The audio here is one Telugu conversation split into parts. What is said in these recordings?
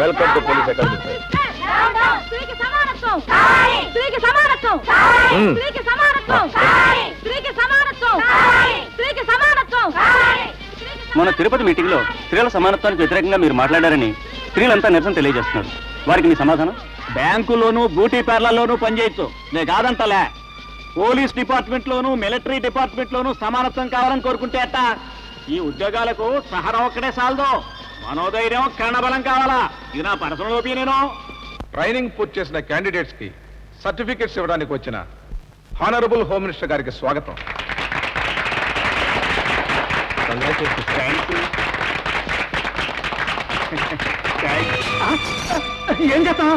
Welcome to police academy. మన తిరుపతి మీటింగ్ లో స్త్రీల సమానత్వానికి వ్యతిరేకంగా మీరు మాట్లాడారని స్త్రీలంతా నిరసన తెలియజేస్తున్నారు. వారికి మీ సమాధానం? బ్యాంకులోను బ్యూటీ పార్లర్లోనూ పనిచేయొచ్చు, నేను కాదంతలే. పోలీస్ డిపార్ట్మెంట్ లోను మిలిటరీ డిపార్ట్మెంట్ లోను సమానత్వం కావాలని కోరుకుంటే అట్ట. ఈ ఉద్యోగాలకు సహనం ఒక్కడే సాలదు, మనోధైర్యం కన్నబలం కావాలా. ఇది నా పర్సనల్ ఒపీనియన్. ట్రైనింగ్ పూర్తి చేసిన క్యాండిడేట్స్ కి సర్టిఫికెట్స్ ఇవ్వడానికి వచ్చిన హానరబుల్ హోమ్ మినిస్టర్ గారికి స్వాగతం. ఏం చేస్తా?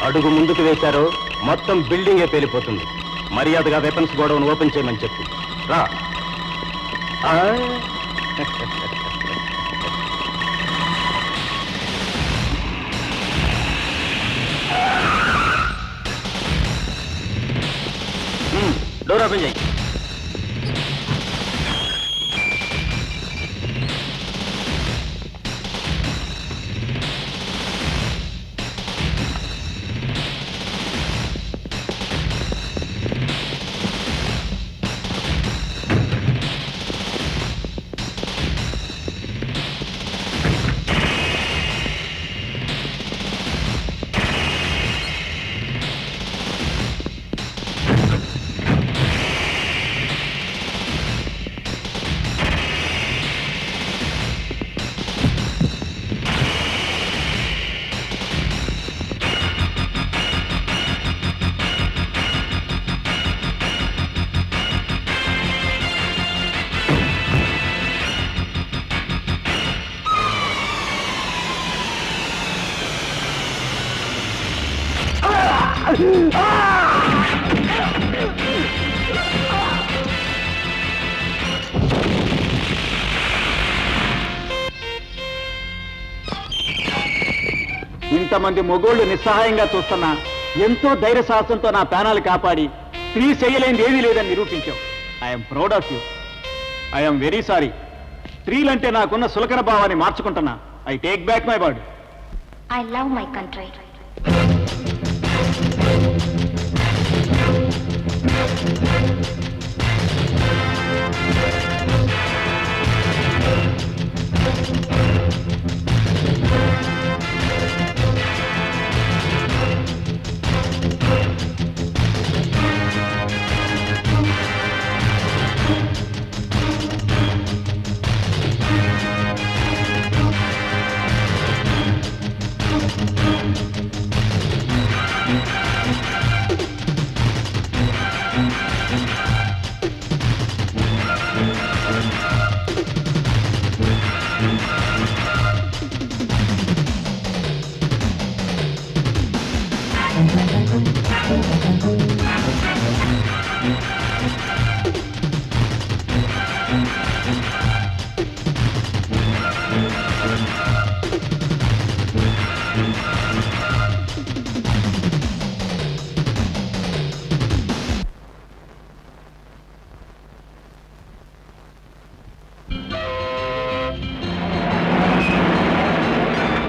అడుగు ముందుకు వేశారో మొత్తం బిల్డింగే పేలిపోతుంది. మర్యాదగా వెపన్స్ గోడౌన్ ఓపెన్ చేయమని చెప్పి రా. డోర్ ఓపెన్ చేయి. ఇంతమంది మొగోళ్లు నిస్సహాయంగా చూస్తున్నా ఎంతో ధైర్య సాహసంతో నా ప్రాణాలు కాపాడి స్త్రీ చేయలేనిది ఏమీ లేదని నిరూపించావు. I'm proud of you. I'm very sorry. స్త్రీలంటే నాకున్న సులకన భావాన్ని మార్చుకుంటున్నా. I take back my word. I love my country.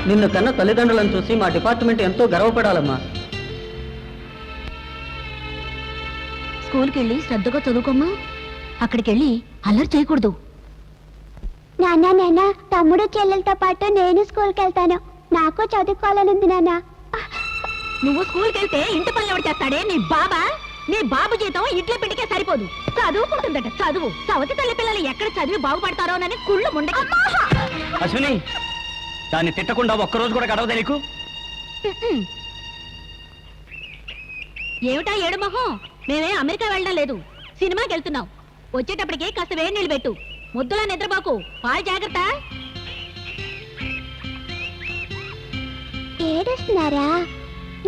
నిన్ను కన్న తల్లిదండ్రులను చూసి మా డిపార్ట్మెంట్ ఎంతో గర్వపడాలమ్మా. స్కూల్కి వెళ్ళి శ్రద్ధగా చదువుకోమ్మా. అక్కడికి వెళ్ళి అల్లరి చేయకూడదు. నాన్న నాన్న, తమ్ముడు చెల్లెలతో పాటు నేను స్కూల్కి వెళ్తాను. నాకు చదువుకోవాలనుంది నాన్న. నువ్వు స్కూల్కి వెళ్తే ఇంటి పనులు ఎవరు చేస్తాడే? నీ బాబా? నీ బాబు జీతం ఇడ్ల పిండికే సరిపోదు. చదువుకుంటుందట చదువు. సవతి తల్లి పిల్లలు ఎక్కడ చదివి బాగుపడతారోనని కుళ్ళు ముండకి. అశ్విని, దాన్ని తిట్టకుండా ఒక్కరోజు కూడా గడవదే నీకు? ఏమిటా ఏడు మొహం? మేమే అమెరికా వెళ్ళడం లేదు, సినిమాకి వెళ్తున్నాం. వచ్చేటప్పటికి కాస్త వేడి నీళ్ళు పెట్టు. ముద్దులా నిద్రపోకు. పాలు జాగ్రత్త. ఏడుస్తున్నారా?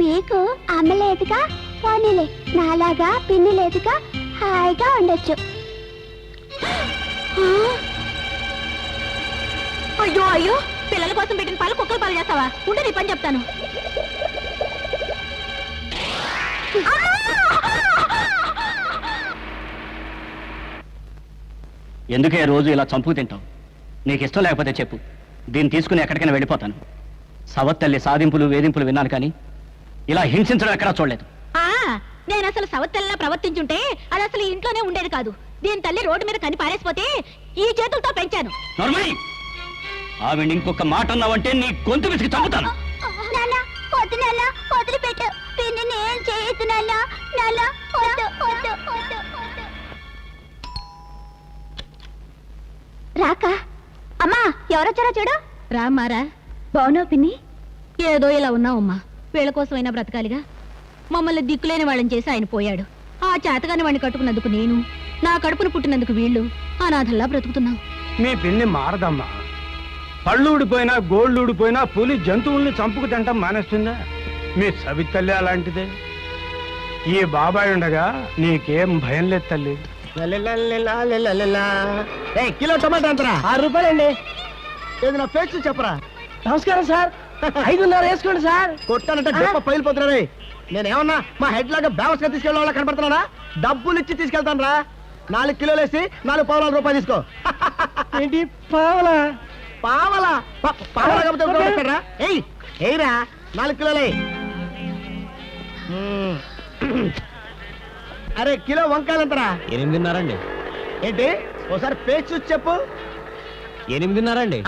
మీకు అమ్మ లేదుగా, పోనీలే. నాలాగా పిన్ని లేదుగా, హాయిగా ఉండొచ్చు. అయ్యో అయ్యో, పిల్లల కోసం పెట్టిన పాలు కుక్కల పాలు చేస్తావా? ఉంటే నీ పని చెప్తాను. ఎందుకే రోజు ఇలా చంపుకు తింటావు? నీకు ఇష్టం లేకపోతే చెప్పు, దీన్ని తీసుకుని ఎక్కడికైనా వెళ్ళిపోతాను. సవత్తల్లి సాధింపులు వేధింపులు విన్నాను కానీ ఇలా హింసించడం ఎక్కడా చూడలేదు. నేను అసలు సవత్తల్లా ప్రవర్తించుంటే అది అసలు ఇంట్లోనే ఉండేది కాదు. దీని తల్లి రోడ్డు మీద కని పారేసిపోతే ఈ చేతులతో పెంచాను. నార్మల్ ఆవిడ ఇంకొక మాట అన్నావంటే నీ గొంతు విసిగి చంపుతాను. నాన్న వద్దు నాన్న, వదిలిపెట్టు. పిన్ని నేను చేయొద్దు నాన్న. నాన్న వద్దు, వద్దు, వద్దు, వద్దు. రాక అమ్మా, ఎవరొచ్చారో చూడు. రామారా, బాగున్నావు పిన్ని? ఏదో ఇలా ఉన్నావమ్మా. వీళ్ళ కోసమైనా బ్రతకాలిగా. మమ్మల్ని దిక్కులేని వాళ్ళని చేసి ఆయన పోయాడు. ఆ చేతగాని వాడిని కట్టుకున్నందుకు నేను, నా కడుపును పుట్టినందుకు వీళ్ళు అనాథల్లా బ్రతుకుతున్నాం. మీ పిన్ని మారదమ్మా. పళ్ళు ఊడిపోయినా గోళ్ళు ఊడిపోయినా పులి జంతువుల్ని చంపుకు తింటాం మానేస్తుందా? మీ సవితల్లి అలాంటిదే. ఈ బాబాయ్ ఉండగా నీకేం భయం లేదు తల్లి. కిలో టమాటా అంతరా? 6 రూపాయలండి. ఏది నా ఫేక్స్ చెప్పరా? నమస్కారం సార్. 5.5 వేసుకోండి సార్. కొట్టానంటే గొప్ప పైలిపోతున్నారే. నేనేమన్నా మా హెడ్ లాగా బ్యాలెన్స్ గా తీసుకెళ్ళిన వాళ్ళ కనపడుతున్నారా? డబ్బులు ఇచ్చి తీసుకెళ్తాను రా. 4 కిలోలు వేసి 4 పావలాల రూపాయలు తీసుకో. ఏంటి పావలా? పావలా పావలా కాకపోతే ఏయిరా 4 కిలోలే. అరే కిలో వంకాయలు ఎంతరా? 8.5 అండి. ఏంటి ఓసారి పేజ్ చూసి చెప్పు. 8.5 అండి.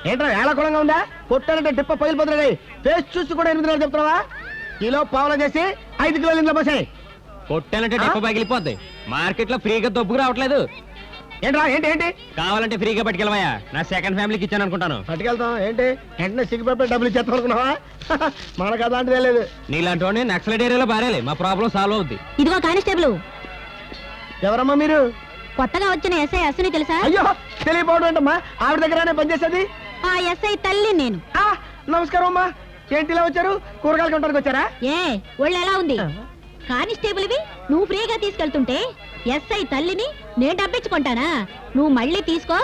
ఏంట్రా ఏళకులంగా ఉందా? కొట్టానంటే డిప్ప పగిలిపోతున్నాయి. పేజ్ చూసి కూడా 8.5 చెప్తున్నావా? కిలో పావులా చేసి 5 కిలోలు ఇంట్లో పోసాయి. కొట్టానంటే డెప్ప పగిలిపోద్ది. మార్కెట్ లో ఫ్రీగా దొబ్బుకు రావట్లేదు. ఏంట్రా ఏంటి ఏంటి కావాలంటే ఫ్రీగా పట్టుకెళ్ళవయ్యా. నా సెకండ్ ఫ్యామిలీకి ఇచ్చాను అనుకుంటాను. పట్టుకెళ్తాం ఏంటి? వెంటనే సిగ్గుపడి డబ్బులు ఇచ్చేస్తాం అనుకున్నావా? మనకు అలాంటిదే లేదు. నీలాంటి వాడిని నక్సలైట్ ఏరియాలో బారేలే, మా ప్రాబ్లం సాల్వ్ అవుద్ది. ఇదిగో కానిస్టేబుల్, ఎవరమ్మా మీరు? కొత్తగా వచ్చిన ఎస్ఐ అశ్విని తెలుసా? అయ్యో తెలియపోవడం ఏంటమ్మా? ఆవిడ దగ్గరనే పనిచేసేది. ఆ ఎస్ఐ తల్లి నేను. నమస్కారం అమ్మా. ఏంటి ఇలా వచ్చారు? కూరగాయలు కొనడానికి వచ్చారా? ఏ ఒళ్ళు ఎలా ఉంది? కానిస్టేబుల్వి నువ్వు ఫ్రీగా తీసుకెళ్తుంటే ఎస్ఐ తల్లిని నేను డబ్బించుకుంటానా? నువ్వు మళ్ళీ తీసుకో,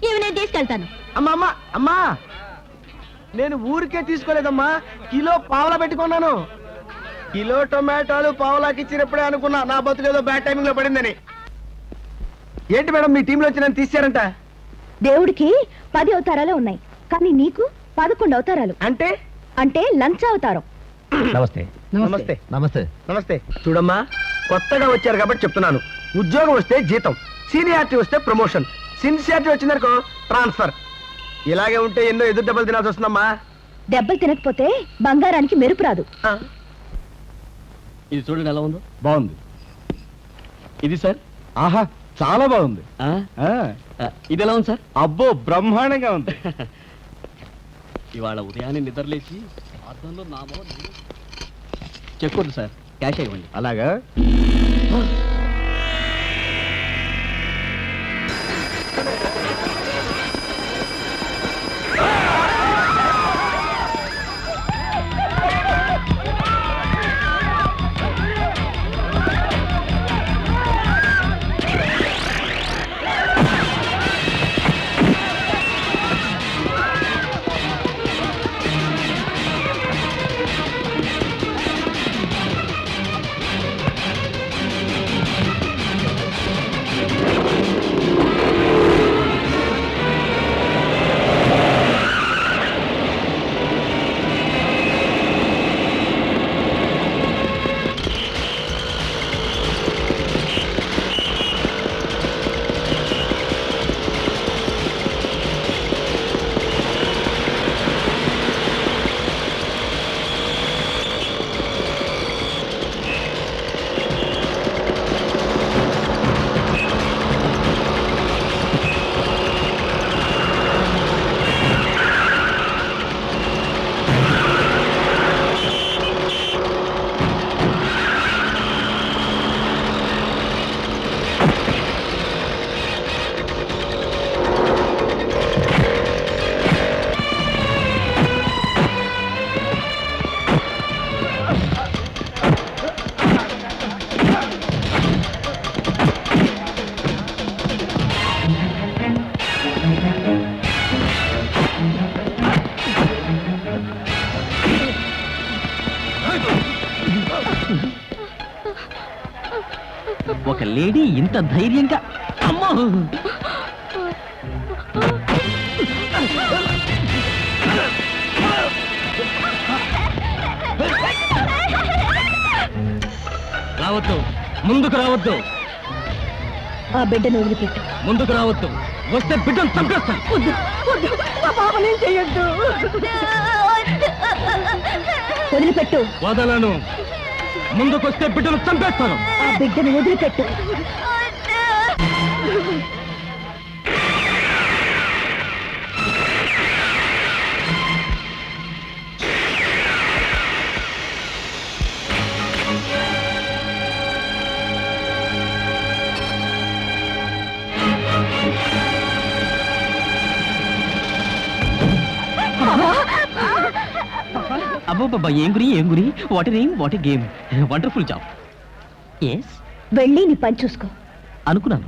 ఇవి నేను తీసుకెళ్తాను. అమ్మా అమ్మా అమ్మా, నేను ఊరికే తీసుకోలేదమ్మా. కిలో పావలా పెట్టుకున్నాను. కిలో టొమాటోలు పావలాకి ఇచ్చినప్పుడే అనుకున్నా నా బతుకేదో బ్యాడ్ టైమింగ్ లో పడిందని. ఏంటి మేడం మీ టీంలో వచ్చి నన్ను తీసారంట? దేవుడికి 10 అవతారాలే ఉన్నాయి, కానీ నీకు 11 అవతారాలు. అంటే అంటే లంచ అవతారం. నమస్తే. నమస్తే నమస్తే. నమస్తే. చూడమ్మా, కొత్తగా వచ్చారు కాబట్టి చెప్తున్నాను. ఉద్యోగం వస్తే జీతం, సీనియారిటీ వస్తే ప్రమోషన్, సిన్సియారిటీ వచ్చిందనుకో ట్రాన్స్ఫర్. ఇలాగే ఉంటే ఎన్నో ఎదురు దెబ్బలు తినాల్సి వస్తుందమ్మా. దెబ్బలు తినకపోతే బంగారానికి మెరుపు రాదు. ఇది చూడండి ఎలా ఉందో. బాగుంది. ఇది సార్, ఆహా చాలా బాగుంది. ఇది ఎలా ఉంది సార్? అబ్బో బ్రహ్మాండంగా ఉంది. ఇవాళ ఉదయాన్నే నిద్రలేసి అద్దంలో నామో చెక్ వద్దు సార్, క్యాష్ ఇవ్వండి. అలాగా? ఒక లేడీ ఇంత ధైర్యంగా అమ్మో రావద్దు, ముందుకు రావద్దు, ఆ బిడ్డను వదిలిపెట్టు. ముందుకు రావద్దు. వస్తే బిడ్డను చంపేస్తాను. వద్దు, వద్దు, మా బాబుని ఏం చెయ్యొద్దు. వదిలిపెట్టు. వదలను. ముందుకొస్తే బిడ్డను చంపేస్తాను. ఆ బిడ్డను వదిలిపెట్టు. అబ్బబ్బబ్బా, ఏం గురి, what name, what game, wonderful job. Yes, వెళ్ళి నీ పని చూసుకో. అనుకున్నాను.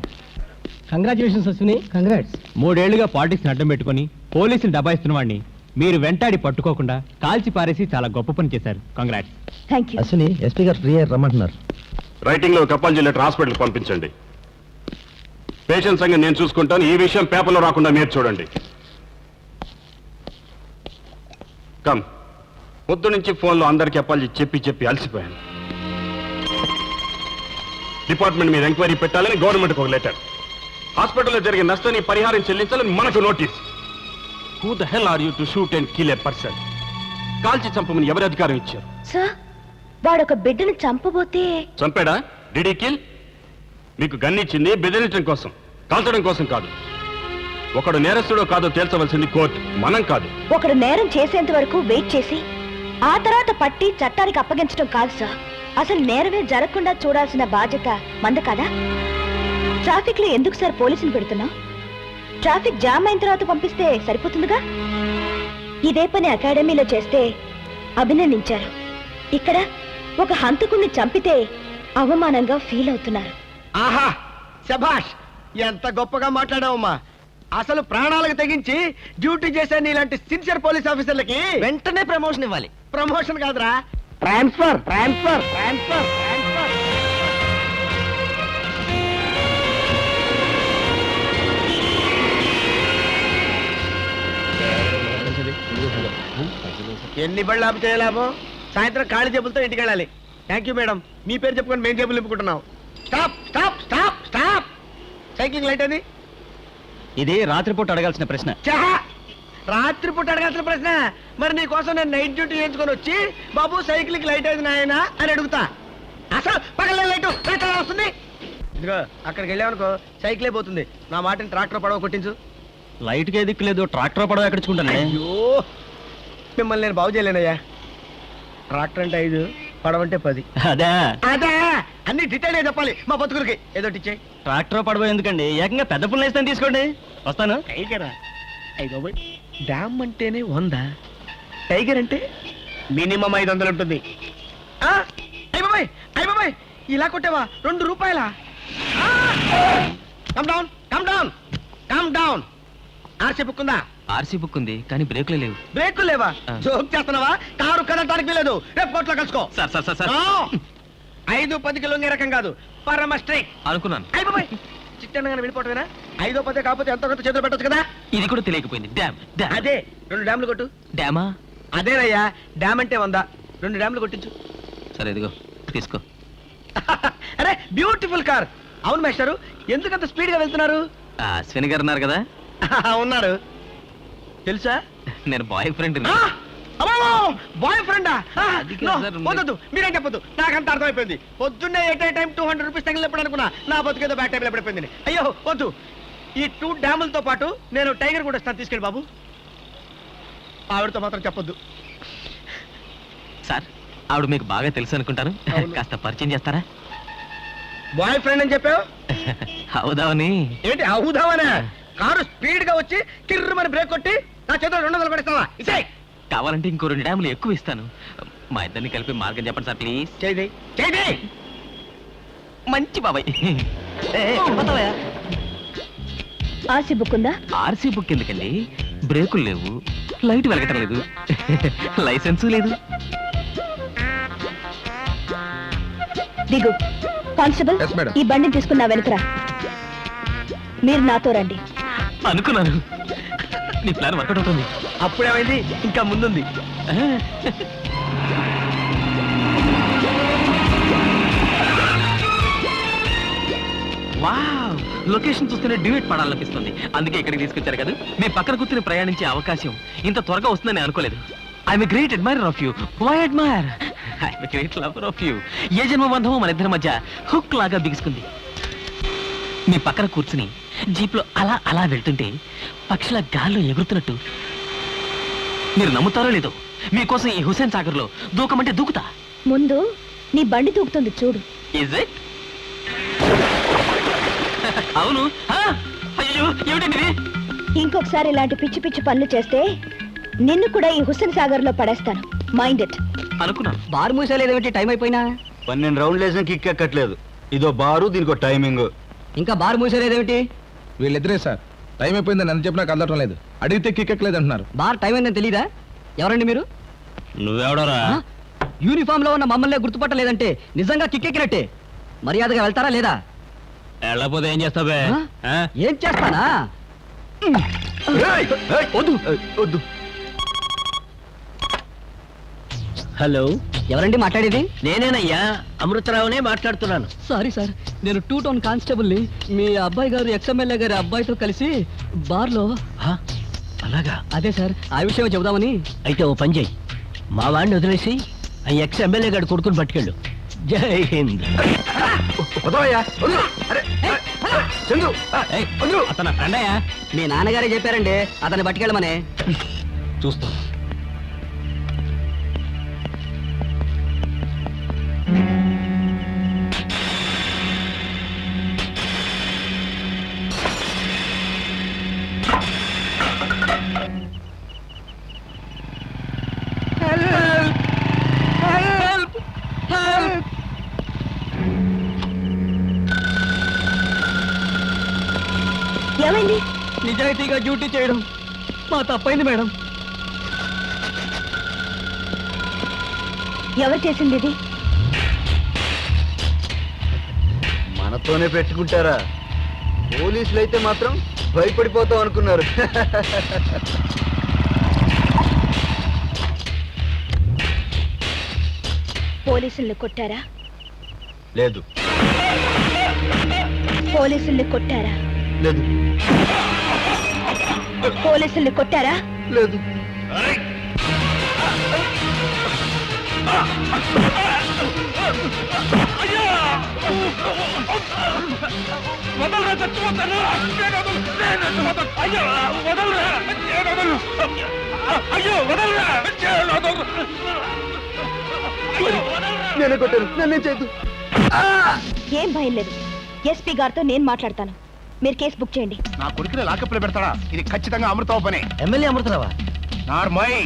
కంగ్రాచులేషన్స్ అశ్విని. కంగ్రాట్స్. 3 ఏళ్లుగా పాలిటిక్స్ అడ్డం పెట్టుకుని పోలీసులు దబాయిస్తున్న వాడిని మీరు వెంటాడి పట్టుకోకుండా కాల్చి పారేసి చాలా గొప్ప పని చేశారు. Congrats. Thank you. Ashwini, SP గారు ఫ్రీ అయ్యారు, రమ్మంటున్నారు. రైటింగ్ లో కప్పాంజలి లెటర్ హాస్పిటల్ పంపించండి. పేషెంట్ సంగతి నేను చూసుకుంటాను. ఈ విషయం పేపర్లో రాకుండా మీరు చూడండి. కమ్. పొద్దు నుంచి ఫోన్లో అందరికి అప్పాలి చెప్పి అలసిపోయాను. డిపార్ట్మెంట్ మీద ఎంక్వైరీ పెట్టాలని గవర్నమెంట్కి ఒక లెటర్. హాస్పిటల్లో జరిగే నష్టాన్ని పరిహారం చెల్లించాలని మనకు notice. Who the hell are you to shoot and kill a person? కాల్చి చంపమని ఎవరి అధికారం ఇచ్చారు? సార్, వాడొక బిడ్డను చంపబోతే చంపాడా? Did he kill? మీకు గన్నిచ్చింది బెదిరించడం కోసం, కాల్చడం కోసం కాదు. ఒకడు నేరస్తుడో కాదో తేల్చవలసింది కోర్టు, మనం కాదు. ఒకడు నేరం చేసేంత వరకు వెయిట్ చేసి ఆ తర్వాత పట్టి చట్టానికి అప్పగించడం కాదు సార్. అసలు నేరమే జరగకుండా చూడాల్సిన బాధ్యత మంద కదా. ట్రాఫిక్ లో ఎందుకు సార్ పోలీసులు పెడుతున్నావు? ట్రాఫిక్ జామ్ అయిన తర్వాత పంపిస్తే సరిపోతుందిగా. ఇదే పని అకాడమీలో చేస్తే అభినందించారు. ఇక్కడ ఒక హంతకుణ్ణి చంపితే అవమానంగా ఫీల్ అవుతున్నారు. ఆహా, శభాష్, ఎంత గొప్పగా మాట్లాడావమ్మా. అసలు ప్రాణాలకు తెగించి డ్యూటీ చేసే నీలాంటి సిన్సియర్ పోలీస్ ఆఫీసర్లకి వెంటనే ప్రమోషన్ ఇవ్వాలి. ప్రమోషన్ కాదురా, ట్రాన్స్ఫర్, ట్రాన్స్ఫర్, ట్రాన్స్ఫర్, ట్రాన్స్ఫర్. ఎన్ని బళ్ళు ఆపితే లాభం? సాయంత్రం ఖాళీ జబ్బులతో ఇంటికి వెళ్ళాలి. Thank you madam. మీ పేరు చెప్పుకొని మేము జబ్బులు నింపుకుంటున్నాం. Stop, stop, stop, stop. Cycle light అది. ఇది రాత్రిపూట అడగాల్సిన ప్రశ్న. చహా, రాత్రిపూట అడగాల్సిన ప్రశ్న. మరి నీ కోసం నేను నైట్ డ్యూటీ చేయించుకొని వచ్చి బాబు సైకిల్ కి లైట్ అయింది నాయనా అని అడుగుతా. అసలు పగల లైట్ వస్తుంది. ఇదిగో అక్కడికి వెళ్ళామనుకో సైకిలే పోతుంది. నా మాటని ట్రాక్టర్ పడవ కొట్టించు. లైట్ కే దిక్కులేదు, ట్రాక్టర్ పడవ ఎక్కడించుకుంటాను. అయ్యో, మిమ్మల్ని నేను బాగు చేయలేనయ్యా. ట్రాక్టర్ అంటే 5, పడవ అంటే 10. అదే అదే అన్ని డీటెయిల్ గా చెప్పాలి మా బతుకులకి. ఏదో ఇచ్చేయి. ట్రాక్టర్ పడవ ఎందుకండి, ఏకంగా పెద్ద పుల్ల వేస్తాను, తీసుకోండి. వస్తాను. టైగరా? డ్యామ్ అంటేనే 100, టైగర్ అంటే మినిమం 500 ఉంటుంది. అయ్యబాయ్, ఇలా కొట్టావా? 2 రూపాయలా? Come down, come down, come down. RC book ఉందా? ఆర్సీ బుక్ ఉంది, కానీ బ్రేక్లు లేవు. బ్రేకులు లేవా? జోక్ చేస్తున్నావా? కారు కదలటానికి వీలేదు. రేపు కోర్టులో కలుసుకో. సార్ 5-10 కిలోంగే రకం కాదు, పరమ స్ట్రైక్ అనుకున్నాను. అయిపోయి చిట్టనగానే వెళ్ళిపోవటమేనా? 5-10 కాకపోతే ఎంతో కొంత చేతులు పెట్టచ్చు కదా. ఇది కూడా తెలియకపోయింది. డ్యామ్ అదే 2 డ్యామ్లు కొట్టు. డ్యామా? అదేనయ్యా, డ్యామ్ అంటే 100. 2 డ్యామ్లు కొట్టించు. సరే, ఇదిగో తీసుకో. అరే బ్యూటిఫుల్ కార్. అవును మేస్టారు, ఎందుకంత స్పీడ్ గా వెళ్తున్నారు? అశ్విని గారు ఉన్నారు కదా, ఉన్నారు. తెలుసా? నేను బాయ్ ఫ్రెండ్. బాయ్ ఫ్రెండా? అది కాదు సార్. వద్దు, మీరేం చెప్పొద్దు, నాకంత అర్థమైపోయింది. పొద్దున్నే ఎట్ ఏ టైం 200 రూపీస్ తగిలినప్పుడు అనుకున్నా నా బతుకేదో బ్యాక్ టైం ఎప్పుడైపోయింది. అయ్యో వద్దు. ఈ 2 డ్యాములతో పాటు నేను టైగర్ కూడా ఇస్తాను, తీసుకెళ్ళి బాబు. ఆవిడతో మాత్రం చెప్పొద్దు. సార్, ఆవిడ మీకు బాగా తెలుసు అనుకుంటాను, కాస్త పరిచయం చేస్తారా? బాయ్ ఫ్రెండ్ అని చెప్పావు? అవుదామని. ఏంటి అవుదామనే? కారు స్పీడ్ గా వచ్చి కిర్రమని బ్రేక్ కొట్టి నా చేతిలో 200 కూడా ఇస్తావా? ఇసాయి. కావాలంటే ఇంకో 2 డ్యాములు ఎక్కువ ఇస్తాను. మా ఇద్దరిని కలిపి మార్గం చెప్పండి సార్, ప్లీజ్. చేయి. మంచి బాబాయ్. ఆర్సీ బుక్ ఉందా? ఆర్సీ బుక్ ఎందుకండి? బ్రేకులు లేవు, లైట్ వెలగటం లేదు, లైసెన్సు లేదు. దిగు. Constable, Yes, madam. ఈ బండిని తీసుకున్నా వెనుకరా. మీరు నాతో రండి. అనుకున్నాను నీ ప్లాన్ వర్కౌట్ అవుతుంది. అప్పుడేమైంది? ఇంకా ముందుంది. వావ్, లొకేషన్ చూస్తేనే డ్యూయట్ పడాలనిపిస్తుంది. అందుకే ఇక్కడికి తీసుకొచ్చారు కదా. మీ పక్కన కూర్చుని ప్రయాణించే అవకాశం ఇంత త్వరగా వస్తుందని అనుకోలేదు. I'm a great admirer of you. Why admire? I'm a great lover of you. ఏ జన్మ బంధమో మన ఇద్దరి మధ్య హుక్ లాగా బిగుసుకుంది. మీ పక్కన కూర్చుని జీప్లో అలా అలా వెళ్తుంటే పక్షుల గాల్లో ఎగురుతున్నట్టు. మీరు నమ్ముతారో లేదో, మీకోసం ఈ హుసేన్ సాగర్ లో దూకమంటే దూకుతా. ముందు నీ బండి తూగుతుంది చూడు. Is it? అవును. అయ్యో, ఏమిటండి? ఇంకొకసారి ఇలాంటి పిచ్చి పిచ్చి పనులు చేస్తే నిన్ను కూడా ఈ హుస్సేన్ సాగర్ లో పడేస్తాను. Mind it. అనుకున్నాను. బార్ మూసేలేదేమిటి? టైం అయిపోయినా 12 రౌండ్లు వేసిన కిక్ ఎక్కట్లేదు. ఇదో బారు, దీనికో టైమింగ్. ఇంకా బార్ మూసేలేదేమిటి? వీళ్ళిద్దరే సార్. టైం అయిపోయిందని ఎంత చెప్పినా కదలటం లేదు. అడిగితే కిక్కెక్కలేదు అంటున్నారు. బార్ టైం అయిందని తెలీదా? ఎవరండి మీరు? నువ్వెవడరా? యూనిఫామ్ లో ఉన్న మమ్మల్ని గుర్తుపట్టలేదంటే నిజంగా కిక్కెక్కినట్టే. మర్యాదగా వెళ్తారా లేదా? వెళ్ళకపోతే ఏం చేస్తావే? ఏం చేస్తానా? వద్దు. హలో, ఎవరండి మాట్లాడేది? నేనేనయ్యా, అమృతరావునే మాట్లాడుతున్నాను. సారీ సార్, నేను 2 టౌన్ కానిస్టేబుల్ని. మీ అబ్బాయి గారు ఎక్స్ఎమ్మెల్యే గారి అబ్బాయితో కలిసి బార్లో. అలాగా? అదే సార్, ఆ విషయం చెబుదామని. అయితే ఓ పని చెయ్యి, మా వాడిని వదిలేసి ఆ ఎక్స్ ఎమ్మెల్యే గారు కొడుకుని పట్టుకెళ్ళు. జై హింద్. అతను ఫ్రెండయ్యా. మీ నాన్నగారే చెప్పారండి అతన్ని పట్టుకెళ్ళమని. చూస్తాను. ఏమైంది? నిజాయితీగా డ్యూటీ చేయడం మా తప్పైంది మేడం. ఎవరు చేసింది ఇది? మనతోనే పెట్టుకుంటారా? పోలీసులు అయితే మాత్రం భయపడిపోతాం అనుకున్నారు. పోలీసుల్ని కొట్టారా? లేదు. పోలీసుల్ని కొట్టారా? లేదు. పోలీసుల్ని కొట్టారా? లేదు. నేనే కొట్టాను, నన్నే చేయదు. ఏం భయం లేదు. ఎస్పీ గారితో నేను మాట్లాడతాను. మీరు కేసు బుక్ చేయండి. నా కొడుకుని లాకప్లో పెడతాడా? ఇది ఖచ్చితంగా అమృతరావు పనే. ఎమ్మెల్యే అమృతరావా? నార్మోయ్,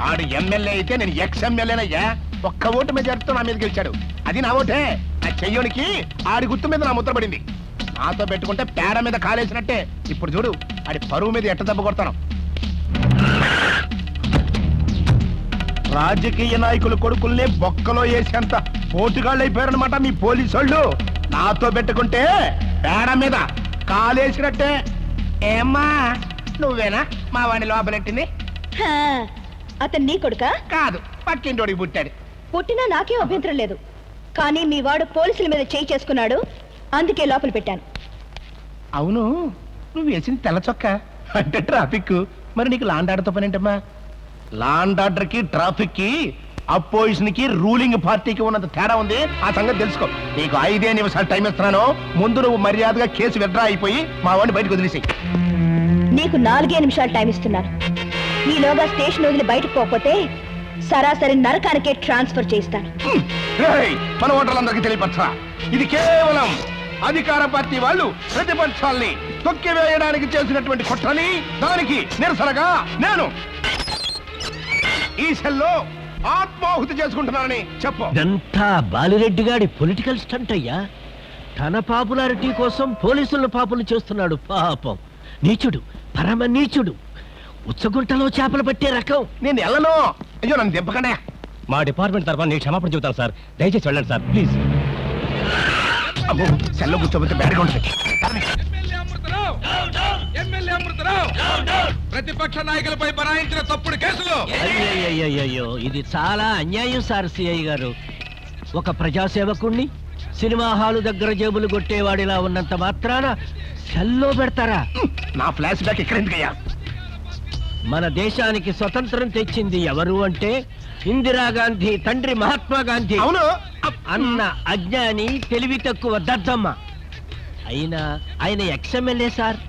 ఆడు ఎమ్మెల్యే అయితే నేను ఎక్స్ ఎమ్మెల్యేనయ్యా. ఒక్క ఓటు మెజారిటీతో నా మీద గెలిచాడు. అది నా ఓటే. నా చెయ్యోనికి ఆడి గుర్తు మీద నా ముద్ర పడింది. నాతో పెట్టుకుంటే పేడ మీద కాలేసినట్టే. ఇప్పుడు చూడు ఆడి పరువు మీద ఎట్ట దెబ్బ కొడతాను. రాజకీయ నాయకుల కొడుకుల్ని బొక్కలో వేసేంత పోటుగాళ్ళు అయిపోయారనమాట మీ పోలీసు వాళ్ళు. నాతో పెట్టుకుంటే పేడ మీద కాలేసినట్టే. ఏమ్మా, నువ్వేనా మా వాడిని లోపలెట్టింది? హా, అతను నీ కొడుకా? కాదు, పక్కింటోడికి పుట్టాడు. పుట్టినా నాకేం అభ్యంతరం లేదు. కానీ మీ వాడు పోలీసుల మీద చేయి చేసుకున్నాడు, అందుకే లోపల పెట్టాను. అవును, నువ్వు వేసింది తెల్ల చొక్క అంటే ట్రాఫిక్. మరి నీకు లాండ్ ఆర్డర్తో పని ఏంటమ్మా? లాండ్ ఆర్డర్ కి ట్రాఫిక్ కి అపోజిషన్ కి రూలింగ్ పార్టీకి ఉన్నంత తేడా ఉంది. ఆ సంగతి తెలుసుకో. నీకు 5 నిమిషాలు టైం ఇస్తున్నాను. ముందు నువ్వు మర్యాదగా కేసు విత్డ్రా అయిపోయి మా వాడిని బయటకు వదిలేసి. నీకు 4 నిమిషాలు టైం ఇస్తున్నాను. ఈలోగా స్టేషన్ వదిలి బయటకు పోకపోతే సరాసరి నరకానికే ట్రాన్స్ఫర్ చేస్తాను. మన ఓటర్లందరికీ తెలియపరచా, ఇది కేవలం అధికార పార్టీ వాళ్ళు ప్రతిపక్షాల్ని తొక్కివేయడానికి చేసినటువంటి కుట్రని, దానికి నిరసనగా నేను ఈ సెల్లో ఆత్మాహుతి చేసుకుంటున్నానని చెప్పు. ఇదంతా బాలిరెడ్డి గారి పొలిటికల్ స్టంట్ అయ్యా. తన పాపులారిటీ కోసం పోలీసులను పాపులు చేస్తున్నాడు. పాపం నీచుడు, పరమ నీచుడు. ఉచ్చగుంటలో చేపలు పట్టే రకం. నేను వెళ్ళను. అయ్యో, నన్ను దెబ్బకనే. మా డిపార్ట్మెంట్ తరఫున నీకు క్షమాపణ చెబుతాను సార్. దయచేసి వెళ్ళండి సార్, ప్లీజ్. అబ్బో, సెల్లో కూర్చోబోతే బ్యాడ్గా ఉంటుంది. ప్రతిపక్ష నాయకులపై బనాయించిన తప్పుడు కేసులు. అయ్యో, ఇది చాలా అన్యాయం సార్. సిఐ గారు, ఒక ప్రజాసేవకుణ్ణి సినిమా హాలు దగ్గర జేబులు కొట్టేవాడిలా ఉన్నంత మాత్రాన సెల్లో పెడతారా? నా ఫ్లాష్ బ్యాక్ ఇక్కడ ఎందుకయ్యా? మన దేశానికి స్వతంత్రం తెచ్చింది ఎవరు అంటే ఇందిరాగాంధీ తండ్రి మహాత్మా గాంధీ. అవును. అన్న అజ్ఞాని, తెలివి తక్కువ దద్దమ్మ. అయినా ఆయన ఎక్స్ఎమ్మెల్యే సార్.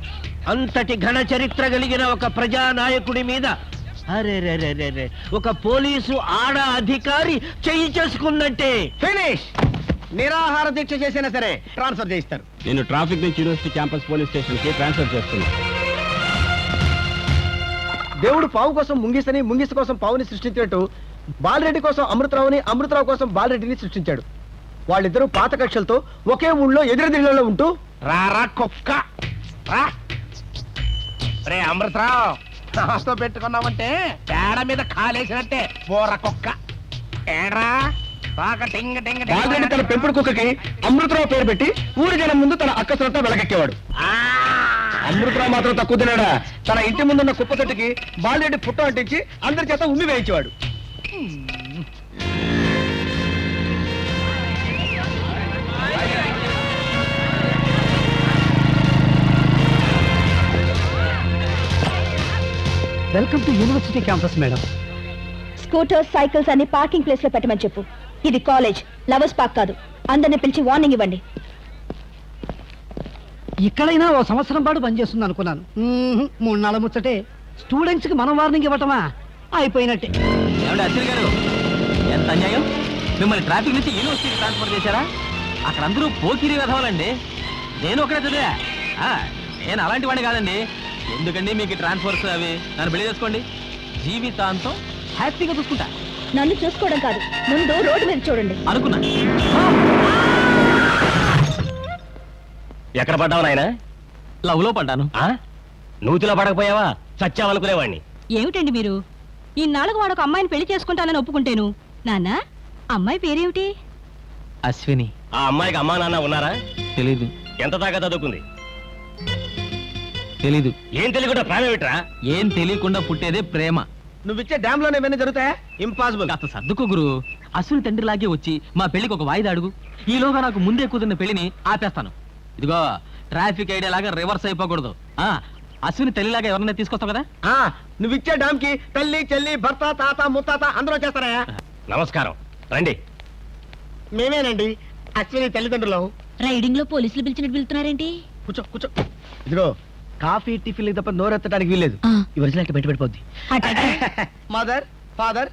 అంతటి ఘన చరిత్ర కలిగిన ఒక ప్రజానాయకుడి మీద అరే ఒక పోలీసు ఆడ అధికారి చెయ్యి చేసుకుందంటే ఫినిష్. నిరాహార దీక్ష చేసినా సరే ట్రాన్స్ఫర్ చేయిస్తారు. నేను ట్రాఫిక్ నుంచి యూనివర్సిటీ క్యాంపస్ పోలీస్ స్టేషన్ కి ట్రాన్స్ఫర్ చేస్తున్నా. దేవుడు పావు కోసం ముంగిసని, ముంగిస కోసం పావుని సృష్టించినట్టు బాలరెడ్డి కోసం అమృతరావుని, అమృతరావు కోసం బాలరెడ్డిని సృష్టించాడు. వాళ్ళిద్దరూ పాత కక్షలతో ఒకే ఊళ్ళో ఎదురెదిరిలో ఉంటూ రారా కుక్క రా. రే అమృతరావు, నాతో పెట్టుకున్నామంటే పేడ మీద కాలేసినట్టే బోర కుక్క. ఏడ్రా బాగా టింగ టింగ టింగ. బాలరెడ్డి తన పెంపుడు కుక్కకి అమృతరావు పేరు పెట్టి ఊరి జనం ముందు తన అక్కసలతో వెలకెక్కేవాడు. అమృతరావు మాత్రం తక్కువ తినాడా? తన ఇంటి ముందున్న కుప్ప చెట్టుకి బాలరెడ్డి పుట్ట అంటించి అందరి చేత ఉమ్మి వేయించేవాడు. Welcome to university campus madam. Scooters, cycles అన్ని పార్కింగ్ ప్లేస్ లో పెట్టమని చెప్పు. ఇది కాలేజ్, లవర్స్ పార్క్ కాదు. అందరిని పిలిచి వార్నింగ్ ఇవ్వండి. ఇక్కడైనా ఓ సంవత్సరం పాటు పనిచేస్తుంది అనుకున్నాను. 3 నాళ్ళ ముచ్చటే. స్టూడెంట్స్ కి మనం వార్నింగ్ ఇవ్వటమా? అయిపోయినట్టే. ఏమండి అశ్విని గారు, ఎంత అన్యాయం! మిమ్మల్ని ట్రాఫిక్ నుంచి యూనివర్సిటీకి ట్రాన్స్ఫర్ చేశారా? అక్కడ అందరూ పోకిరి వెధవాలండి. నేను ఒకటే చదివా. నేను అలాంటి వాడిని కాదండి. ఎందుకండి మీకు ట్రాన్స్ఫర్స్ అవి? నన్ను పెళ్లి చేసుకోండి, జీవితాంతం హ్యాపీగా చూసుకుంటా. నన్ను చూసుకోవడం కాదు, ముందు రోడ్డు మీద చూడండి. అనుకున్నా. ఎక్కడ పడ్డావు నాయన? లవ్ లో పడ్డాను. నూతిలో పడకపోయావా? చచ్చావనుకునేవాడిని. ఏమిటండి మీరు? ఈనాళ్ళకు వాడొక అమ్మాయిని పెళ్లి చేసుకుంటానని ఒప్పుకుంటేను. నాన్న, అమ్మాయి పేరేమిటి? అశ్విని. ఆ అమ్మాయికి అమ్మా నాన్న ఉన్నారా? తెలీదు. ఎంత దాకా చదువుకుంది? తెలీదు. ఏం తెలియకుండా ప్రాణమిట్రా? ఏం తెలియకుండా పుట్టేదే ప్రేమ. నువ్విచ్చే డ్యామ్ లోనే ఇవన్నీ జరుగుతాయా? ఇంపాసిబుల్. కాస్త సర్దుకో గురు. అశ్విని తండ్రిలాగే వచ్చి మా పెళ్లికి ఒక వాయిదా అడుగు. ఈలోగా నాకు ముందే కుదిరిన పెళ్లిని ఆపేస్తాను. ఇదిగో, ట్రాఫిక్ ఐడియా లాగా రివర్స్ అయిపోకూడదు. అశ్విని తల్లిలాగా ఎవరన్నా తీసుకొస్తావు కదా? నువ్విచ్చే డ్యామ్ కి తల్లి, చెల్లి, భర్త, తాత, ముత్తాత అందరూ చేస్తారా? నమస్కారం, రండి. మేమేనండి అశ్విని తల్లిదండ్రులు. రైడింగ్ లో పోలీసులు పిలిచినట్టు వెళ్తున్నారేంటి? కూర్చో కూర్చో. ఇదిగో, కాఫీ టిఫిన్ తప్ప నోరెత్తడానికి వీల్లేదు. ఈ ఒరిజినల్ బయట పడిపోద్ది. Mother, father,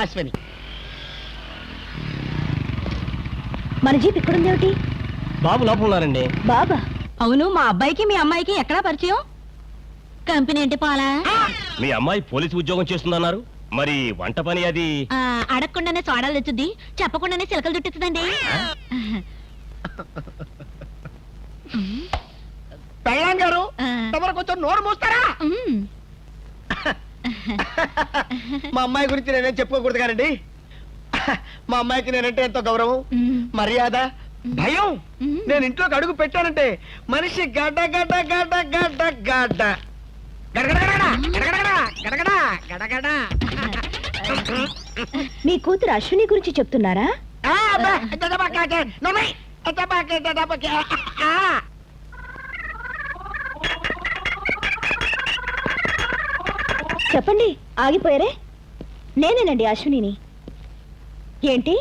Ashwini. మన జీప్ ఇక్కడుందేమిటి? బాబు లోపల ఉన్నారండి. బాబా? అవును, మా అబ్బాయికి మీ అమ్మాయికి ఎక్కడా పరిచయం? కంపెనీ అంటే పాలా? మీ అమ్మాయి పోలీసు ఉద్యోగం చేస్తుందన్నారు, మరి వంట పని అది? అడగకుండానే సోడాలు తెచ్చుద్ది, చెప్పకుండానే చిలకలు చుట్టిస్తుందండి. పెళ్ళాం గారు, తమరు కొంచెం నోరు మూస్తారా? మా అమ్మాయి గురించి నేనేం చెప్పుకోకూడదు కానండి. మా అమ్మాయికి నేనంటే ఎంతో గౌరవం, మర్యాద, భయం. నేను ఇంట్లోకి అడుగు పెట్టానంటే మనిషి గడ్డ గడ్డ గడ్డ గడ్డ గడ్డ మీ కూతురు అశ్విని గురించి చెప్తున్నారా? చెప్పండి, ఆగిపోయారే? నేనేనండి అశ్వినిని. ఏంటి,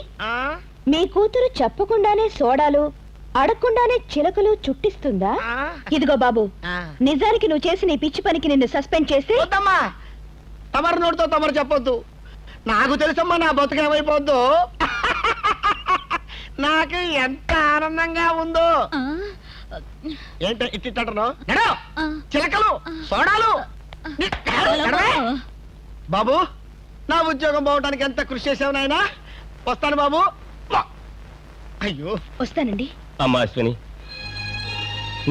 మీ కూతురు చెప్పకుండానే సోడాలు, అడగకుండానే చిలకలు చుట్టిస్తుందా? ఇదిగో బాబు, నిజానికి నువ్వు చేసిన ఈ పిచ్చి పనికి నిన్ను సస్పెండ్ చేసి. తమరు నోటితో తమరు చెప్పొద్దు. నాకు తెలుసమ్మా నా బతుకేమైపోద్దు. నాకు ఎంత ఆనందంగా ఉందో. ఏంటో ఇట్టిట్టను చిలకలు, సోడాలు. బాబు, నా ఉద్యోగం పోవడానికి ఎంత కృషి చేసావు నాయనా. వస్తాను బాబు. అయ్యో, వస్తానండి. అమ్మా అశ్విని,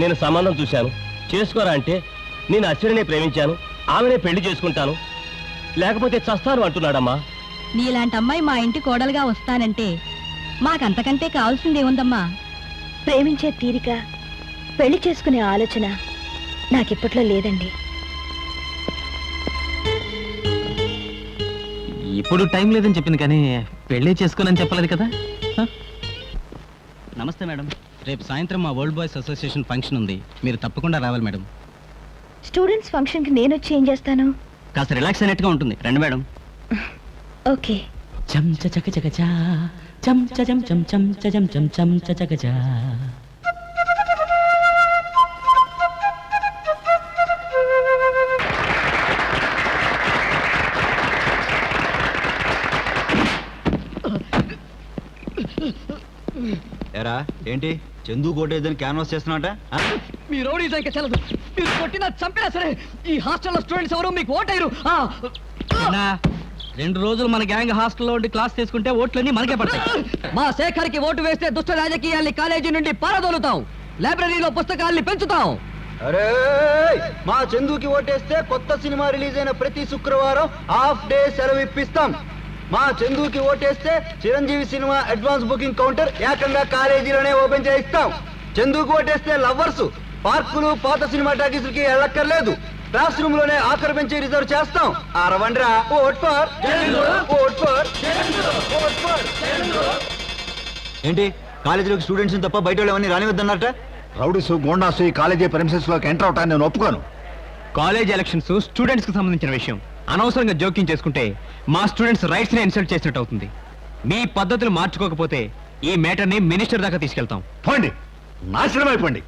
నేను సంబంధం చూశాను, చేసుకోరా అంటే నేను అశ్వినినే ప్రేమించాను, ఆమెనే పెళ్లి చేసుకుంటాను, లేకపోతే చస్తాను అంటున్నాడమ్మా. నీలాంటి అమ్మాయి మా ఇంటి కోడలుగా వస్తానంటే మాకంతకంటే కావాల్సిందేముందమ్మా? ప్రేమించే తీరిక, పెళ్లి చేసుకునే ఆలోచన నాకిప్పట్లో లేదండి. ఇప్పుడు టైం లేదని చెప్పింది కానీ పెళ్లి చేసుకోనని చెప్పలేదు కదా. నమస్తే మేడం. రేపు సాయంత్రం మా వరల్డ్ బాయ్స్ అసోసియేషన్ ఫంక్షన్ ఉంది, మీరు తప్పకుండా రావాలి మేడం. స్టూడెంట్స్ ఫంక్షన్ కి నేను వచ్చి ఏం చేస్తాను? కాస్త రిలాక్స్ అయినట్టుగా ఉంటుంది, రండి మేడం. ఓకే. చం చక చక చా చం చం చం చం చం చం చం చక చా. ఎరా ఏంటి చందు కోటేదని క్యాన్వాస్ చేస్తున్నట? మీ రౌడీస్ ఇంకా చల్లదు. మీరు కొట్టినా చంపినా సరే ఈ హాస్టల్లో స్టూడెంట్స్ ఎవరు మీకు ఓటేరు. 2 రోజులు మన గ్యాంగ్ హాస్టల్లో ఉండి క్లాస్ తీసుకుంటే ఓట్లన్నీ మనకే పడతాయి. మా శేఖర్కి ఓటు వేస్తే దుష్ట రాజకీయాల్ని కాలేజీ నుండి పారదోలుతాం, లైబ్రరీలో పుస్తకాల్ని పెంచుతాం. అరే మా చందుకి ఓటేస్తే కొత్త సినిమా రిలీజ్ అయిన ప్రతి శుక్రవారం హాఫ్ డే సెలవు ఇప్పిస్తాం. మా చందుకి ఓటేస్తే Chiranjeevi cinema advance booking counter ఏకంగా కాలేజీలోనే ఓపెన్ చేయిస్తాం. చందుకు ఓటేస్తే లవర్స్ పార్కులు పాత సినిమా టాకీసులకి వెళ్ళక్కర్లేదు, క్లాస్ రూమ్ లోనే ఆఖరి బెంచ్ రిజర్వ్ చేస్తాం. అరవండ్రా vote for vote for vote for. ఏంటి కాలేజీలోకి స్టూడెంట్స్ తప్ప బయట వాళ్ళవన్నీ రానివద్దన్నట్ట? రౌడీస్ గోండాసు ఈ కాలేజీ ప్రెమిసెస్ లోకి ఎంటర్ అవటాన్ని నేను ఒప్పుకోను. కాలేజ్ ఎలక్షన్స్ స్టూడెంట్స్ కి సంబంధించిన విషయం. అనవసరంగా జోక్యం చేసుకుంటే మా స్టూడెంట్స్ రైట్స్ ని ఇన్సల్ట్ చేసినట్టు అవుతుంది. మీ పద్ధతులు మార్చుకోకపోతే ఈ మ్యాటర్ ని మినిస్టర్ దాకా తీసుకెళ్తాం. పోండి, నాశనం అయిపోండి.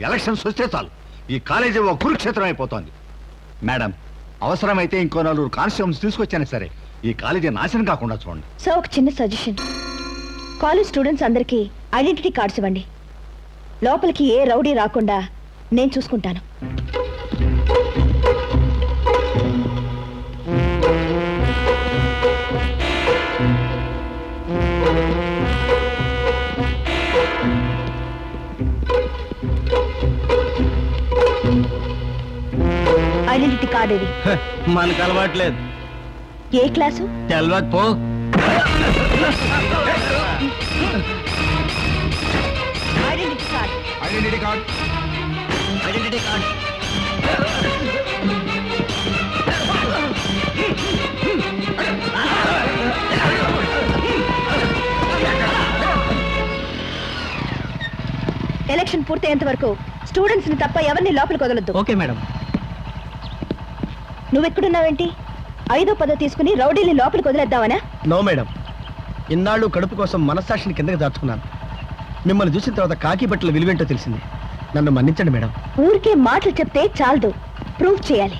ఎలక్షన్స్ వస్తే చాలు ఈ కాలేజీ ఒక కురుక్షేత్రం అయిపోతుంది. మేడం, అవసరమైతే ఇంకో 4 కానిస్టేబుల్స్ తీసుకొచ్చాను సరే ఈ కాలేజీ నాశనం కాకుండా చూడండి. సో ఒక చిన్న సజెషన్, కాలేజ్ స్టూడెంట్స్ అందరికీ ఐడెంటిటీ కార్డ్స్ ఇవ్వండి. లోపలికి ఏ రౌడీ రాకుండా నేను చూసుకుంటాను. ఐడెంటిటీ కార్డ్ ఇది. మనకు అలవాట్లేదు. ఏ క్లాసు? తెల్వదు పో. Identity card. Identity card. Identity card. Election పూర్తయ్యేంత వరకు స్టూడెంట్స్ ని తప్ప ఎవరిని లోపలికి వదలొద్దు. Okay madam. నువ్వెక్కడున్నావేంటి? 5వ 10వ తీసుకుని రౌడీని లోపలికి వదిలేద్దామనా? నో మేడం, ఇన్నాళ్ళు కడుపు కోసం మనస్సాక్షిని కిందకి దాచుకున్నాను. మిమ్మల్ని చూసిన తర్వాత కాకి బట్టల విలువేంటో తెలిసింది. నన్ను మన్నించండి మేడం. ఊరికే మాటలు చెప్తే చాలదు, ప్రూవ్ చేయాలి.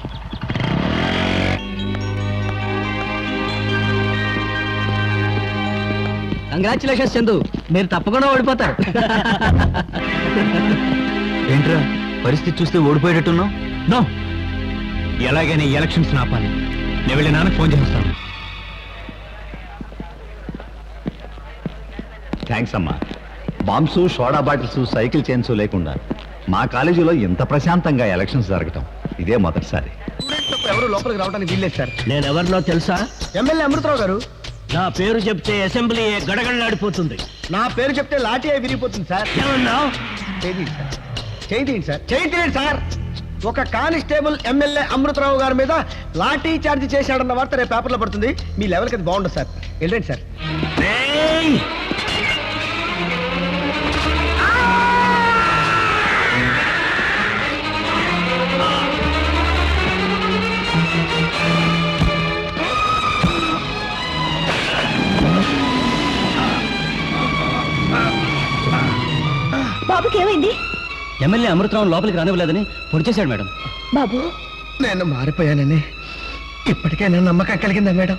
కంగ్రాచులేషన్స్ చందు, మీరు తప్పకుండా ఓడిపోతారు. ఏంట్రా పరిస్థితి చూస్తే ఓడిపోయేటట్టున్నావు? నో, ఎలాగైనా ఎలక్షన్స్ ఆపాలి. నేను వెళ్ళి నాన్నకు ఫోన్ చేస్తాను. థ్యాంక్స్ అమ్మా. Bombs, soda bottles, cycle chains లేకుండా మా కాలేజీలో ఇంత ప్రశాంతంగా ఎలక్షన్స్ జరగటం ఇదే మొదటిసారి. ఎవరు లోపలికి రావడానికి వీల్లేదు సార్. నేను ఎవరినో తెలుసా? ఎమ్మెల్యే అమృతరావు గారు. నా పేరు చెప్తే అసెంబ్లీ గడగడలాడిపోతుంది. నా పేరు చెప్తే లాఠీ అయి విరిగిపోతుంది సార్. ఏమన్నావు? చేయండి సార్, చేయండి సార్, చేయండి సార్. ఒక కానిస్టేబుల్ ఎమ్మెల్యే అమృతరావు గారి మీద లాఠీ చార్జ్ చేశాడన్న వార్త రేపు పేపర్లో పడుతుంది. మీ లెవెల్కి అది బాగుండదు సార్. వెళ్ళండి సార్. బాబుకి ఏమైంది? ఎమ్మెల్యే అమృతరావు లోపలికి రానివ్వలేదని పొడి చేశాడు మేడం. బాబు, నేను మారిపోయానని ఇప్పటికైనా నమ్మకం కలిగిందా మేడం?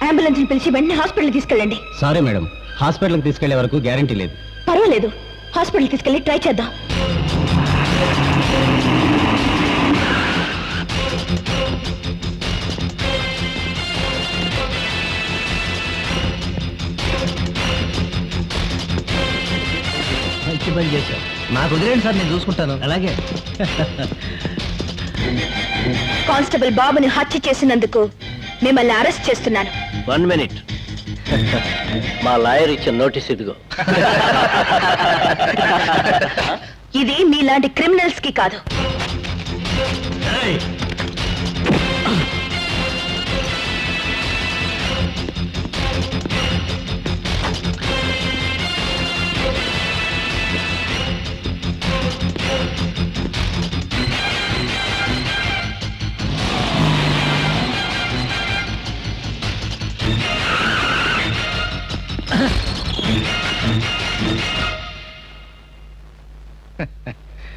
అంబులెన్స్ పిలిచి వెంటనే హాస్పిటల్ తీసుకెళ్ళండి. సారీ మేడం, హాస్పిటల్కి తీసుకెళ్లే వరకు గ్యారంటీ లేదు. పర్వాలేదు, హాస్పిటల్ తీసుకెళ్ళి ట్రై చేద్దాం. మంచి పని చేశావు. నాకు వదిలేండి సార్, నేను చూసుకుంటాను. అలాగే. కానిస్టేబుల్ బాబుని హత్య చేసినందుకు మిమ్మల్ని అరెస్ట్ చేస్తున్నాను. 1 minute. మా లాయర్ ఇచ్చిన నోటీస్ ఇదిగో. ఇది మీలాంటి క్రిమినల్స్ కి కాదు.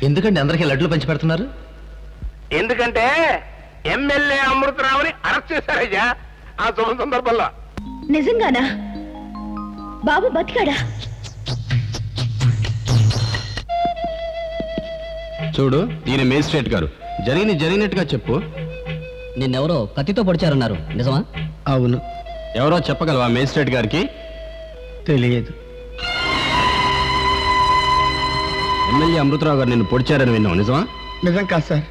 ఎందుకండి అందరికీ లడ్లు పంచి పెడుతున్నారు? ఎందుకంటే ఎమ్మెల్యే అమృతరావుని అరెస్ట్ చేశారయ్యా ఆ శుభ సందర్భంలో. నిజంగానా? బాబు బతికాడా? చూడు, ఈయన మేజిస్ట్రేట్ గారు. జరిగినట్టుగా చెప్పు. నిన్నెవరో కత్తితో పొడిచారన్నారు, నిజమా? అవును. ఎవరో చెప్పగలవా మేజిస్ట్రేట్ గారికి? తెలియదు. ఎమ్మెల్యే అమృతరావు గారు నిన్ను పొడిచారని విన్నావు, నిజమా? నిజం కాదు సార్,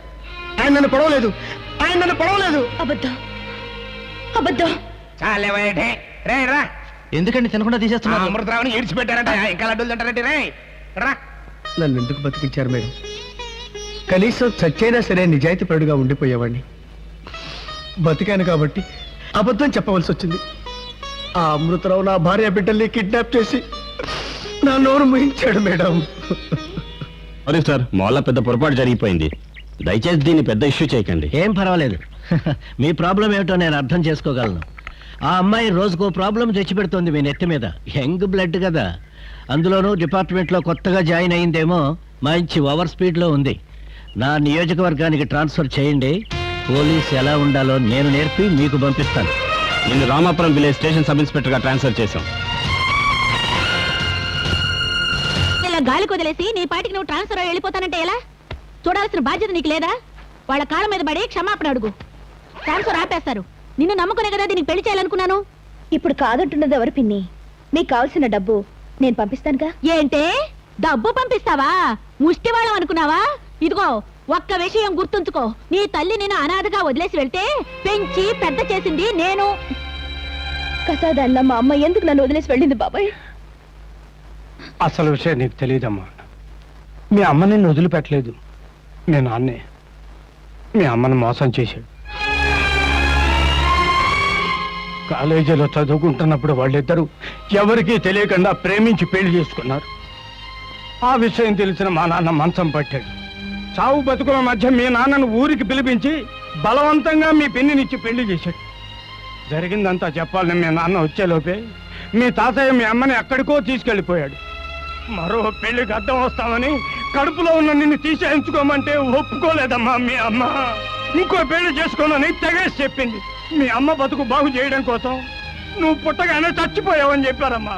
ఆయన నన్ను పొడవలేదు. అబద్ధం అబద్ధం. చాలేవయ్యే రే రా. ఎందుకండి తినకుండా తీసేస్తున్నారు? అమృతరావుని ఈడ్చిపెట్టారంట, ఇంకా లడ్డూలు తింటారంటే రే రా. నన్ను ఎందుకు బతికించారు మేడం? కనీసం చచ్చైనా సరే నిజాయితీపరుడుగా ఉండిపోయేవాడిని. బతికాను కాబట్టి అబద్ధం చెప్పవలసి వచ్చింది. ఆ అమృతరావు నా భార్య బిడ్డల్ని కిడ్నాప్ చేసి నా నోరు ముయించాడు మేడం. అదే సార్, మాలో పెద్ద పొరపాటు జరిగిపోయింది. దయచేసి దీన్ని పెద్ద ఇష్యూ చేయకండి. ఏం పర్వాలేదు. మీ ప్రాబ్లం ఏమిటో నేను అర్థం చేసుకోగలను. ఆ అమ్మాయి రోజుకో ప్రాబ్లం తెచ్చిపెడుతోంది మీ నెత్తి మీద. యంగ్ బ్లడ్ కదా, అందులోనూ డిపార్ట్మెంట్లో కొత్తగా జాయిన్ అయిందేమో, మంచి ఓవర్ స్పీడ్లో ఉంది. నా నియోజకవర్గానికి ట్రాన్స్ఫర్ చేయండి. పోలీస్ ఎలా ఉండాలో నేను నేర్పి మీకు పంపిస్తాను. నిన్ను రామాపురం విలేజ్ స్టేషన్ సబ్ ఇన్స్పెక్టర్గా ట్రాన్స్ఫర్ చేశాం. ఇలా గాలి కొదిలేసి నీ పాటికి నువ్వు ట్రాన్స్ఫర్ అయ్యి వెళ్ళిపోతానంటే ఎలా? చూడాల్సిన బాధ్యత నీకు లేదా? వాళ్ళ కాళ్ళ మీద పడి క్షమాపణ అడుగు. ట్రాన్స్ఫర్ ఆపేస్తారు. నిన్ను నమ్ముకునే కదా దీనికి పెళ్లి చేయాలనుకున్నాను. ఇప్పుడు కాదంటున్నది ఎవరు పిన్ని? నీకు కావాల్సిన డబ్బు నేను పంపిస్తానుగా. ఏంటే డబ్బు పంపిస్తావా? ముష్టి వాళ్ళం అనుకున్నావా? ఇదిగో ఒక్క విషయం గుర్తుంచుకో, నీ తల్లి నేను అనాథగా వదిలేసి వెళ్తే పెంచి పెద్ద చేసింది నేను. కసాదాన్లా మా అమ్మ ఎందుకు నన్ను వదిలేసి వెళ్ళింది బాబాయ్? అసలు విషయం నీకు తెలియదమ్మా. మీ అమ్మ నిన్ను వదిలిపెట్టలేదు. మీ నాన్నే మీ అమ్మను మోసం చేశాడు. కాలేజీలో చదువుకుంటున్నప్పుడు వాళ్ళిద్దరూ ఎవరికీ తెలియకుండా ప్రేమించి పెళ్లి చేసుకున్నారు. ఆ విషయం తెలిసిన మా నాన్న మంచం పట్టాడు. చావు బతుకుల మధ్య మీ నాన్నను ఊరికి పిలిపించి బలవంతంగా మీ పెన్నినిచ్చి పెళ్లి చేశాడు. జరిగిందంతా చెప్పాలని మీ నాన్న వచ్చేలోపే మీ తాతయ్య మీ అమ్మని ఎక్కడికో తీసుకెళ్లిపోయాడు. మరో పెళ్లికి అడ్డం వస్తామని కడుపులో ఉన్న నిన్ను తీసేయించుకోమంటే ఒప్పుకోలేదమ్మా మీ అమ్మ. ఇంకో పెళ్లి చేసుకోనని తెగేసి చెప్పింది. మీ అమ్మ బతుకు బాగు చేయడం కోసం నువ్వు పుట్టగానే చచ్చిపోయావని చెప్పారమ్మా.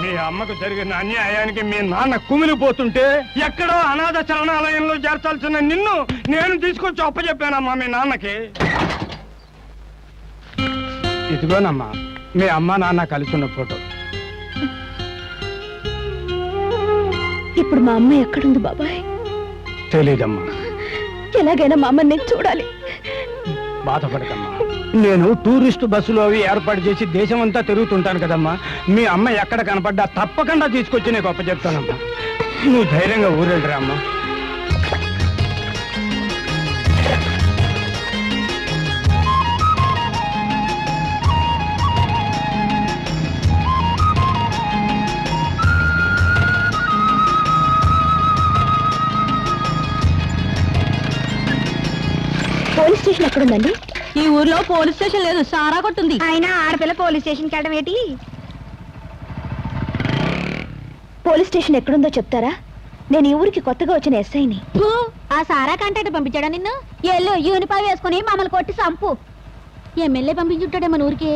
మీ అమ్మకు జరిగిన అన్యాయానికి మీ నాన్న కుమిలిపోతుంటే ఎక్కడో అనాథ శరణాలయంలో చేర్చాల్సిన నిన్ను నేను తీసుకొచ్చి అప్పచెప్పానమ్మా మీ నాన్నకి. ఇదిగోనమ్మా మీ అమ్మ నాన్న కలిసి ఉన్న ఫోటో. ఇప్పుడు మా అమ్మ ఎక్కడుంది బాబాయ్? తెలీదమ్మా. ఎలాగైనా మా అమ్మని నేను చూడాలి. బాధపడకమ్మా. నేను టూరిస్టు బస్సులో అవి ఏర్పాటు చేసి దేశం అంతా తిరుగుతుంటాను కదమ్మా. మీ అమ్మ ఎక్కడ కనపడ్డా తప్పకుండా తీసుకొచ్చి నీకు అప్పచెప్తానమ్మా. నువ్వు ధైర్యంగా ఊరెళ్ళరా అమ్మా. పోలీస్ స్టేషన్ ఎక్కడుందండి? ఈ ఊర్లో పోలీస్ స్టేషన్ లేదు, సారా కొట్టుంది. ఆయన ఆడపిల్ల పోలీస్ స్టేషన్కి వెళ్ళడం ఏంటి? పోలీస్ స్టేషన్ ఎక్కడుందో చెప్తారా? నేను ఈ ఊరికి కొత్తగా వచ్చిన ఎస్ఐని. ఆ సారా కాంటాక్ట్ పంపించాడా నిన్ను? ఎల్లు యూనిఫామ్ వేసుకుని మమ్మల్ని కొట్టి సంపు. ఎమ్మెల్యే పంపించుంటాడే మన ఊరికి.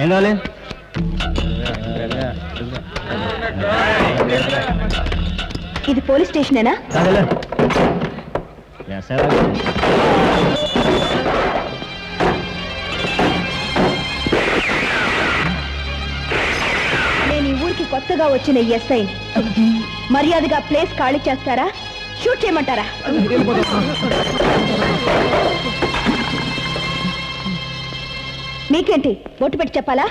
ఏం కావాలి? ఇది పోలీస్ స్టేషనేనా? నేను ఈ ఊరికి కొత్తగా వచ్చిన ఎస్ఐని. మర్యాదగా ప్లేస్ ఖాళీ చేస్తారా? షూట్ చేయమంటారా? మీకేంటి బొట్టు పెట్టి చెప్పాలా?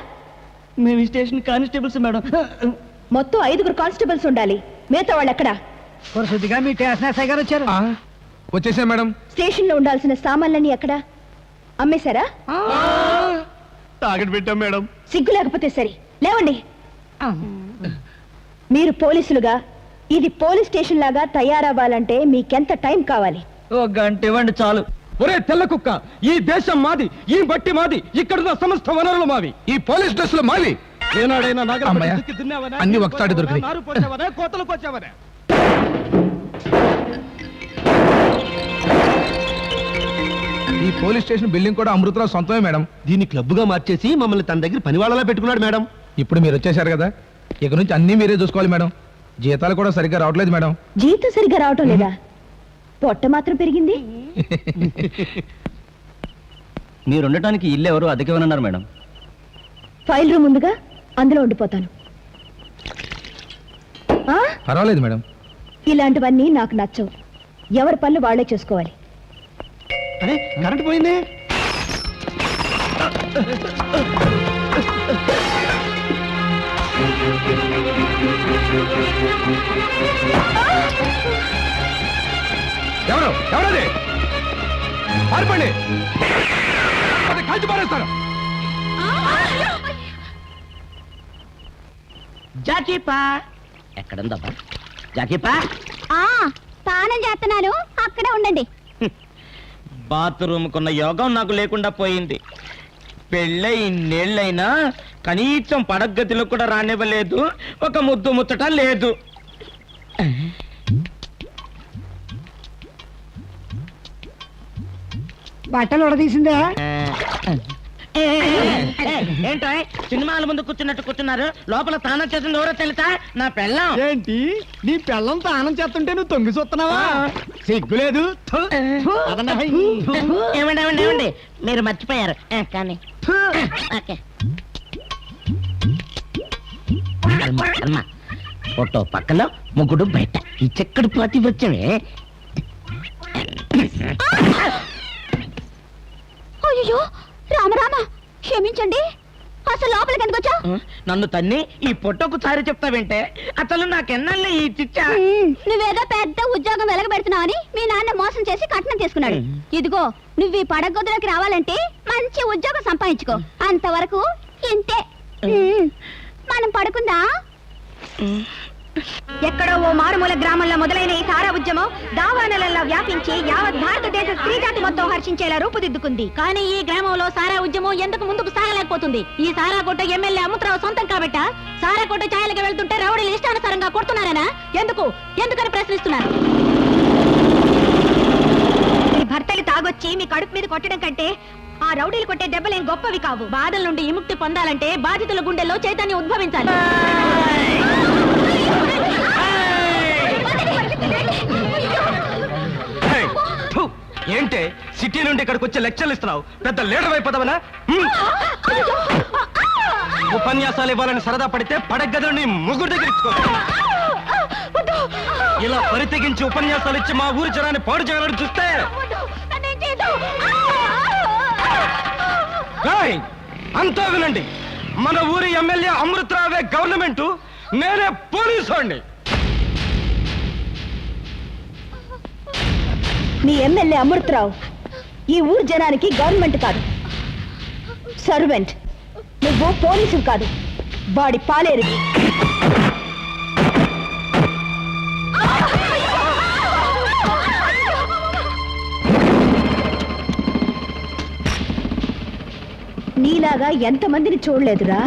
మేము ఈ స్టేషన్ కానిస్టేబుల్స్ మేడం. మొత్తం 5 కానిస్టేబుల్స్ ఉండాలి. మిగతా వాళ్ళు ఎక్కడ? మీ స్టేషన్ గారు వచ్చారు. వచ్చేసా మేడం. స్టేషన్ లో ఉండాల్సిన సామాన్లన్నీ ఎక్కడ? అమ్మేశారా? తాగట్టు పెట్టాం మేడం. సిగ్గు లేకపోతే సరే లేవండి. మీరు పోలీసులుగా ఇది పోలీస్ స్టేషన్ లాగా తయారవ్వాలంటే మీకెంత టైం కావాలి? 1 గంట ఇవ్వండి చాలు. ఒరే తెల్ల కుక్క, ఈ దేశం మాది, ఈ బట్టి మాది, ఇక్కడున్న సమస్త వనరులు మావి. ఈ పోలీస్ డ్రెస్సులు మావి. ఏనాడైనా అమ్మయ్య, అన్ని ఒకసారి దొరికినాయి. కోతలు పోచావనే. ఈ పోలీస్ స్టేషన్ బిల్డింగ్ కూడా అమృతరావు సొంతమే మేడం. దీన్ని క్లబ్గా మార్చేసి మమ్మల్ని తన దగ్గర పని వాళ్ళలా పెట్టుకున్నాడు మేడం. ఇప్పుడు మీరు వచ్చేసారు కదా, ఇక నుంచి అన్ని మీరే చూసుకోవాలి మేడం. జీతాలు కూడా సరిగ్గా రావట్లేదు మేడం. జీతం సరిగ్గా రావటం లేదా? పొట్ట మాత్రం పెరిగింది. మీరుండటానికి ఇల్లు ఎవరు అద్దెకివ్వనన్నారు మేడం? ఫైల్ రూమ్ ఉందిగా, అందులో ఉండిపోతాను. ఆ? పర్వాలేదు మేడం. ఇలాంటివన్నీ నాకు నచ్చవు. ఎవరి పనులు వాళ్లే చేసుకోవాలి. అరే కరెంట్ పోయింది. ఎవరు ఎవరది? పారిపోండి, అది కాల్చి పారేస్తారు. జాకీపా ఎక్కడుందబ్బా? జాకీపా స్నానం చేస్తున్నాను, అక్కడే ఉండండి. బాత్రూమ్ కున్న యోగం నాకు లేకుండా పోయింది. పెళ్ళై ఇన్నేళ్ళైనా కనీసం పడగదిలో కూడా రానివ్వలేదు, ఒక ముద్దు ముచ్చట లేదు. బట్టలు ఉడదీసిందా? ఏంటో సినిమాల ముందు కూర్చున్నట్టు కూర్చున్నారు, లోపల తానం చేసింది ఎవరో తెలుసా? నా పెళ్ళం. ఏంటి నీ పెళ్ళం తానం చేస్తుంటే నువ్వు తొంగి చూస్తున్నావా? సిగ్గులేదు. ఏమండి మీరు మర్చిపోయారు కానీ ఫోటో పక్కలో ముగ్గుడు బయట ఈ చెక్కడు పాతి వచ్చావే. అయ్యో రామరామ, క్షమించండి. అసలు లోపలికి ఎందుకు వచ్చా? నన్ను తన్ని ఈ ఫోటోకు సారి చెప్తావేంటే? అసలు నాకెన్నల్లే ఈ చిచ్చ. నువ్వేదో పెద్ద ఉద్యోగం వెలగబెడుతున్నావని మీ నాన్న మోసం చేసి కట్నం తీసుకున్నాడు. ఇదిగో నువ్వు ఈ పడగొద్దులోకి రావాలంటే మంచి ఉద్యోగం సంపాదించుకో. అంతవరకు ఇంతే. మనం పడుకుందా? ఎక్కడో ఓ మారుమూల గ్రామంలో మొదలైన ఈ సారా ఉద్యమం దావానలల్లా వ్యాపించి యావత్ భారతదేశ స్త్రీజాతి మొత్తం హర్షించేలా రూపుదిద్దుకుంది. కానీ ఈ గ్రామంలో సారా ఉద్యమం ఎందుకు ముందుకు సాగలేకపోతుంది? ఈ సారా కోట ఎమ్మెల్యే అమృతరావు సొంతం కాబట్ట సారా కోట ఛాయలుగా వెళ్తుంటే రౌడీలు ఇష్టానుసారంగా కొడుతున్నారనా? ఎందుకని ప్రశ్నిస్తున్నారు. మీ భర్తలు తాగొచ్చి మీ కడుపు మీద కొట్టడం కంటే ఆ రౌడీలు కొట్టే దెబ్బలేం గొప్పవి కావు. బాధల నుండి విముక్తి పొందాలంటే బాధితుల గుండెల్లో చైతన్యం ఉద్భవించాలి. ఏంటే సిటీ నుండి ఇక్కడికి వచ్చి లెక్చర్లు ఇస్తున్నావు? పెద్ద లీడర్ అయిపోతావనా? ఉపన్యాసాలు ఇవ్వాలని సరదా పడితే పడగదని ముగ్గురు దగ్గర ఇచ్చుకో. ఇలా పరితెగించి ఉపన్యాసాలు ఇచ్చి మా ఊరి జనాన్ని పాడు చేయాలని చూస్తే అంతా వినండి. మన ఊరి ఎమ్మెల్యే అమృతరావే గవర్నమెంట్, నేనే పోలీసు వాడిని. మీ ఎమ్మెల్యే అమృతరావు ఈ ఊరు జనానికి గవర్నమెంట్ కాదు, సర్వెంట్. నువ్వు పోలీసు కాదు, వాడి పాలేరు. నీలాగా ఎంతమందిని చూడలేదురా.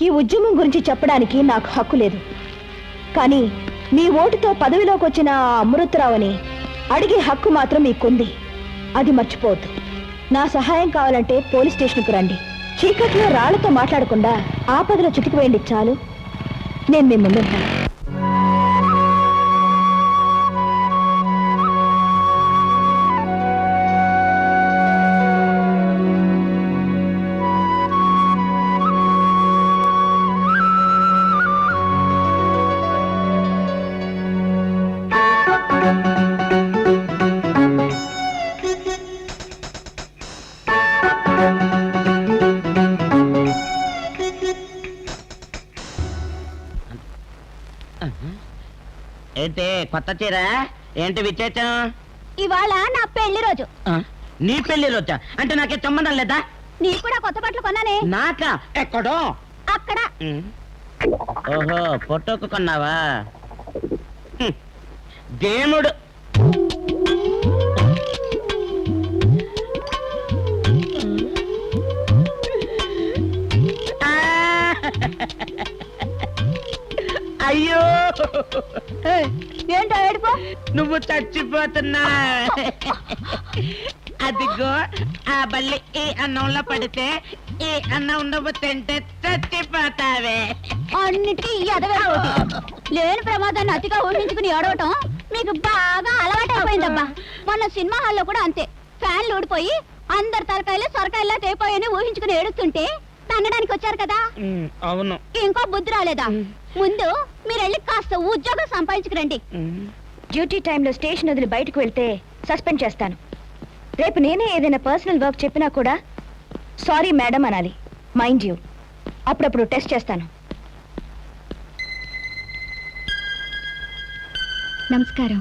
ఈ ఉద్యమం గురించి చెప్పడానికి నాకు హక్కు లేదు, కానీ మీ ఓటుతో పదవిలోకి వచ్చిన అమృతరావుని అడిగే హక్కు మాత్రం మీకుంది. అది మర్చిపోవద్దు. నా సహాయం కావాలంటే పోలీస్ స్టేషన్కు రండి. చీకట్లో రాళ్లతో మాట్లాడకుండా ఆపదలో చితికి వేయండి చాలు. నేను మీ ముందుంటాను. ఏంటి కొత్త చీర? ఏంటి విశేషం? ఇవాళ నా పెళ్లి రోజు. నీ పెళ్లి రోజా? అంటే నాకే సంబంధం లేదా? నీ కూడా కొత్త బట్టలు కొన్నానే. నాకా? ఎక్కడో అక్కడ. ఓహో ఫోటోకు కొన్నావా? దేవుడు అయ్యో ఏంటో ఏడుపు? నువ్వు చచ్చిపోతున్నా అదిగో ఆ బల్లి ఈ అన్నంలో పడితే ఈ అన్నం నువ్వు తింటే చచ్చిపోతావే. అన్నిటికీ ఈ అదవే పోటీ. లేని ప్రమాదాన్ని అతిగా ఊహించుకుని ఏడవటం మీకు బాగా అలవాటైపోయిందబ్బా. మొన్న సినిమా హాల్లో కూడా అంతే, ఫ్యాన్లు ఊడిపోయి అందరి తలకాయలు సొరకాయలా తేపోయాయని ఊహించుకుని ఏడుస్తుంటే తన్నడానికి వచ్చారు కదా. అవును. ఇంకో బుద్ధి రాలేదా? ముందు మీరు వెళ్ళి కాస్త ఉద్యోగం సంపాదించుకురండి. డ్యూటీ టైంలో స్టేషన్ వదిలి బయటకు వెళ్తే సస్పెండ్ చేస్తాను. రేపు నేనే ఏదైనా పర్సనల్ వర్క్ చెప్పినా కూడా సారీ మేడం అనాలి. మైండ్ యూ, అప్పుడప్పుడు టెస్ట్ చేస్తాను. నమస్కారం.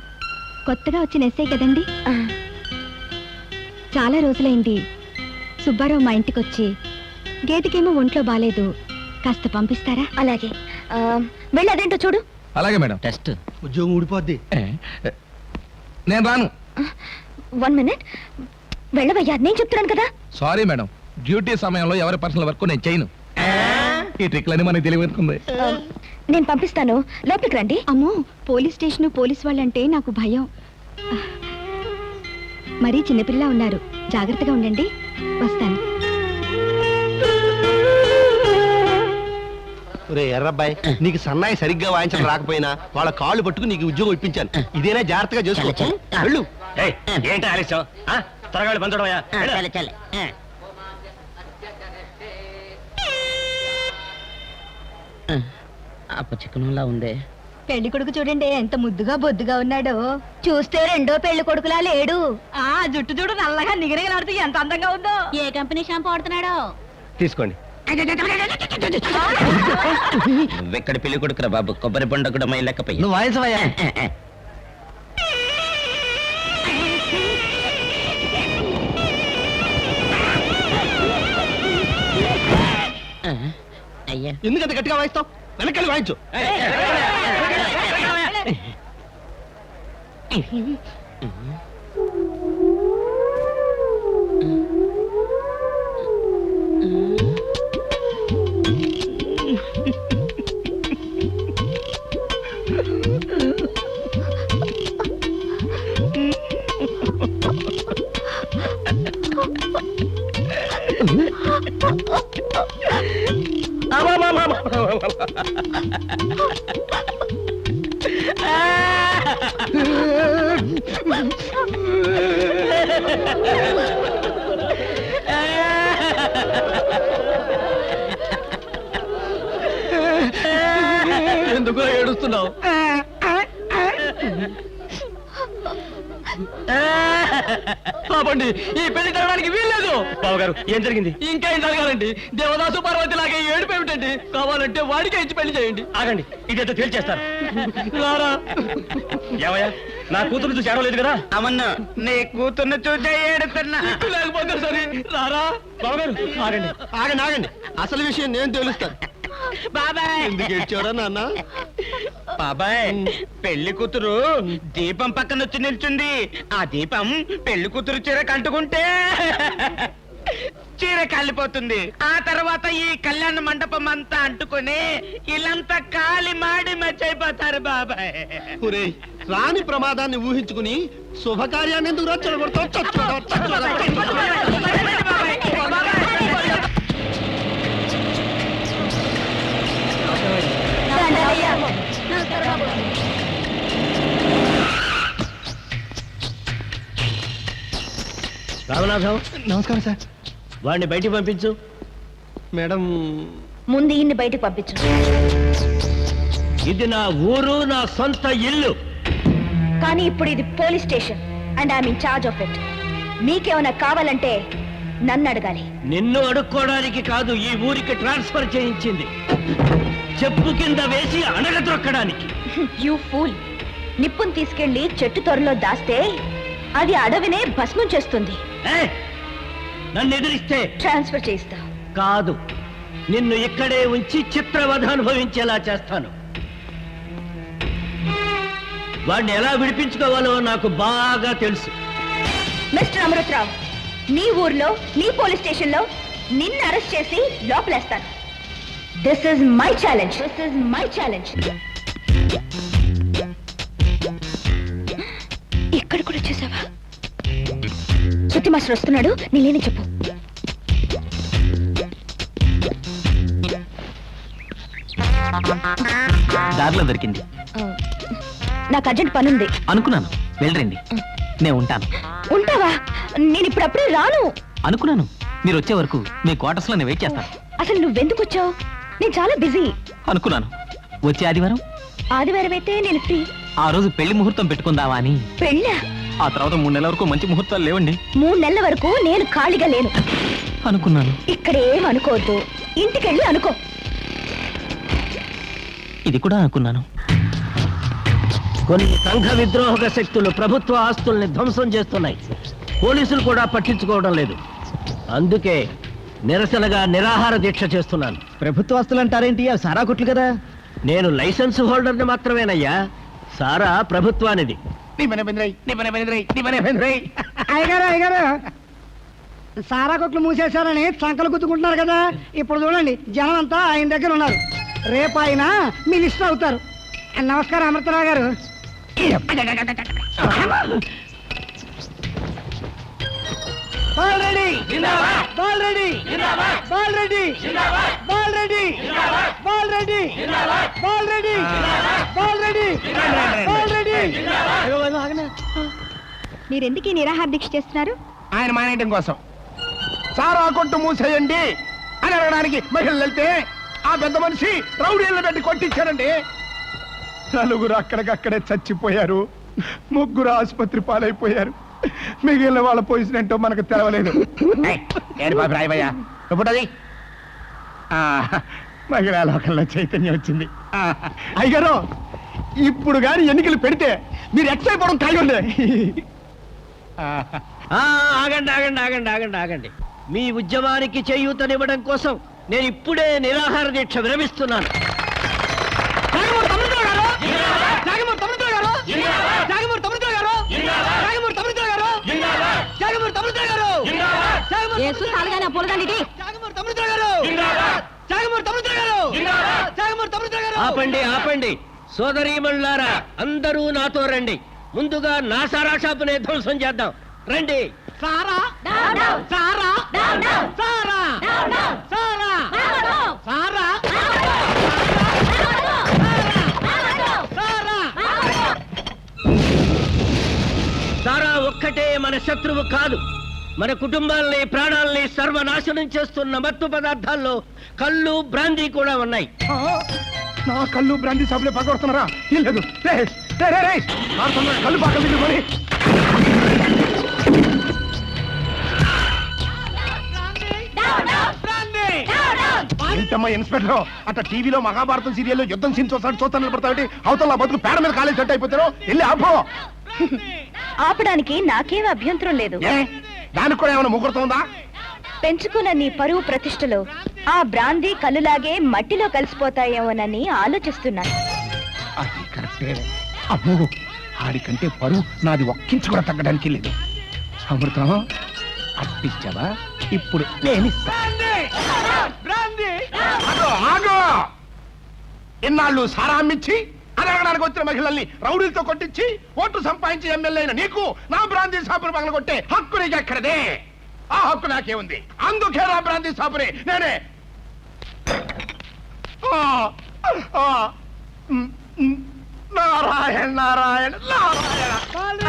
కొత్తగా వచ్చిన ఎస్ఐ కదండి? చాలా రోజులైంది. సుబ్బారావు మా ఇంటికి వచ్చి గేదెకేమో ఒంట్లో బాలేదు, కాస్త పంపిస్తారా? అలాగే. వెళ్ళి అదేంటో చూడు. అలాగే మేడం. టెస్ట్ ఉద్యోగం ఊడిపోద్ది. నేను రాను. 1 minute. వెళ్ళవయ్యా, నేను చెప్తున్నాను కదా. సారీ మేడం, డ్యూటీ సమయంలో ఎవరి పర్సనల్ వర్క్ నేను చేయను. ఈ ట్రిక్లని మనకి తెలియనుకుంది. నేను పంపిస్తాను, లోపలికి రండి. అమ్మో, పోలీస్ స్టేషన్ పోలీస్ వాళ్ళంటే నాకు భయం. మరీ చిన్నపిల్ల ఉన్నారు, జాగ్రత్తగా ఉండండి. వస్తాను. ఒరే ఎర్రబ్బాయి, నీకు సన్నాయి సరిగ్గా వాయించడం రాకపోయినా వాళ్ళ కాళ్ళు పట్టుకు నీకు ఉద్యోగం ఇప్పించాను. ఇదేనా జాగ్రత్తగా చేసుకో. వెళ్ళు. ఏంటి ఆలస్యం? త్వరగా పంచడమయ్యా. చికనంలా ఉందే. పెళ్లి కొడుకు చూడండి ఎంత ముద్దుగా బొద్దుగా ఉన్నాడో. చూస్తే రెండో పెళ్లి కొడుకులా లేడు. ఆ జుట్టు చూడు నల్లగా నిగనిగలాడుతూ ఎంత అందంగా ఉందో. ఏ కంపెనీ షాంపూ వాడుతున్నాడో? తీసుకోండి. నువ్వెక్కడ పెళ్లి కొడుకురా బాబు, కొబ్బరి పండు కూడా మై లెక్కపోయి. నువ్వు వాయించవయ్యా. అయ్యా ఎందుకంత గట్టిగా వాయిస్తావు? వెనకాల వాయించు. ఎందుకు ఏడుస్తున్నావు? పాపండి, ఈ పెళ్లి జరగడానికి వీల్లేదు. బావగారు, ఏం జరిగింది? ఇంకా ఏం జరగాలండి? దేవదాసు పార్వతి లాగే ఏడుపు ఏమిటండి? కావాలంటే వాడికే ఇచ్చి పెళ్లి చేయండి. ఆగండి, ఇదేదో తేల్చేస్తారు. రారా. ఏమయ్యా, నా కూతురు చూసి ఏడవలేదు కదా? అవును, నీ కూతుర్ని చూసే ఏడుతున్నా. లేకపోతే సరే రారా. బావగారు ఆగండి. ఆగండి ఆగండి, అసలు విషయం నేను తెలుస్తాను. బాబాయ్ ఎందుకు ఏడ్చావురా నాన్న? బాబాయ్, పెళ్లి కూతురు దీపం పక్కన వచ్చి నిల్చుంది. ఆ దీపం పెళ్లి కూతురు చీర కంటుకుంటే చీర కాలిపోతుంది. ఆ తర్వాత ఈ కళ్యాణ మండపం అంతా అంటుకొని ఇల్లంతా కాలి మాడి మర్చిపోతారు బాబాయ్. ఒరేయ్, రాని ప్రమాదాన్ని ఊహించుకుని శుభకార్యాన్ని ఎందుకు రచ్చగొడతావు? రామనాథం, నమస్కారం సార్. వాడిని బయటికి పంపించు. మేడం, ముందు ఈయన్ని బయటకు పంపించు. ఇది నా ఊరు, నా సొంత ఇల్లు. కానీ ఇప్పుడు ఇది police station and I'm in charge of it. మీకేమైనా కావాలంటే నన్ను అడగాలి. నిన్ను అడుక్కోవడానికి కాదు ఈ ఊరికి ట్రాన్స్ఫర్ చేయించింది, చెప్పు కింద వేసి అడగదొక్కడానికి. You fool. నిప్పును తీసుకెళ్లి చెట్టు త్వరలో దాస్తే అది అడవినే భస్మం చేస్తుంది. నన్ను ఎదిరిస్తే ట్రాన్స్ఫర్ చేయిస్తా. కాదు, నిన్ను ఇక్కడే ఉంచి చిత్రవధ అనుభవించేలా చేస్తాను. వాడిని ఎలా విడిపించుకోవాలో నాకు బాగా తెలుసు. మిస్టర్ అమృతరావు, నీ ఊర్లో నీ పోలీస్ స్టేషన్ లో నిన్ను అరెస్ట్ చేసి లోపలేస్తాను. This is my challenge. ఇక్కడ కూడా చూసావా? శృతి మాస్టర్ వస్తున్నాడు, నీలేని చెప్పు. దారిలో దొరికింది. నాకు అర్జెంట్ పనుంది. అనుకున్నాను, వెళ్ళరండి, నేను ఉంటాను. ఉంటావా? నేను ఇప్పుడప్పుడే రాను. అనుకున్నాను, మీరు వచ్చే వరకు మీ క్వార్టర్స్ లో నేను వెయిట్ చేస్తాను. అసలు నువ్వెందుకు వచ్చావు? నేను చాలా బిజీ. అనుకున్నాను, వచ్చే ఆదివారం. ఆదివారం అయితే నేను ఫ్రీ. ఆ రోజు పెళ్లి ముహూర్తం పెట్టుకుందామా అని. పెళ్ళా? ఆ తర్వాత 3 నెలల వరకు మంచి ముహూర్తాలు లేవండి. 3 నెలల వరకు నేను ఖాళీగా లేను. అనుకున్నాను. ఇక్కడ ఏం అనుకోవద్దు, ఇంటికెళ్ళి అనుకో. ఇది కూడా అనుకున్నాను. కొన్ని సంఘ విద్రోహక శక్తులు ప్రభుత్వ ఆస్తుల్ని ధ్వంసం చేస్తున్నాయి. పోలీసులు కూడా పట్టించుకోవడం లేదు. అందుకే నిరసనగా నిరాహార దీక్ష చేస్తున్నాను. ప్రభుత్వ ఆస్తులు అంటారేంటి? అవి సారా కొట్లు కదా. నేను లైసెన్స్ హోల్డర్ని మాత్రమేనయ్యా. సారా ప్రభుత్వానిది. అయ్యగారు సారా కొట్లు మూసేశారని సంకలు గుద్దుకుంటున్నారు కదా. ఇప్పుడు చూడండి, జనం అంతా ఆయన దగ్గర ఉన్నారు. రేపు ఆయన మినిస్టర్ అవుతారు. నమస్కారం అమృతరావు గారు. మీరెందుకు ఈ నిరాహార దీక్ష చేస్తున్నారు? ఆయన మానేయడం కోసం. సారా కొట్టు మూసేయండి అని అడగడానికి మహిళలు వెళ్తే ఆ పెద్ద మనిషి రౌడీలను పెట్టి కొట్టించారండి. 4 అక్కడికక్కడే చచ్చిపోయారు, 3 ఆసుపత్రి పాలైపోయారు. మిగిలిన వాళ్ళ పొజిషన్ ఏంటో మనకు తెలవలేదు. ఎప్పుడది మహిళా లోకంలో చైతన్యం వచ్చింది. అయ్యారు, ఇప్పుడు గాని ఎన్నికలు పెడితే మీరు ఎక్స్ అయిపోవడం కాయండి. ఆగండి ఆగండి ఆగండి ఆగండి ఆగండి. మీ ఉద్యమానికి చేయూతనివ్వడం కోసం నేను ఇప్పుడే నిరాహార దీక్ష విరమిస్తున్నాను. ఆపండి ఆపండి సోదరీమణులారా, అందరూ నాతో రండి. ముందుగా నా సారా షాపునే ధ్వంసం చేద్దాం. రండి. సారా సారా సారా సారా సారా సారా ఒక్కటే మన శత్రువు కాదు. మన కుటుంబాల్ని, ప్రాణాల్ని సర్వనాశనం చేస్తున్న మత్తు పదార్థాల్లో కళ్ళు, బ్రాందీ కూడా ఉన్నాయి. నా కళ్ళు బ్రాందీ సభలో పగొడుతున్నారా? లేదు, కళ్ళు పక్కన దిగుకొని ఏంటమ్మా ఇన్స్పెక్టర్, అట్లా టీవీలో మహాభారతం సీరియల్లో యుద్ధం సీన్ చూస్తాను నిలబడతావు. అవతల బతుకు పేడ మీద కాలేజ్ సెట్ అయిపోతారు. వెళ్ళి ఆపో. ఆపడానికి నాకేం అభ్యంతరం లేదు. దానికి కూడా ఏమైనా ముహూర్తం ఉందా? పెంచుకున్న నీ పరువు ప్రతిష్టలు ఆ బ్రాందీ కళ్ళులాగే మట్టిలో కలిసిపోతాయేమోనని ఆలోచిస్తున్నాను. అది కరెక్టే. అమ్మో, ఆడికంటే పరువు నాది ఒక్కించి కూడా తగ్గడానికి లేదు. అమృతం అప్పించావా? ఇప్పుడు నేనిస్తా. ఎన్నాళ్ళు సారా అమ్మిచ్చి అడగడానికి వచ్చిన మహిళల్ని రౌడీలతో కొట్టించి ఓట్లు సంపాదించి ఎమ్మెల్యే అయిన నీకు నా బ్రాందీ షాపును పగల కొట్టే హక్కు నీకు ఎక్కడదే? ఆ హక్కు నాకే ఉంది. అందుకే నా బ్రాందీ షాపుని నేనే. నారాయణ నారాయణ నారాయణ.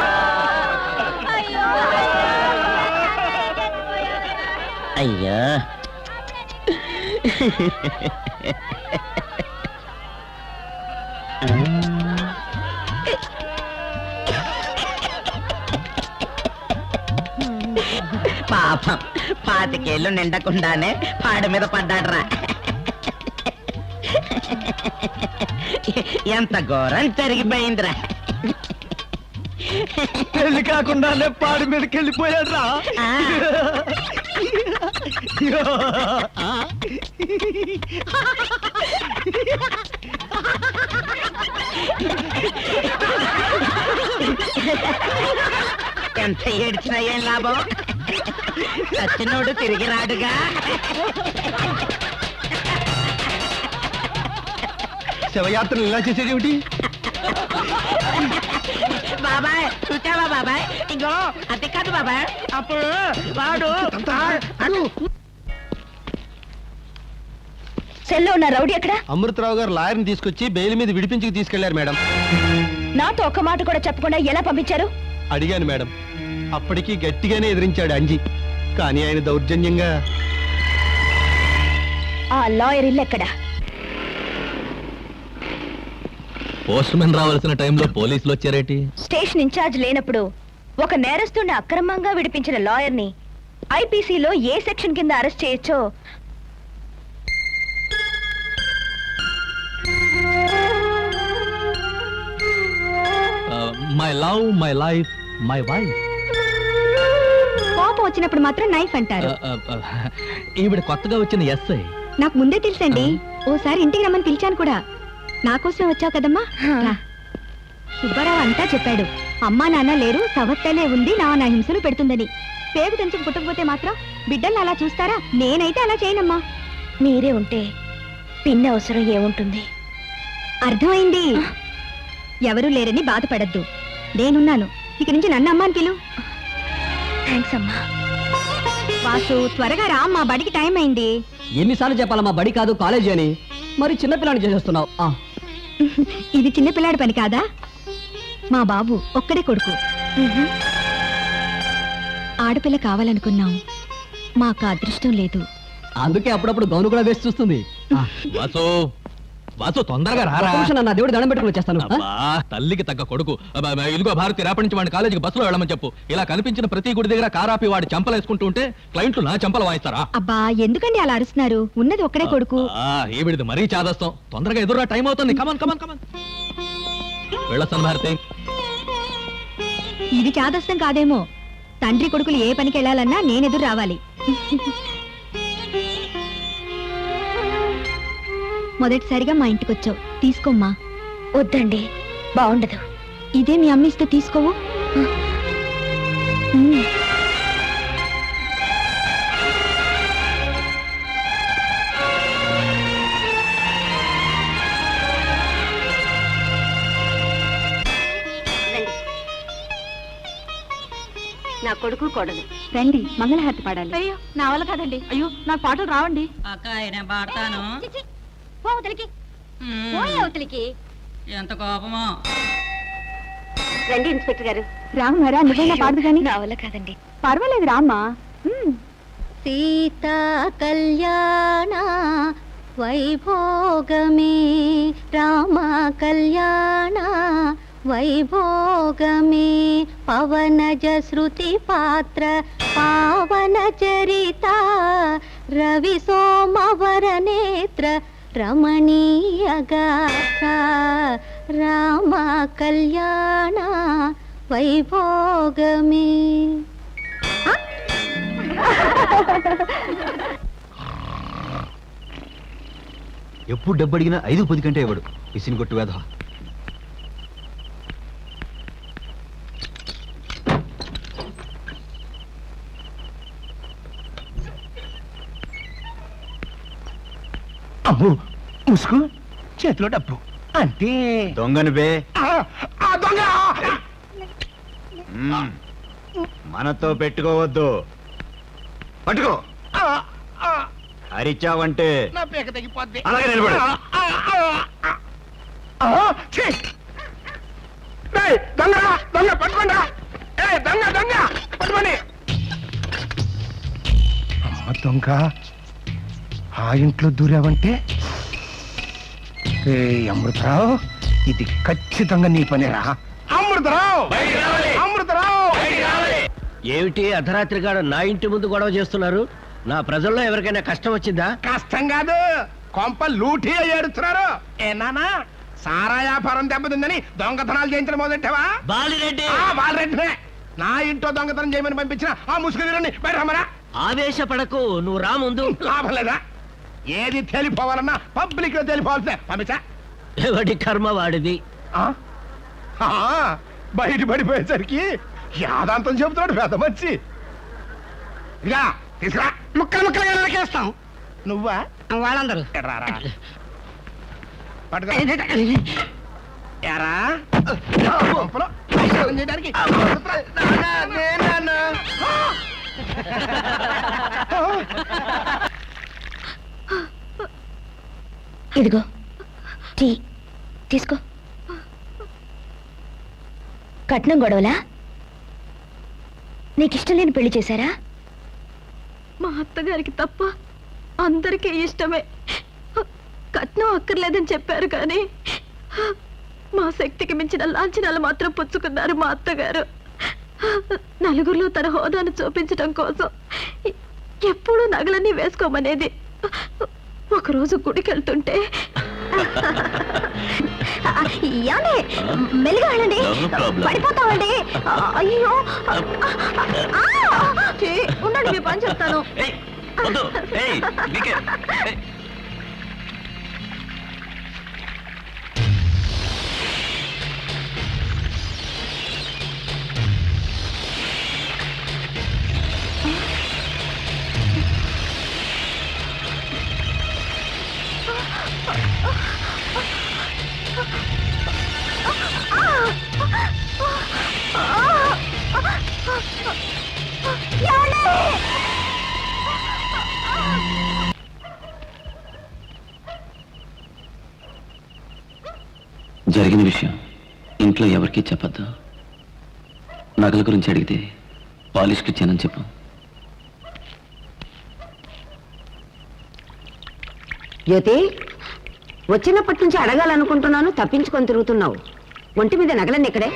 అయ్యా పాపం 25 ఏళ్ళు నిండకుండానే పాడి మీద పడ్డాడ్రా. ఎంత ఘోరం జరిగిపోయిందిరా. పెళ్లి కాకుండానే పాడి మీదకి వెళ్ళిపోయాడు రా. ఎంత ఏడ్చినా ఏం లాభం? సచ్చినోడు తిరిగి రాడుగా. శివయాత్రలు ఇలా చేసేదేమిటి? బాబాయ్ చూసావా బాబాయ్? ఇంకో అది కాదు బాబాయ్, అప్పుడు వాడు సెల్లో ఉన్న రౌడీ ఎక్కడ? అమృతరావు గారు లాయర్ని తీసుకొచ్చి బెయిల్ మీద విడిపించి తీసుకెళ్లారు మేడం. నాతో ఒక్క మాట కూడా చెప్పకుండా ఎలా పంపించారు? అడిగాను మేడం. అప్పటికి గట్టిగానే ఎదిరించాడు అంజి. కానీ ఆయన దౌర్జన్యంగా ఆ లాయర్ ఇల్లు ఎక్కడ? పోస్ట్ మెన్ రావాల్సిన టైంలో పోలీసులు వచ్చారేటి? స్టేషన్ ఇన్ఛార్జ్ లేనప్పుడు ఒక నేరస్తుడిని అక్రమంగా విడిపించిన లాయర్ని ఐపీసీలో ఏ సెక్షన్ కింద అరెస్ట్ చేయొచ్చో my love, my life, my wife. కోపం వచ్చినప్పుడు మాత్రం నైఫ్ అంటారు. ఈవిడ కొత్తగా వచ్చిన ఎస్ఐ. నాకు ముందే తెలుసండి. ఓసారి ఇంటికి రమ్మని పిలిచాను కూడా. నా కోసమే వచ్చావు కదమ్మా. రా. సుబ్బారావు అంతా చెప్పాడు. అమ్మా నాన్న లేరు, సవత్తలే ఉంది, నా హింసలు పెడుతుందని. పేగు తెంచుకు పుట్టకపోతే మాత్రం బిడ్డల్ని అలా చూస్తారా? నేనైతే అలా చేయనమ్మా. మీరే ఉంటే పిన్న అవసరం ఏముంటుంది? అర్థమైంది. ఎవరూ లేరని బాధపడద్దు, నేనున్నాను. ఇక నుంచి నన్ను అమ్మా అని పిలు. థ్యాంక్స్ అమ్మా. వాసు త్వరగా రా, మా బడికి టైం అయింది. ఎన్నిసార్లు చెప్పాలా మా బడి కాదు కాలేజీ అని? మరి చిన్నపిల్లని చేసేస్తున్నావు. ఇది చిన్నపిల్లాడి పని కాదా? మా బాబు ఒక్కడే కొడుకు. ఆడపిల్ల కావాలనుకున్నాం, మాకు అదృష్టం లేదు. అందుకే అప్పుడప్పుడు గౌను కూడా వేసి చూస్తుంది. వాసు, వాసు తొందరగా రారా. నా దేవుడు దండం పెట్టుకుని వచ్చేస్తాను. అబ్బా, తల్లికి తగ్గ కొడుకు. ఇదిగో భారతి, రేపటి నుంచి వాడిని కాలేజీకి బస్సులో వెళ్ళమని చెప్పు. ఇలా కనిపించిన ప్రతి గుడి దగ్గర కారాపి వాడి చెంపలు వేసుకుంటూ ఉంటే క్లయింట్లు నా చెంపలు వాయిస్తారా? అబ్బా, ఎందుకండి అలా అరుస్తున్నారు? ఉన్నది ఒక్కడే కొడుకు. ఈవిడిది మరీ చాదస్తాం. తొందరగా ఎదురురా, టైం అవుతుంది. Come on come on come on. వెళ్ళొస్తాను భారతి. ఇది చాదస్తం కాదేమో. తండ్రి కొడుకులు ఏ పనికి వెళ్ళాలన్నా నేనెదురు రావాలి. మొదటిసారిగా మా ఇంటికి వచ్చావు, తీసుకోమ్మా. వద్దండి, బాగుండదు. ఇదే మీ అమ్మ ఇస్తే తీసుకోవు. నా కొడుకు కోడలు రండి, మంగళహారతి పాడాలి. అయ్యో, నా వల్ల కాదండి. అయ్యో, నాకు పాటలు రావండి. అక్క నేను పాడతాను. ఎంత కోపమో. రండి ఇన్స్పెక్టర్ గారు. రామరా, నువ్వైనా పాడదు కానీ. నా వల్ల కాదండి. పర్వాలేదు రామ్మా. సీతా కళ్యాణ వైభోగమే, రామ కళ్యాణ వైభోగమే, పవనజ శృతి పాత్ర పావన చరిత, రవి సోమవర నేత్ర రమణీయగాథ, రామ కళ్యాణ వైభోగమే. ఎప్పుడు డబ్బు అడిగినా 5-10 కంటే ఇవ్వడు. ఇసిని కొట్టు వేధ. అబ్బు, ముసుగు చేతిలో డబ్బు అంటే దొంగను బే. ఆ దొంగ మనతో పెట్టుకోవద్దు. పట్టుకో. అరిచావంటే నా పేక తగ్గిపోద్ది. అలాగే నిలబడు. దొంగ దొంగ పట్టుకోండి. దొంగ దొంగ పట్టుకోండి. అమ్మ దొంగ, ఆ ఇంట్లో దూరావంటే అమృతరావు, ఇది ఖచ్చితంగా నీ పనిరా. అమృతరావు, అమృతరావు. ఏమిటి అర్ధరాత్రి కాడ నా ఇంటి ముందు గొడవ చేస్తున్నారు? నా ప్రజల్లో ఎవరికైనా కష్టం వచ్చిందా? కష్టం కాదు, కొంప లూటీ ఏడుస్తున్నారు. ఏనానా, సారా వ్యాపారం దెబ్బతిందని దొంగతనాలు చేయించడం మొదలెట్టావా? బాలిరెడ్డి, బాలరెడ్డినే. నా ఇంట్లో దొంగతనం చేయమని పంపించిన ఆ ముసుగుని బయట రమ్మరా. ఆవేశపడకు, నువ్వు రా ముందు. లాభం లేదా? ఏది తేలిపోవాలన్నా పబ్లిక్ లో తేలిపోవాల్సిందే. పంపించా. ఎవడి కర్మ వాడిది. బయట పడిపోయేసరికి యాదాంతం చెబుతున్నాడు పెద్ద మంచి. ఇక తీసుకురా. ముక్కలు ముక్కలుగా నరికేస్తాం. నువ్వా? వాళ్ళందరూ రారా పట్టుకో. ఎరా పంపలో ప్రయోగం చేయడానికి. ఇదిగో టీ తీసుకో. కట్నం గొడవలా? నీకిష్టం లేని పెళ్లి చేశారా? మా అత్తగారికి తప్ప అందరికీ ఇష్టమే. కట్నం అక్కర్లేదని చెప్పారు కానీ మా శక్తికి మించిన లాంఛనాలు మాత్రం పుచ్చుకున్నారు మా అత్తగారు. నలుగురిలో తన హోదాను చూపించడం కోసం ఎప్పుడూ నగలన్నీ వేసుకోమనేది. ఒకరోజు గుడికి వెళ్తుంటే మెల్లిగా వెళ్ళండి, పడిపోతామండి. అయ్యో ఉండండి, మీ పని చెప్తాను. జరిగిన విషయం ఇంట్లో ఎవరికీ చెప్పద్దు. నగల గురించి అడిగితే పాలిష్కి ఇచ్చానని చెప్పు. జ్యోతి, వచ్చినప్పటి నుంచి అడగాలనుకుంటున్నాను, తప్పించుకొని తిరుగుతున్నావు. ఒంటి మీద నగలన్నీ ఇక్కడే.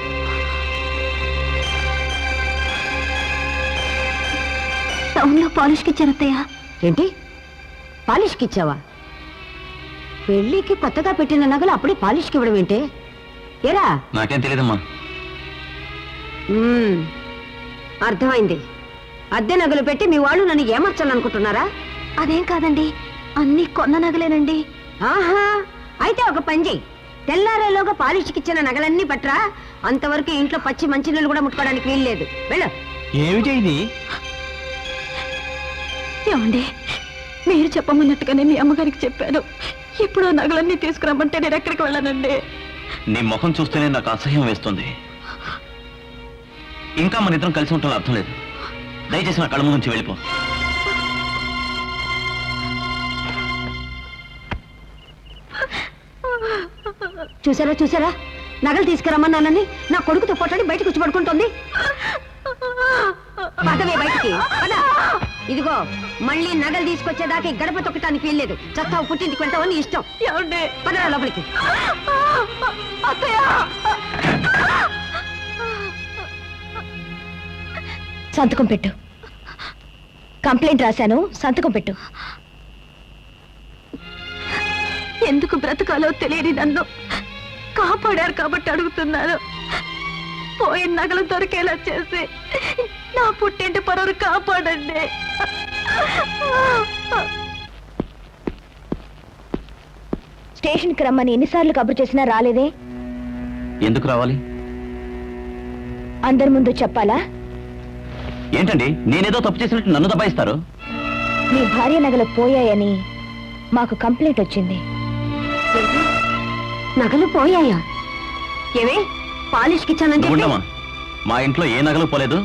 టౌన్లో పాలిష్కి ఇచ్చాను అత్తయ్య. ఏంటి, పాలిష్కి ఇచ్చావా? పెళ్లికి కొత్తగా పెట్టిన నగలు అప్పుడే పాలిష్కి ఇవ్వడం ఏంటే? ఏరా? నాకేం తెలియదమ్మా. అర్థమైంది. అద్దె నగలు పెట్టి మీ వాళ్ళు నన్ను ఏమర్చాలనుకుంటున్నారా? అదేం కాదండి, అన్ని కొన్న నగలేనండి. ఆహా, అయితే ఒక పని చెయ్యి. తెల్లారేలోగా పాలిష్కి ఇచ్చిన నగలన్నీ పట్రా. అంతవరకు ఇంట్లో పచ్చి మంచినీళ్ళు కూడా ముట్టుకోవడానికి వీల్లేదు. వెళ్ళు. ఏమిటి ఇది? ఏమండి, మీరు చెప్పమన్నట్టుగానే మీ అమ్మగారికి చెప్పాను. ఇప్పుడు నగలన్నీ తీసుకురమ్మంటే నేను ఎక్కడికి వెళ్ళానండి? నీ ముఖం చూస్తేనే నాకు అసహ్యం వేస్తుంది. ఇంకా మన ఇద్దరం కలిసి ఉంటాం అర్థం లేదు. దయచేసి నా కళ్ళ ముందు నుంచి వెళ్ళిపో. చూసారా చూసారా, నగలు తీసుకురమ్మన్నానని నా కొడుకుతో పొట్టని బయటకు వచ్చి పడుకుంటుంది. పదవే బయటికి పద. ఇదిగో, మళ్ళీ నగలు తీసుకొచ్చేదాకా గడప తొక్కటానికి వీల్లేదు. చస్తావు, పుట్టింటికి వెళ్తావని ఇష్టం. పదరా లోపలికి. సంతకం పెట్టు. కంప్లైంట్ రాశాను, సంతకం పెట్టు. ఎందుకు బ్రతకాలో తెలియని నన్ను కాపాడారు కాబట్టి అడుగుతున్నాను. పోయిన నగలు దొరికేలా చేసి నా పుట్టింటి పరువును కాపాడండి. స్టేషన్కి రమ్మని ఎన్నిసార్లు కబురు చేసినా రాలేదే? ఎందుకు రావాలి? అందరి ముందు చెప్పాలా? ఏంటండి, నేనేదో తప్పు చేసినట్టు నన్ను దబాయిస్తారు? మీ భార్య నగలు పోయాయని మాకు కంప్లైంట్ వచ్చింది. నగలు పోయాయా? ఏమే, పాలిష్కి ఇచ్చానని చెప్పి? ఉండమా, మా ఇంట్లో ఏ నగలు పోలేదు,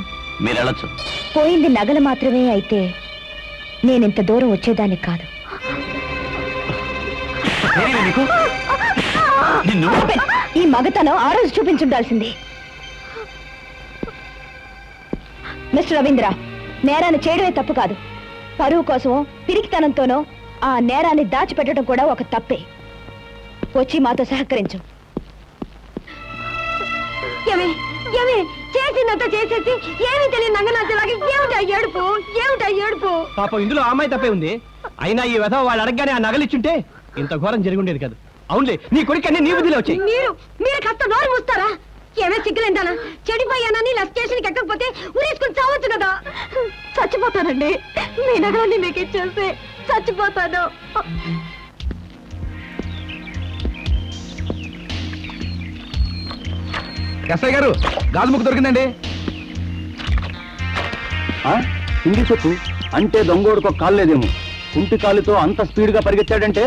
మీరు వెళ్ళొచ్చు. పోయింది నగలు మాత్రమే అయితే నేనింత దూరం వచ్చేదాన్ని కాదు. ఈ మగతనం ఆ రోజు చూపించుండాల్సింది. మిస్టర్ రవీంద్ర, నేరాన్ని చేయడమే తప్పు కాదు. పరువు కోసమో పిరికితనంతోనో ఆ నేరాన్ని దాచిపెట్టడం కూడా ఒక తప్పే. వచ్చి మాతో సహకరించు. చేసినంత చేసేసి ఏమీ తెలియని నంగనాథలాగా ఏమిటా ఏడుపు, ఏమిటా ఏడుపు? పాపం ఇందులో అమ్మాయి తప్పే ఉంది. అయినా ఈ వెధవ వాళ్ళు అడగగానే ఆ నగలిచ్చుంటే ఇంత ఘోరం జరిగి ఉండేది కాదు. అవునులే, నీ కొడుకు అన్ని నీ బుద్ధిలో వచ్చాయి. మీరు కాస్త నోరు మూస్తారా? ఏమే సిగ్గులేంటానా? చెడిపోయానని ఇలా స్టేషన్కి ఎక్కకపోతే ఉరేసుకుని చావచ్చు కదా. చచ్చిపోతానండి. మీ నగలన్నీ మీకు ఇచ్చేసి చచ్చిపోతాను. ఎస్ఐ గారు, గాజు ముక్క దొరికిందండి. హిందీ చెప్పు. అంటే దొంగోడికి ఒక కాలు లేదేమో, కుంటి కాలుతో అంత స్పీడ్ గా పరిగెత్తాడంటే.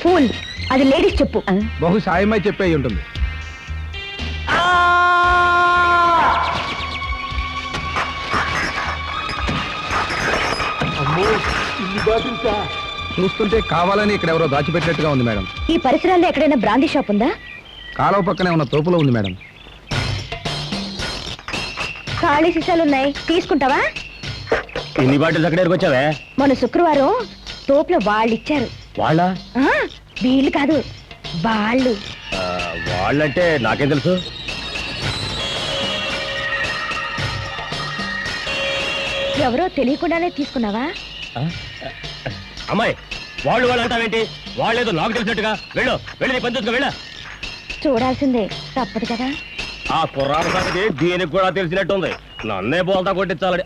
ఫూల్, అది లేడీస్ చెప్పు. బహు సాయమై చెప్పే ఉంటుంది. చూస్తుంటే కావాలని ఇక్కడ ఎవరో దాచిపెట్టినట్టుగా ఉంది మేడం. ఈ పరిసరాల్లో ఎక్కడైనా బ్రాందీ షాప్ ఉందా? కాలువ పక్కనే ఉన్న తోపులో ఉంది మేడం. ఖాళీ సీసాలు ఉన్నాయి, తీసుకుంటావా? ఎన్ని బాటిల్స్ అక్కడ వచ్చావే? మొన్న శుక్రవారం తోపులో వాళ్ళు ఇచ్చారు. వాళ్ళ? వీళ్ళు కాదు, వాళ్ళు. వాళ్ళంటే నాకేం తెలుసు. ఎవరో తెలియకుండానే తీసుకున్నావా? అమ్మాయి, వాళ్ళు అంటావేంటి? వాళ్ళేదో నాకు తెలిసినట్టుగా. వెళ్ళు వెళ్ళి నీ పని చూసుకో, వెళ్ళ. చూడాల్సిందే, తప్పదు కదా. ఆ కుర్రాడు సంగతి దీనికి కూడా తెలిసినట్టుంది. నన్నే బోల్తా కొట్టించాలని.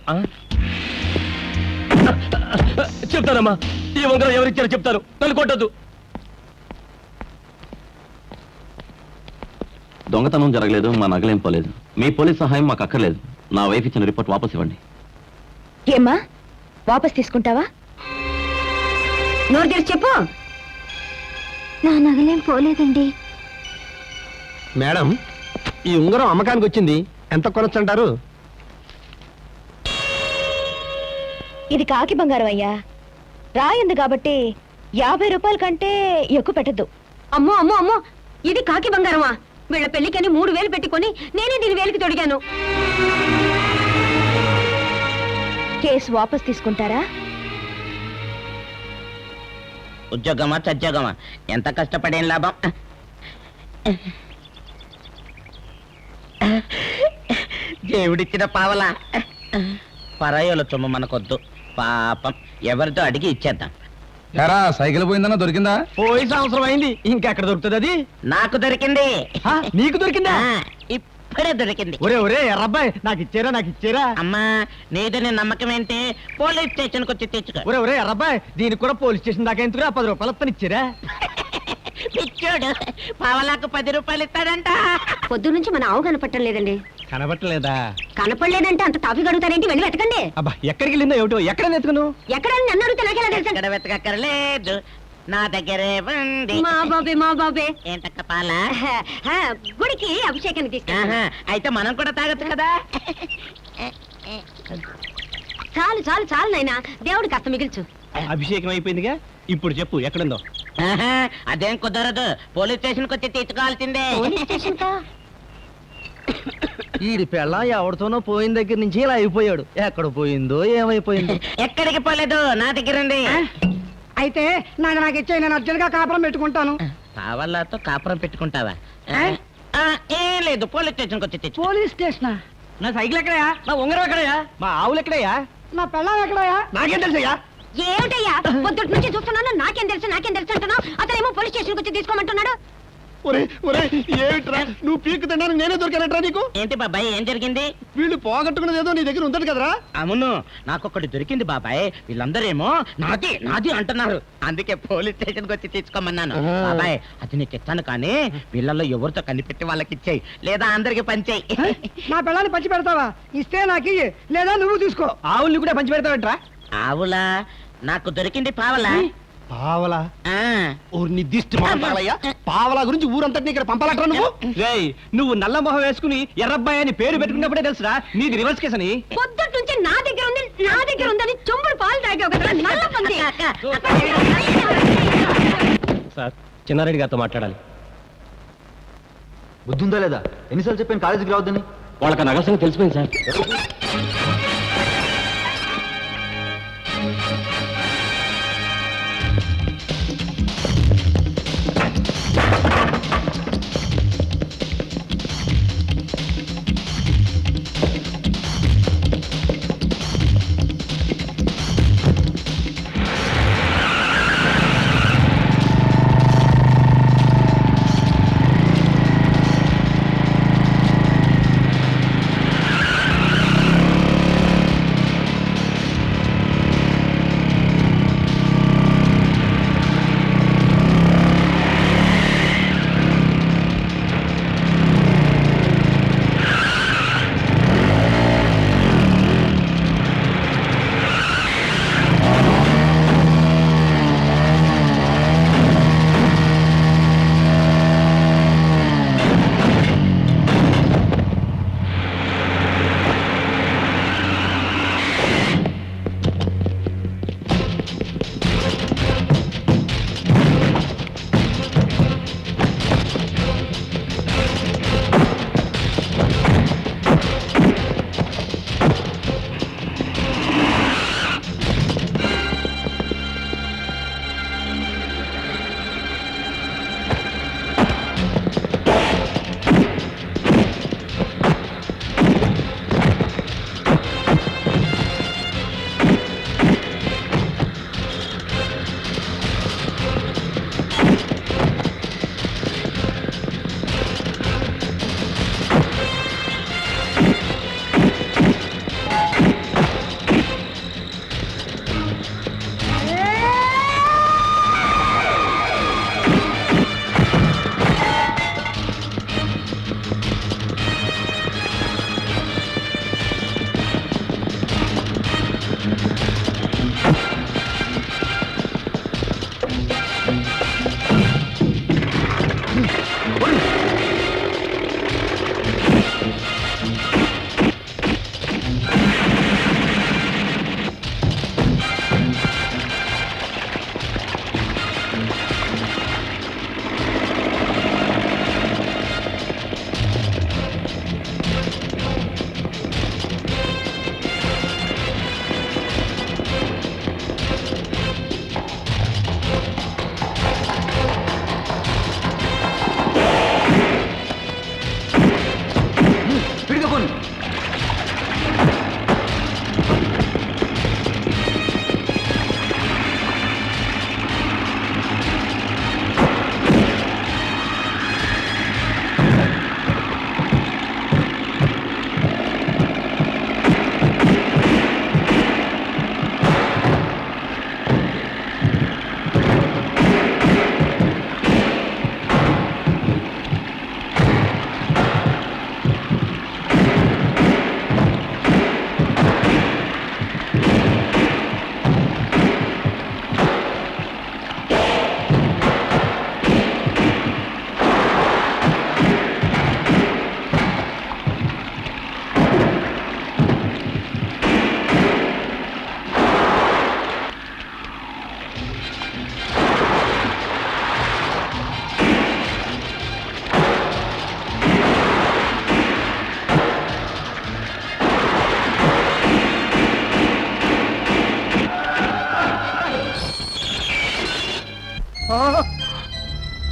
చెప్తానమ్మా, ఈ ఉంగరం ఎవరిచ్చారో చెప్తాను. నన్ను కొట్టద్దు. దొంగతనం జరగలేదు, మా నగలేం పోలేదు. మీ పోలీస్ సహాయం మాకు అక్కర్లేదు. నా వైఫ్ ఇచ్చిన రిపోర్ట్ వాపస్ ఇవ్వండి. ఏమ్మా, వాపస్ తీసుకుంటావా? నోరు తెరిచి చెప్పు. నా నగలేం పోలేదండి. మేడం, ఈ ఉంగరం అమ్మకానికి వచ్చింది. ఎంత కొనొచ్చంటారు? ఇది కాకి బంగారం అయ్యా, రాయింది కాబట్టి 50 రూపాయల కంటే ఎక్కువ పెట్టద్దు. అమ్మో అమ్మో అమ్మో, ఇది కాకి బంగారమా? వీళ్ళ పెళ్లికని 3000 పెట్టుకొని నేనే దీని వేలికి తొడిగాను. కేసు వాపస్ తీసుకుంటారా? ఉద్యోగమా సద్యోగమా, ఎంత కష్టపడేం లాభం. దేవుడిచ్చిన పావలా. పరాయోల సొమ్ము మనకొద్దు. పాపం, ఎవరితో అడిగి ఇచ్చేద్దాం. ఎరా, సైకిల్ పోయిందన్నా దొరికిందా? పోయి సంవత్సరం అయింది, ఇంకెక్కడ దొరుకుతుంది అది? నాకు దొరికింది. నీకు దొరికిందా? ఇప్పుడే దొరికింది. ఒరే ఒరే ఎర్రబ్బాయి, నాకు ఇచ్చారా? అమ్మా, నీదని నమ్మకం ఏంటి? పోలీస్ స్టేషన్ వచ్చి తెచ్చుకో. ఒరే ఒరే ఎర్రబ్బాయి, దీనికి కూడా పోలీస్ స్టేషన్ దాకా ఎందుకురా? 10 రూపాయలు ఇచ్చారా? పిచ్చోడు, పావలాకు 10 రూపాయలు ఇస్తాడంట. పొద్దు నుంచి మన ఆవు కనపట్టం లేదండి. కనబట్టలేదా? కనపడలేదంటే అంత తాపి గడుగుతారేంటి? వెళ్ళి వెతకండి. అబ్బా, ఎక్కడికి వెళ్ళిందో ఏమిటో. ఎక్కడ వెతుకును? ఎక్కడ నన్ను అడిగితే నాకెలా తెలుసా? ఇక్కడ వెతకక్కర్లేదు, నా దగ్గరే ఉంది. మా బాబే ఏంటక్క పాలా? గుడికి అభిషేకానికి తీసుకెళ్ళి. అయితే మనం కూడా తాగొచ్చు కదా. చాలు చాలు చాలు నాయనా, దేవుడు కాస్త మిగిల్చు. అభిషేకం అయిపోయిందిగా, ఇప్పుడు చెప్పు ఎక్కడుందో. అదేం కుదరదు, పోలీస్ స్టేషన్ వచ్చి తెచ్చుకోవాల్సిందే. ఈడి పెళ్ళ ఎవరితోనో పోయిన దగ్గర నుంచి ఇలా అయిపోయాడు. ఎక్కడ పోయిందో ఏమైపోయిందో. ఎక్కడికి పోలేదు, నా దగ్గర ఉంది. అయితే నాకు ఇచ్చే, నేను అర్జెంట్ గా కాపురం పెట్టుకుంటాను. పావల్లాతో కాపురం పెట్టుకుంటావా? ఏం లేదు, పోలీస్ స్టేషన్ వచ్చి తెచ్చు. పోలీస్ స్టేషనా? నా సైకిల్ ఎక్కడయా? నా ఉంగరం ఎక్కడయా? మా ఆవులు ఎక్కడయా? నా పెళ్ళం ఎక్కడయా? నాకేం తెలుసయ్యా? ఏమిటయ్యా, పొద్దుటి నుంచి చూస్తున్నాను. నాకేం తెలుసు అంటున్నావు. అతనేమో పోలీస్ స్టేషన్ వచ్చి తీసుకోమంటున్నాడు. ఏమిట్రా నువ్వు పీక్కు తిన్నాను, నేనే దొరికానట్రా నీకు? ఏంటి బాబాయ్, ఏం జరిగింది? వీళ్ళు పోగొట్టుకున్నది ఏదో నీ దగ్గర ఉంటుంది కదరా? అవును, నాకొకటి దొరికింది బాబాయ్. వీళ్ళందరేమో నాది నాది అంటున్నారు, అందుకే పోలీస్ స్టేషన్ వచ్చి తీసుకోమన్నాను. బాబాయ్, అది నీకు ఇస్తాను, కానీ వీళ్ళల్లో ఎవరితో కనిపెట్టి వాళ్ళకి ఇచ్చేయి, లేదా అందరికి పంచేయి. నా పిల్లని పంచి పెడతావా? ఇస్తే నాకు ఇయ్యి, లేదా నువ్వు తీసుకో. ఆవుల్ని కూడా పంచి పెడతావట్రా? ఆవులా? నాకు దొరికింది పావలా. పావలా? ఊరిని దిష్టి పాలయ్యా. పావలా గురించి ఊరంతటిని ఇక్కడ పంపాలట్రా నువ్వు? నువ్వు నల్ల మొహం వేసుకుని ఎర్రబ్బాయి అని పేరు పెట్టుకున్నప్పుడే తెలుసురా నీది రివర్స్ కేసు అని. పొద్దుటి నుంచి నా దగ్గర ఉందని చెంబుడు పాలు తాగావు కదా, నల్ల పంది. సార్, చిన్నారెడ్డి గారితో మాట్లాడాలి. బుద్ధుందా లేదా? ఎన్నిసార్లు చెప్పాను కాలేజీకి రావద్దని? వాళ్ళకి నగల సంగతి తెలిసిపోయింది సార్.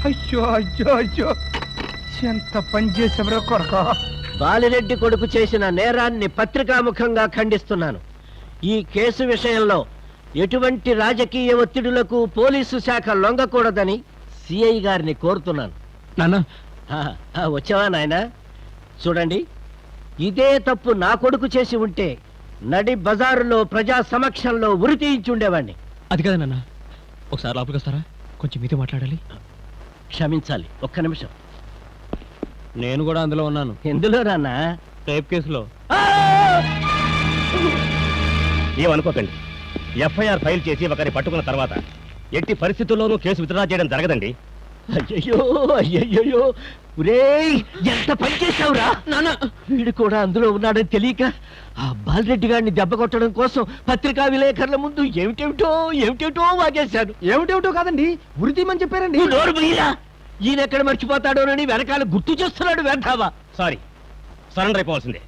అయ్యో అయ్యో అయ్యో ఎంత పని చేసేవరో కొరక. బాలిరెడ్డి కొడుకు చేసిన నేరాన్ని పత్రికాముఖంగా ఖండిస్తున్నాను. ఈ కేసు విషయంలో ఎటువంటి రాజకీయ ఒత్తిడులకు పోలీసు శాఖ లొంగకూడదని సిఐ గారిని కోరుతున్నాను. నాన్న వచ్చావా నాయనా? చూడండి, ఇదే తప్పు నా కొడుకు చేసి ఉంటే నడి బజారులో ప్రజా సమక్షంలో ఉరి తీయించుండేవాణ్ణి. అది కదా నాన్న, ఒకసారి లోపలికి వస్తారా? కొంచెం మీతో మాట్లాడాలి. క్షమించాలి, ఒక్క నిమిషం. నేను కూడా అందులో ఉన్నాను. ఎందులో నాన్నా? రేప్ కేసులో. ఏమనుకోకండి, ఎఫ్ఐఆర్ ఫైల్ చేసి ఒకరిని పట్టుకున్న తర్వాత ఎట్టి పరిస్థితుల్లోనూ కేసు విత్డ్రా చేయడం జరగదండి. అయ్యయ్యో అయ్యయ్యో, ఒరేయ్ ఎంత పని చేశావురా నాన్న. వీడు కూడా అందులో ఉన్నాడని తెలియక ఆ బాలరెడ్డి గారిని దెబ్బ కొట్టడం కోసం పత్రికా విలేకరుల ముందు ఏమిటేమిటో వాగేశాను. ఏమిటేమిటో కాదండి, ఉరి తీయమని చెప్పారండి. నువ్వు నోరు మూయరా. ఈయన ఎక్కడ మర్చిపోతాడోనని వెనకాల గుర్తు చేస్తున్నాడు. వెంటావా? Sorry, surrender అయిపోవాల్సిందే.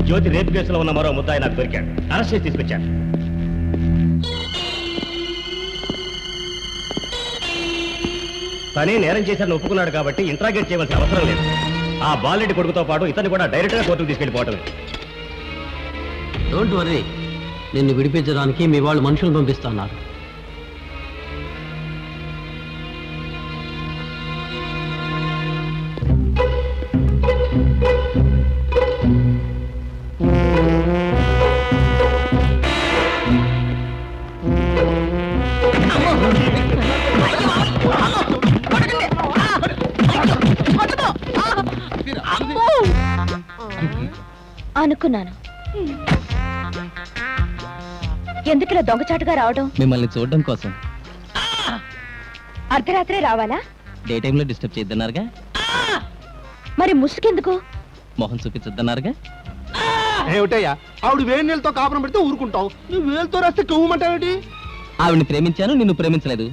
జ్యోతి రేపు కేసులో ఉన్న మరో ముద్దాయి నాకు దొరికాడు. అరెస్ట్ చేసి తీసుకొచ్చాను. తనే నేరం చేశారని ఒప్పుకున్నాడు కాబట్టి ఇంట్రాగేట్ చేయవలసిన అవసరం లేదు. ఆ బాలరెడ్డి కొడుకుతో పాటు ఇతన్ని కూడా డైరెక్ట్ గా కోర్టుకు తీసుకెళ్లిపోవటం. డోంట్ వరీ, నిన్ను విడిపించడానికి మీ వాళ్ళు మనుషులు పంపిస్తున్నారు. అనుకున్నాను. ఎందుకులా దొంగచాటుగా రావడం? మిమ్మల్ని చూడడం కోసం. అర్ధరాత్రే రావాలా? డే టైంలో డిస్టర్బ్ చేద్దన్నారుగా. మరి ముసుకెందుకు? మొహం చూపించద్దన్నారుగా. ఏమిటయ్యా, ఆవిడ వేడి నీళ్ళతో కాపురం పెడితే ఊరుకుంటావు, నువ్వు వేలుతో రాస్తే కవ్వమంటావేటి? ఆవిడ్ని ప్రేమించాను, నిన్ను ప్రేమించలేదు.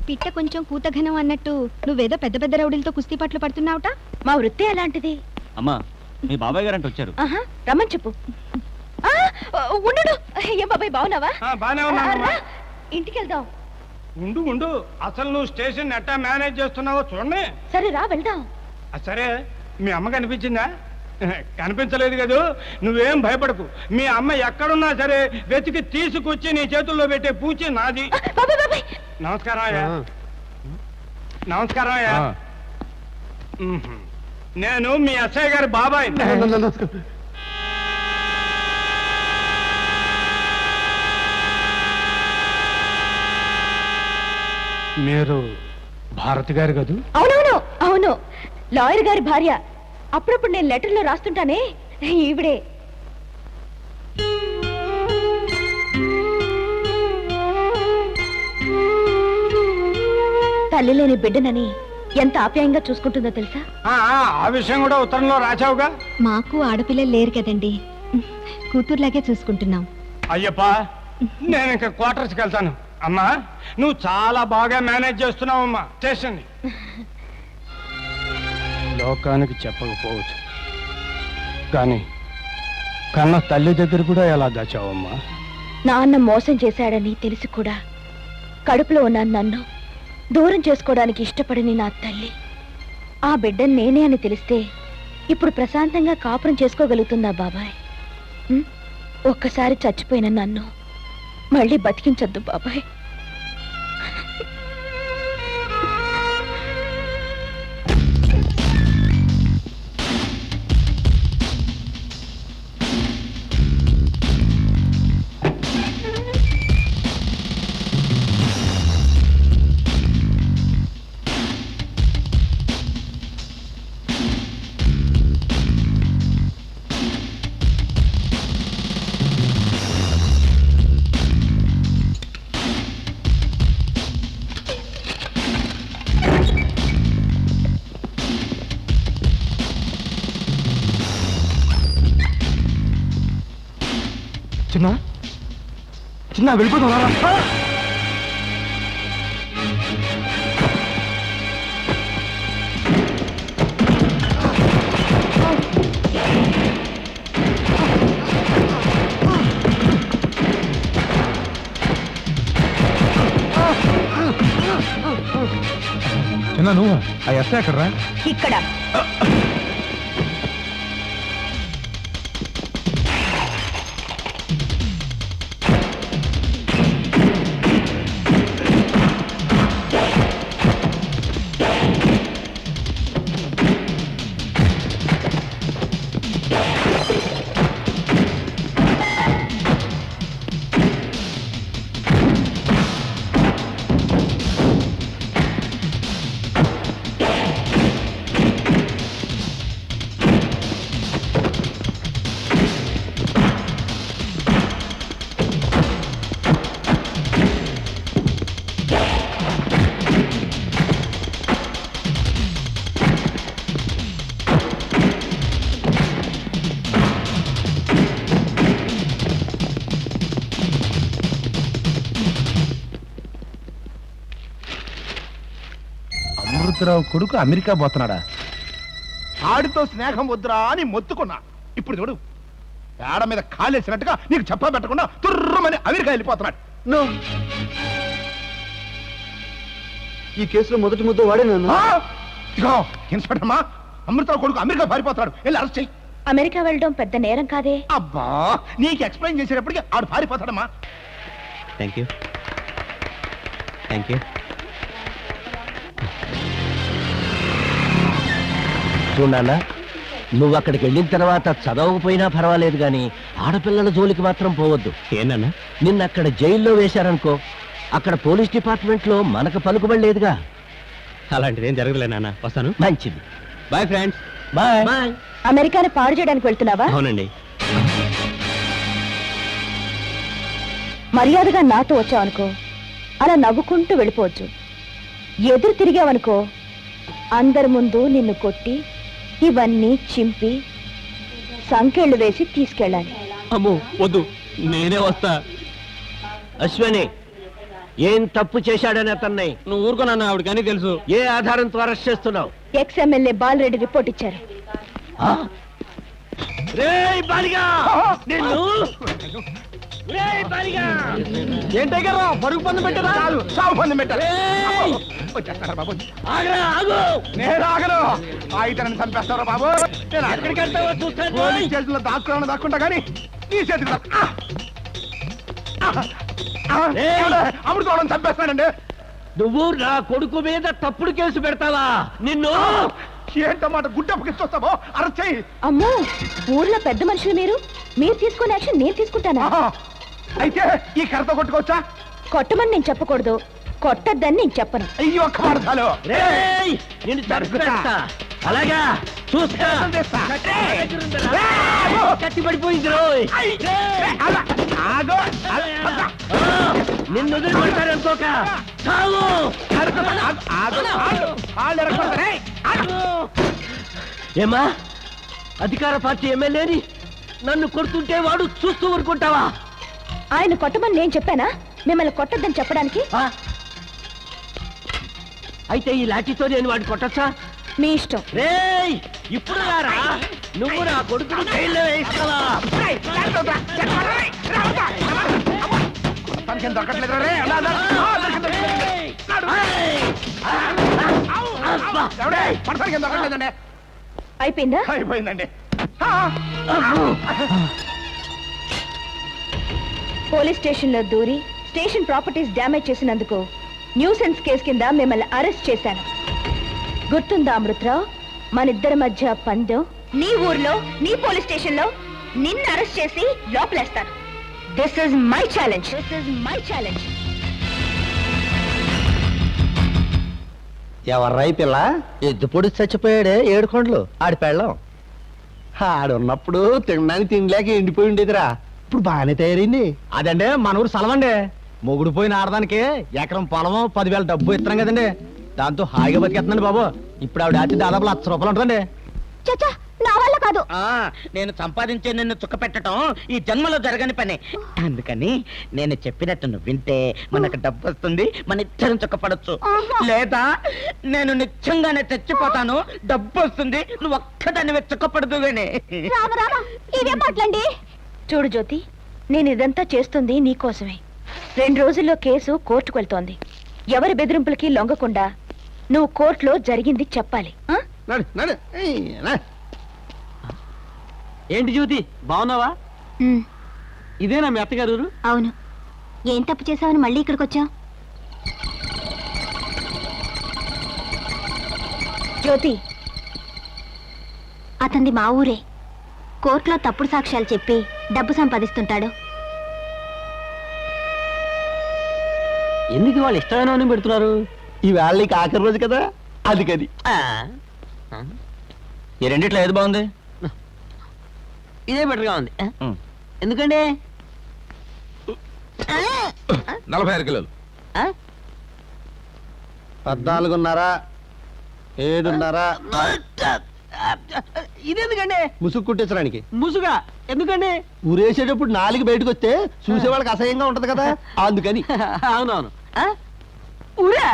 పిట్ట కొంచెం కూతఘనం అన్నట్టు నువ్వేదో పెద్ద పెద్ద రౌడీలతో కుస్తీ పట్లు పడుతున్నావుట. మా వృత్తి అలాంటిది. అమ్మా, మీ బాబాయ్ గారు అంటే వచ్చారు. ఆహా, రమ్మని చెప్పు. ఉండు. ఏం బాబాయ్, బాగున్నావా? బానే ఉన్నాను. రా, ఇంటికి వెళ్దాం. ఉండు, అసలు నువ్వు స్టేషన్ ఎట్టా మేనేజ్ చేస్తున్నావో చూడండి. సరే రా, వెళ్దాం. సరే, మీ అమ్మ కనిపించిందా? కనిపించలేదు కదూ. నువ్వేం భయపడకు, మీ అమ్మ ఎక్కడున్నా సరే వెతికి తీసుకొచ్చి నీ చేతుల్లో పెట్టే పూచి నాది. నమస్కారం అయ్యా. నమస్కారం అయ్యా. నేను మీ అచ్చయ్య గారి బాబాయ్. మీరు భారతి గారు కదూ? అవును, లాయర్ గారి భార్య. అప్పుడప్పుడు నేను లెటర్లో రాస్తుంటానే, ఈవిడే. తల్లి లేని బిడ్డనని ఎంత ఆప్యాయంగా చూసుకుంటుందో తెలుసా? ఆ విషయం కూడా ఉత్తరంలో రాచావుగా. మాకు ఆడపిల్లలు లేరు కదండి, కూతుర్లాగే చూసుకుంటున్నాం. అయ్యప్ప, నేను ఇంకా క్వార్టర్స్కి వెళ్తాను. అమ్మా, నువ్వు చాలా బాగా మేనేజ్ చేస్తున్నావమ్మా స్టేషన్. లోకానికి చెప్పకపోవచ్చు కానీ కన్న తల్లి దగ్గర కూడా ఎలా దాచావమ్మా? నాన్న మోసం చేశాడని తెలిసి కూడా కడుపులో ఉన్న నన్ను దూరం చేసుకోవడానికి ఇష్టపడని నా తల్లి, ఆ బిడ్డను నేనే అని తెలిస్తే ఇప్పుడు ప్రశాంతంగా కాపురం చేసుకోగలుగుతుందా బాబాయ్? ఒక్కసారి చచ్చిపోయిన నన్ను మళ్ళీ బతికించొద్దు బాబాయ్. చిన్న వెళ్ళిపోతావా? నువ్వు ఆ ఎస్ఐ ఎక్కడరా? ఇక్కడ అమృతరావు కొడుకు అమెరికా పోతున్నాడా? ఆడితో స్నేహం వద్దురా అని మొత్తుకున్నా. ఇప్పుడు చూడు, పేడ మీద కాలేసినట్టుగా నీకు చెప్ప పెట్టకుండా తుర్రమని అమెరికా వెళ్ళిపోతున్నాడు. ఈ కేసులో మొదటి ముద్ద వాడే నన్ను. ఇగో ఇన్స్పెక్టర్ మా, అమృతరావు కొడుకు అమెరికా పారిపోతున్నాడు, వెళ్ళి అరెస్ట్ చెయ్యి. అమెరికా వెళ్ళడం పెద్ద నేరం కాదే. అబ్బా, నీకు ఎక్స్ప్లెయిన్ చేసేటప్పటికి ఆడు పారిపోతాడమ్మా. Thank you. Thank you. చూడన్నా, నువ్వు అక్కడికి వెళ్ళిన తర్వాత చదవకపోయినా పర్వాలేదు కానీ ఆడపిల్లల జోలికి మాత్రం పోవద్దు. ఏనన్నా? నిన్న అక్కడ జైల్లో వేశారనుకో, అక్కడ పోలీస్ డిపార్ట్మెంట్ లో మనకు పలుకుబడి లేదుగా. అలాంటిదేం జరగలే నాన్న. వస్తాను. మంచిది. Bye friends. బాయ్. అమెరికాని పాడు చేయడానికి వెళ్తున్నావా? అవునండి. మర్యాదగా నాతో వచ్చావనుకో, అలా నవ్వుకుంటూ వెళ్ళిపోవచ్చు. ఎదురు తిరిగావనుకో, అందరి ముందు నిన్ను కొట్టి ఇవన్నీ చింపి సంకెళ్ళు వేసి తీసుకెళ్ళాలి. అమ్మో వద్దు, నేనే వస్తా. అశ్వని, ఏం తప్పు చేశాడని అతన్ని నువ్వు ఊరుకోనన్నా, ఆవిడకి అని తెలుసు. ఏ ఆధారంతో అరెస్ట్ చేస్తున్నావు? ఎక్స్ ఎమ్మెల్యే బాలరెడ్డి రిపోర్ట్ ఇచ్చారు. రేయ్ బాలిగా, నిన్ను ఏంటయ్యారా బరుగు పందెం పెట్టారా? కాదు, సాగు పందెం పెట్టారు. వచ్చేస్తారా బాబు? నేను ఆగను. ఇతను చంపేస్తారా బాబు? నేను అక్కడికి వెళ్తావో చూస్తాను. పోలీస్ స్టేషన్లో దాక్కుంటా కానీ నీ చేతికి అమృతవాళ్ళని చంపేస్తానండి. నువ్వు నా కొడుకు మీద తప్పుడు కేసు పెడతావా? నిన్ను ఏంటన్నమాట గుడ్డప్పకిస్తావో అరెస్ట్ చెయ్యి. అమ్మో, ఊర్లో పెద్ద మనుషులు మీరు తీసుకునే యాక్షన్ నేను తీసుకుంటానా? అయితే ఈ కర్రతో కొట్టుకోవచ్చా? కొట్టమని నేను చెప్పకూడదు, కొట్టద్దని నేను చెప్పను. అయ్యో ఒక్క మాట చాలు. నిన్ను చంపేస్తా. అలాగా చూస్తా. కత్తి పడిపోయింది రోయ్. నిన్ను వదిలిపెడతారనుకోక చావు. ఏమా, అధికార పార్టీ ఎమ్మెల్యేని నన్ను కొడుతుంటే వాడు చూస్తూ ఊరుకుంటావా? ఆయన కొట్టమని నేను చెప్పానా మిమ్మల్ని కొట్టద్దని చెప్పడానికి? అయితే ఈ లాఠీతో నేను వాడిని కొట్టచ్చా? మీ ఇష్టం. రేయ్, ఇప్పుడు రారా, నువ్వు నా కొడుకును జైల్లో వేయిస్తావా? అయిపోయిందా? అయిపోయిందండి. పోలీస్ స్టేషన్ లో దూరి స్టేషన్ ప్రాపర్టీస్ డ్యామేజ్ చేసినందుకు న్యూసెన్స్ కేసు కింద మిమ్మల్ని అరెస్ట్ చేశాను. గుర్తుందా అమృతరావు? మనిద్దరి మధ్య పందెం. నీ ఊర్లో నీ పోలీస్ స్టేషన్ లో నిన్ను అరెస్ట్ చేసి లోపలేస్తాను. This is my challenge. This is my challenge. ఎవర్రాయి పిల్ల? ఎద్దు పొడి చచ్చిపోయాడే ఏడుకొండలు, ఆడి పెళ్ళం. ఆడున్నప్పుడు తినడానికి తినలేక ఎండిపోయి ఉండేదిరా, ఇప్పుడు బాగానే తయారైంది. అదండి మన ఊరు సలవండి. మొగుడు పోయిన ఆడదానికి ఎకరం పొలము 10,000 డబ్బు ఇస్తున్నాం కదండి, దాంతో హాయిగా బతికేస్తుందండి బాబు. ఇప్పుడు ఆవిడ ఆచి దాదాపు 1,00,000 రూపాయలు ఉంటుందండి. చచ్చా, నా వల్ల కాదు. నేను సంపాదించే నిన్ను చుక్క పెట్టడం ఈ జన్మలో జరగని పని. అందుకని నేను చెప్పినట్టు నువ్వు వింటే మనకు డబ్బు వస్తుంది, మన ఇద్దరం చుక్కపడచ్చు. లేదా నేను నిత్యంగానే తెచ్చిపోతాను, డబ్బు వస్తుంది, నువ్వు ఒక్కదాన్ని చుక్కపడదు. ఇవేం మాట్లాడి? చూడు జ్యోతి, నేను ఇదంతా చేస్తుంది నీకోసమే. 2 రోజుల్లో కేసు కోర్టుకు వెళ్తోంది. ఎవరి బెదిరింపులకి లొంగకుండా నువ్వు కోర్టులో జరిగింది చెప్పాలి ఆ? నడు నడు ఏంటి జ్యోతి బాగున్నావా? ఉమ్, ఇదేనా మీ అత్తగారు ఊరు? అవును. ఏం తప్పు చేసావని మళ్ళీ ఇక్కడికి వచ్చా? జ్యోతి, అతనిది మా ఊరే. కోర్టులో తప్పుడు సాక్ష్యాలు చెప్పి డబ్బు సంపాదిస్తుంటాడు. ఎందుకు వాళ్ళు ఇష్టమైన పెడుతున్నారు? ఈ వాళ్ళకి ఆఖరి రోజు కదా, అందుకని. ఈ రెండిట్లో ఏది బాగుంది? ఇదే బెటర్గా ఉంది. ఎందుకంటే 46 కిలోలు. 14.5 7.5 ఇదెందుకంటే ముసుగు కుట్టించడానికి. ముసుగా ఎందుకంటే ఊరేసేటప్పుడు 4 బయటకు వస్తే చూసే వాళ్ళకి అసహ్యంగా ఉంటది కదా, అందుకని. అవునవును. ఊరా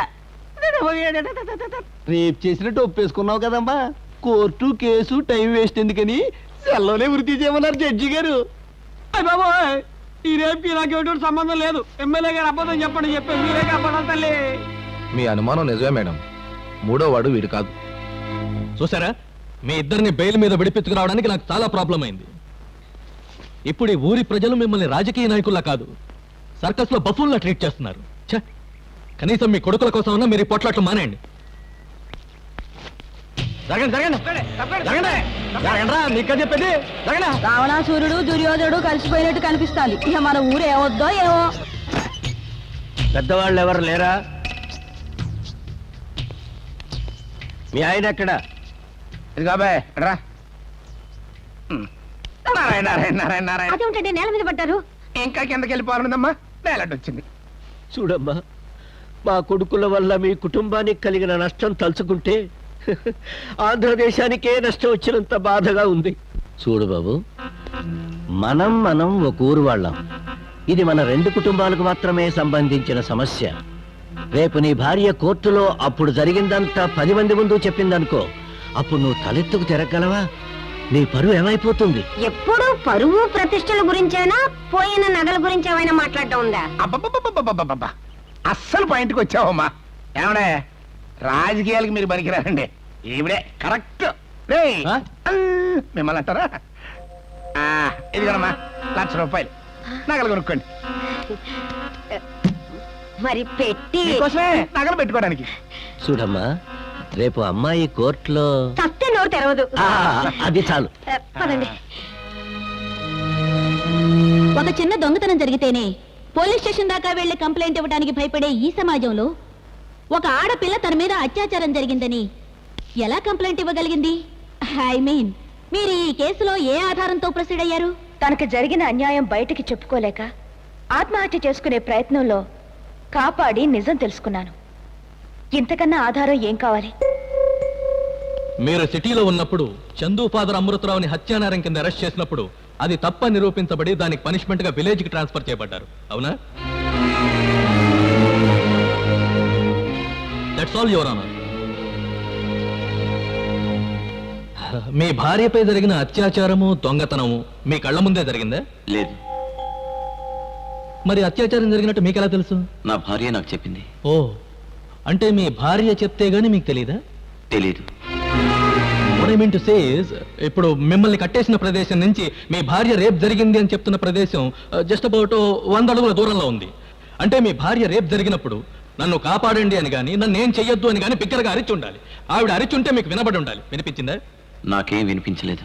రేపు చేసినట్టు ఒప్పేసుకున్నావు కదమ్మా, కోర్టు కేసు టైం వేస్ట్ ఎందుకని సెల్లోనే వృత్తి చేయమన్నారు జడ్జి గారు. బాబోయ్, ఈ రేపుకి నాకు ఎటువంటి సంబంధం లేదు. ఎమ్మెల్యే గారు అబద్ధం చెప్పండి చెప్పి మీరే కాపాడాలి తల్లి. మీ అనుమానం నిజమే మేడం, మూడో వాడు వీడు కాదు. చూసారా, మీ ఇద్దరిని బెయిల్ మీద విడిపించుకురావడానికి నాకు చాలా ప్రాబ్లం అయింది. ఇప్పుడు ఈ ఊరి ప్రజలు మిమ్మల్ని రాజకీయ నాయకుల్లా కాదు, సర్కస్ లో బఫూన్లా ట్రీట్ చేస్తున్నారు. ఛ! కనీసం మీ కొడుకుల కోసం ఉన్నా మీరు ఈ పొట్లాట్లు మానేయండి. రావణాసురుడు దుర్యోధనుడు కలిసిపోయినట్టు కనిపిస్తాంది. ఇక మన ఊరు ఏమొద్దో ఏమో. పెద్దవాళ్ళు ఎవరు లేరా? మీ ఆయన ఎక్కడ? ఇది కాబోయ్ రా. నారాయణ నారాయణ నారాయణ నారాయణ. అదేమిటండి నేల మీద పడ్డారు? ఇంకా కిందకి వెళ్ళిపోవాలన్నదమ్మా, నేలటి వచ్చింది. చూడమ్మా, మా కొడుకుల వల్ల మీ కుటుంబానికి కలిగిన నష్టం తలుచుకుంటే ఆంధ్రదేశానికే నష్టం వచ్చినంత బాధగా ఉంది. చూడు బాబు, మనం ఒక ఊరు వాళ్ళం. ఇది మన 2 కుటుంబాలకు మాత్రమే సంబంధించిన సమస్య. రేపు నీ భార్య కోర్టులో అప్పుడు జరిగిందంతా 10 మంది ముందు చెప్పిందనుకో, అప్పుడు నువ్వు తలెత్తుకు తిరగలవా? నీ పరువు ఏమైపోతుంది? ఎప్పుడు పరువు ప్రతిష్టల గురించేనా, పోయిన నగల గురించి ఏమైనా మాట్లాడటం ఉందా? అబ్బబ్బబ్బబ్బబ్బబ్బబ్బ, అస్సలు పాయింట్కి వచ్చావమ్మా. ఏమడే, రాజకీయాలకి మీరు పనికిరారండి, ఈవిడే కరెక్ట్. మిమ్మల్ని అంటారా? ఇదిగోనమ్మా, 1,00,000 రూపాయలు నగలు కొనుక్కోండి. మరి పెట్టి మీకోసమే నగలు పెట్టుకోవడానికి. చూడమ్మా, రేపు అమ్మాయి కోర్టులో తస్తే నోరు తెరవదు. అది చాలు. పదండి. ఒక చిన్న దొంగతనం జరిగితేనే పోలీస్ స్టేషన్ దాకా వెళ్లి కంప్లైంట్ ఇవ్వడానికి భయపడే ఈ సమాజంలో ఒక ఆడపిల్ల తన మీద అత్యాచారం జరిగిందని ఎలా కంప్లైంట్ ఇవ్వగలిగింది? ఐ మీన్, మీరు ఈ కేసులో ఏ ఆధారంతో ప్రొసీడ్ అయ్యారు? తనకు జరిగిన అన్యాయం బయటికి చెప్పుకోలేక ఆత్మహత్య చేసుకునే ప్రయత్నంలో కాపాడి నిజం తెలుసుకున్నాను. ఇంతకన్నా ఆధారం ఏం కావాలి? మీరు సిటీలో ఉన్నప్పుడు చందు ఫాదర్ అమృతరావుని హత్యానేరం కింద అరెస్ట్ చేసినప్పుడు అది తప్ప నిరూపించబడి దానికి పనిష్మెంట్ గా విలేజ్ కి ట్రాన్స్ఫర్ చేయబడ్డారు, అవునా? That's all your honour. మీ భార్యపై జరిగిన అత్యాచారము దొంగతనము మీ కళ్ళ ముందే జరిగిందా? లేదు. మరి అత్యాచారం జరిగినట్టు మీకెలా తెలుసు? నా భార్య నాకు చెప్పింది. ఓ, అంటే మీ భార్య చెప్తే గానీ మీకు తెలీదా? తెలీదు. What I mean to say is, ఇప్పుడు మిమ్మల్ని కట్టేసిన ప్రదేశం నుంచి మీ భార్య రేప్ జరిగింది అని చెప్తున్న ప్రదేశం జస్ట్ అబౌట్ 100 అడుగుల దూరంలో ఉంది. అంటే మీ భార్య రేప్ జరిగినప్పుడు నన్ను కాపాడండి అని గాని, నన్ను ఏం చెయ్యొద్దు అని గాని బిగ్గరగా అరిచి ఉండాలి. ఆవిడ అరిచుంటే మీకు వినబడి ఉండాలి. వినిపించిందా? నాకేం వినిపించలేదు.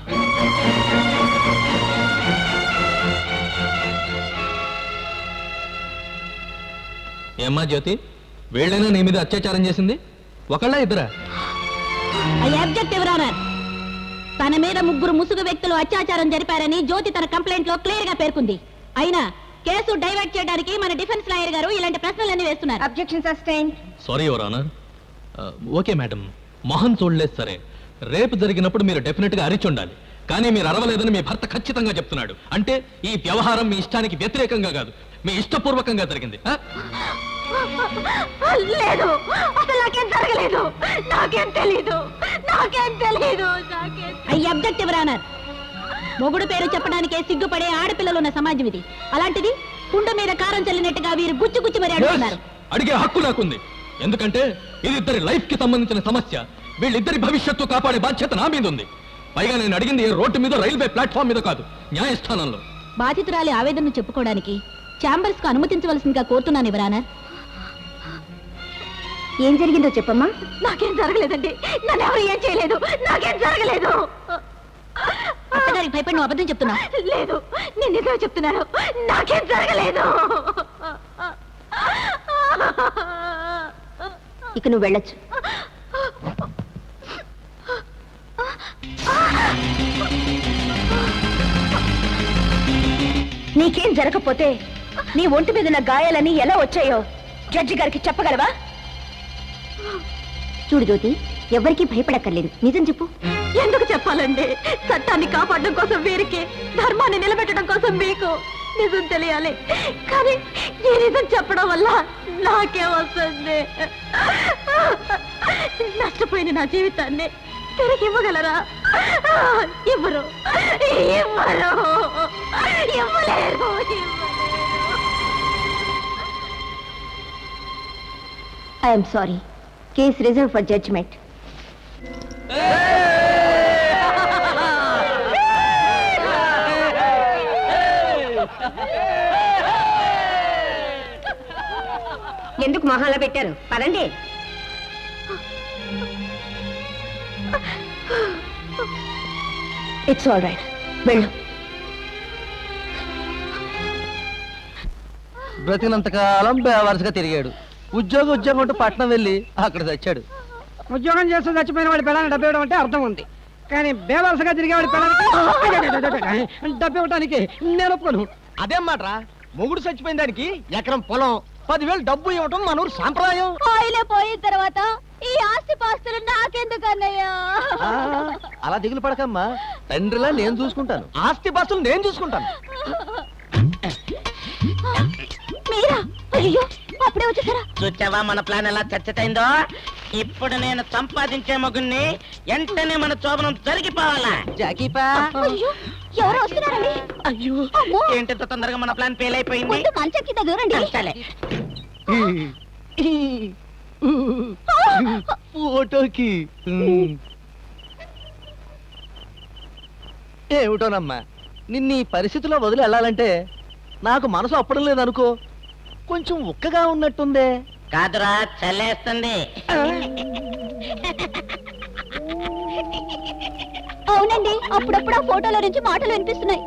ఏమ్మా జ్యోతి, వీళ్ళైనా నీ మీద అత్యాచారం చేసింది? ఒకళ్ళ ఇద్దరా? I object your honour. తన మీద 3 ముసుగు వ్యక్తులు అత్యాచారం జరిపారని జ్యోతి తన కంప్లైంట్ లో క్లియర్ గా పేర్కొంది. అయినా కేసు డైవర్ట్ చేయడానికి మన డిఫెన్స్ లాయర్ గారు ఇలాంటి ప్రశ్నలన్నీ వేస్తున్నారు. Objection sustained. Sorry your honour. Okay madam, మొహం చూడలేదు సరే. రేపు జరిగినప్పుడు మీరు డెఫినెట్ గా అరిచి ఉండాలి. కానీ మీరు అరవలేదని మీ భర్త ఖచ్చితంగా చెప్తున్నాడు. అంటే ఈ వ్యవహారం మీ ఇష్టానికి వ్యతిరేకంగా కాదు, మీ ఇష్టపూర్వకంగా జరిగింది. లేదు, అసలు నాకేం జరగలేదు. నాకేం తెలీదు. I object your honour. మొగుడు పేరు చెప్పడానికే సిగ్గుపడే ఆడపిల్లలు ఉన్న సమాజం ఇది. అలాంటిది కుండ మీద కారం చల్లినట్టుగా వీరు గుచ్చి గుచ్చి మరి అడుగుతున్నారు. అడిగే హక్కు నాకుంది. ఎందుకంటే ఇది ఇద్దరి లైఫ్ కి సంబంధించిన సమస్య. వీళ్ళిద్దరి భవిష్యత్తు కాపాడే బాధ్యత నా మీద ఉంది. పైగా నేను అడిగింది ఏ రోడ్డు మీద, రైల్వే ప్లాట్ఫామ్ మీద కాదు, న్యాయస్థానంలో. బాధితురాలి ఆవేదనను చెప్పుకోవడానికి ఛాంబర్స్ కు అనుమతించవలసిందిగా కోరుతున్నాను యువరానర్. ఏం జరిగిందో చెప్పమ్మా. నాకేం జరగలేదండి, నన్ను ఎవరు ఏం చేయలేదు, నాకేం జరగలేదు. అత్తగారికి భయపడి నువ్వు అబద్ధం చెప్తున్నా. లేదు, నేను నిజమే చెప్తున్నాను, నాకేం జరగలేదు. ఇక నువ్వు వెళ్ళొచ్చు. నీకేం జరగకపోతే నీ ఒంటి మీద ఉన్న గాయాలని ఎలా వచ్చాయో జడ్జి గారికి చెప్పగలవా? చూడు జ్యోతి, ఎవరికీ భయపడక్కర్లేదు, నిజం చెప్పు. ఎందుకు చెప్పాలండి? చట్టాన్ని కాపాడడం కోసం వీరికి, ధర్మాన్ని నిలబెట్టడం కోసం మీకు నిజం తెలియాలి. కానీ ఈ నిజం చెప్పడం వల్ల నాకే వస్తుంది. నష్టపోయిన నా జీవితాన్ని తిరిగి ఇవ్వగలరా? ఇవ్వరు, ఇవ్వరు, ఇవ్వలేరు. I'm sorry. Case reserve for judgement. ఎందుకు మొహాల్లో పెట్టారు? పదండి. ఇట్స్ ఆల్ రైట్, వెళ్ళు. బ్రతికినంతకాలం వరుసగా తిరిగాడు. ఉద్యోగం అంటూ పట్నం వెళ్ళి అక్కడ చచ్చాడు. ఉద్యోగం చేస్తూ చచ్చిపోయిన వాడి పిల్లల్ని డబ్బు ఇవ్వడం అంటే అర్థం ఉంది, కానీ బేవరసగా తిరిగేవాడి పిల్లలకి డబ్బు ఇవ్వడానికి నేను ఒప్పుకోను. అదేం మాట్రా, మొగుడు చచ్చిపోయిన దానికి ఎకరం పొలం 10,000 డబ్బు ఇవ్వటం మన ఊరు సాంప్రదాయం. ఆయన పోయిన తర్వాత ఈ ఆస్తి పాస్తులు నాకెందుకన్నయ్యా? అలా దిగులు పడకమ్మా, తండ్రిలా నేను చూసుకుంటాను, ఆస్తి పాస్తులు నేను చూసుకుంటాను. మీరా? అయ్యో, అప్పుడే వచ్చేసారా? చూచావా మన ప్లాన్ ఎలా చచ్చటైందో? ఇప్పుడు నేను సంపాదించే మగుణ్ణి వెంటనే మన శోభనం జరిగిపోవాలా? జాకీపా, అయ్యో, ఎవరో వస్తున్నారండి. అయ్యో, ఏంటంత తొందరగా మన ప్లాన్ ఫెయిల్ అయిపోయింది? ముందు మంచం కింద దూరండి. సరే. ఫోటోకి ఏమిటోనమ్మా, నిన్న ఈ పరిస్థితిలో వదిలి వెళ్ళాలంటే నాకు మనసు అప్పడం లేదనుకో. కొంచెం ఉక్కగా ఉన్నట్టుందే. కాదురా, చల్లేస్తుంది. అవునండి, అప్పుడప్పుడు ఆ ఫోటోలో నుంచి మాటలు వినిపిస్తున్నాయి.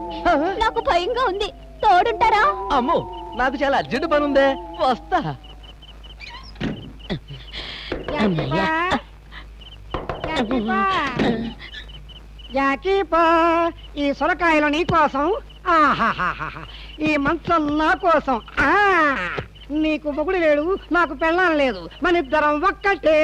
నాకు భయంగా ఉంది, తోడుంటారా? అమ్మో, నాకు చాలా అర్జెంట్ పని ఉందే, వస్తా. జాకీపా, ఈ సొరకాయలు నీ కోసం, ఈ మంచం నా కోసం. నీకు మొగుడు లేడు, నాకు పెళ్ళాం లేదు, మన ఇద్దరం ఒక్కటే.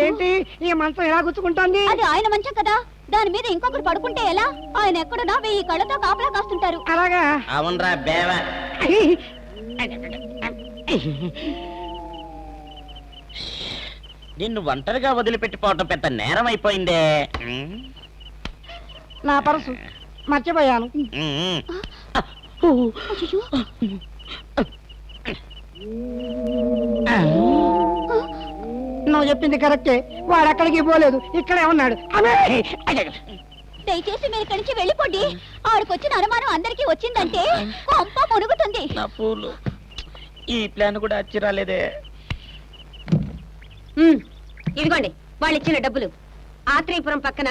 ఏంటి ఈ మంచం ఎలా గుచ్చుకుంటాంది? అది ఆయన మంచం కదా, దాని మీద ఇంకొకరు పడుకుంటే ఎలా? ఆయన ఎక్కడున్నా 1000 కళ్ళతో కాపలా కాస్తుంటారు. అలాగా? అవునరా బేవ. నిన్ను ఒంటరిగా వదిలిపెట్టిపోవటం పెద్ద నేరం అయిపోయిందే. నా పర్సు మర్చిపోయాను. నువ్వు చెప్పింది కరెక్టే, వాడు అక్కడికి పోలేదు, ఇక్కడే ఉన్నాడు. దయచేసి మీరు ఇక్కడి నుంచి వెళ్ళిపోండి. ఆడికొచ్చిన అనుమానం అందరికీ వచ్చిందంటే కొంప మునుగుతుంది. నా పూలు, ఈ ప్లాన్ కూడా వచ్చి రాలేదే. ఇదిగోండి వాళ్ళు ఇచ్చిన డబ్బులు. ఆత్రేయపురం పక్కన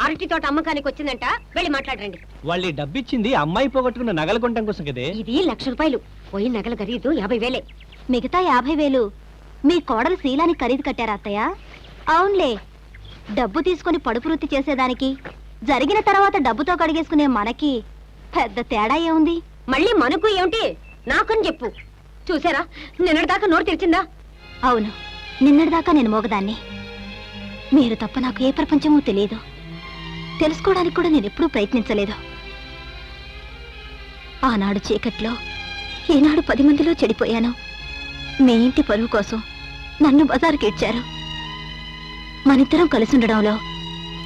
అరటి తోట అమ్మకానికి వచ్చిందంట, వెళ్ళి మాట్లాడరండి. వాళ్ళు డబ్బిచ్చింది అమ్మాయి పోగొట్టుకున్న నగల కొనటం కోసం కదే. ఇది 1,00,000 రూపాయలు. పోయి నగల ఖరీదు 50,000. మిగతా 50,000 మీ కోడలు శీలానికి ఖరీదు కట్టారా అత్తయ్య? అవునులే, డబ్బు తీసుకొని పడుపు వృత్తి చేసేదానికి, జరిగిన తర్వాత డబ్బుతో కడిగేసుకునే మనకి పెద్ద తేడా ఏముంది? మళ్ళీ మనకు ఏమిటి? నాకని చెప్పు. చూసారా, నిన్నటిదాకా నోరు తెరిచిందా? అవును, నిన్నటిదాకా నేను మోగదాన్ని. మీరు తప్ప నాకు ఏ ప్రపంచమూ తెలియదు. తెలుసుకోవడానికి కూడా నేను ఎప్పుడూ ప్రయత్నించలేదు. ఆనాడు చీకట్లో, ఈనాడు 10 మందిలో చెడిపోయాను. మీ ఇంటి పరువు కోసం నన్ను బజారుకి ఇచ్చారు. మనిద్దరం కలిసి ఉండడంలో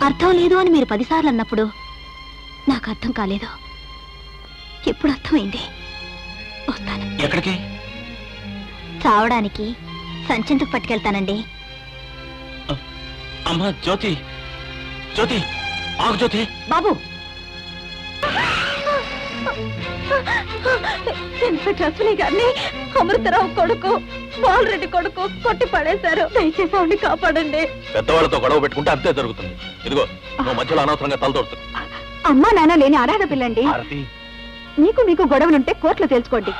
అర్థం లేదు అని మీరు 10 సార్లు అన్నప్పుడు నాకు అర్థం కాలేదు. ఇప్పుడు అర్థమైంది. ఎక్కడికి? చావడానికి సంచెందుకు పట్టుకెళ్తానండి. అమ్మా జ్యోతి, జ్యోతి ఆగు జ్యోతి. బాబు, ఇన్స్పెక్టర్ అశ్విని గారిని అమృతరావు కొడుకు బాలరెడ్డి కొడుకు కొట్టి పడేశారు. దయచేసి ఆవిడ్ని కాపాడండి. పెద్దవాళ్ళతో గొడవ పెట్టుకుంటే అంతే జరుగుతుంది. ఇదిగో నువ్వు మధ్యలో అనవసరంగా తలదొడుతుంది. అమ్మా నాన్న లేని అనాథ పిల్లండి. మీకు గొడవలుంటే కోర్టులో తెలుసుకోండి.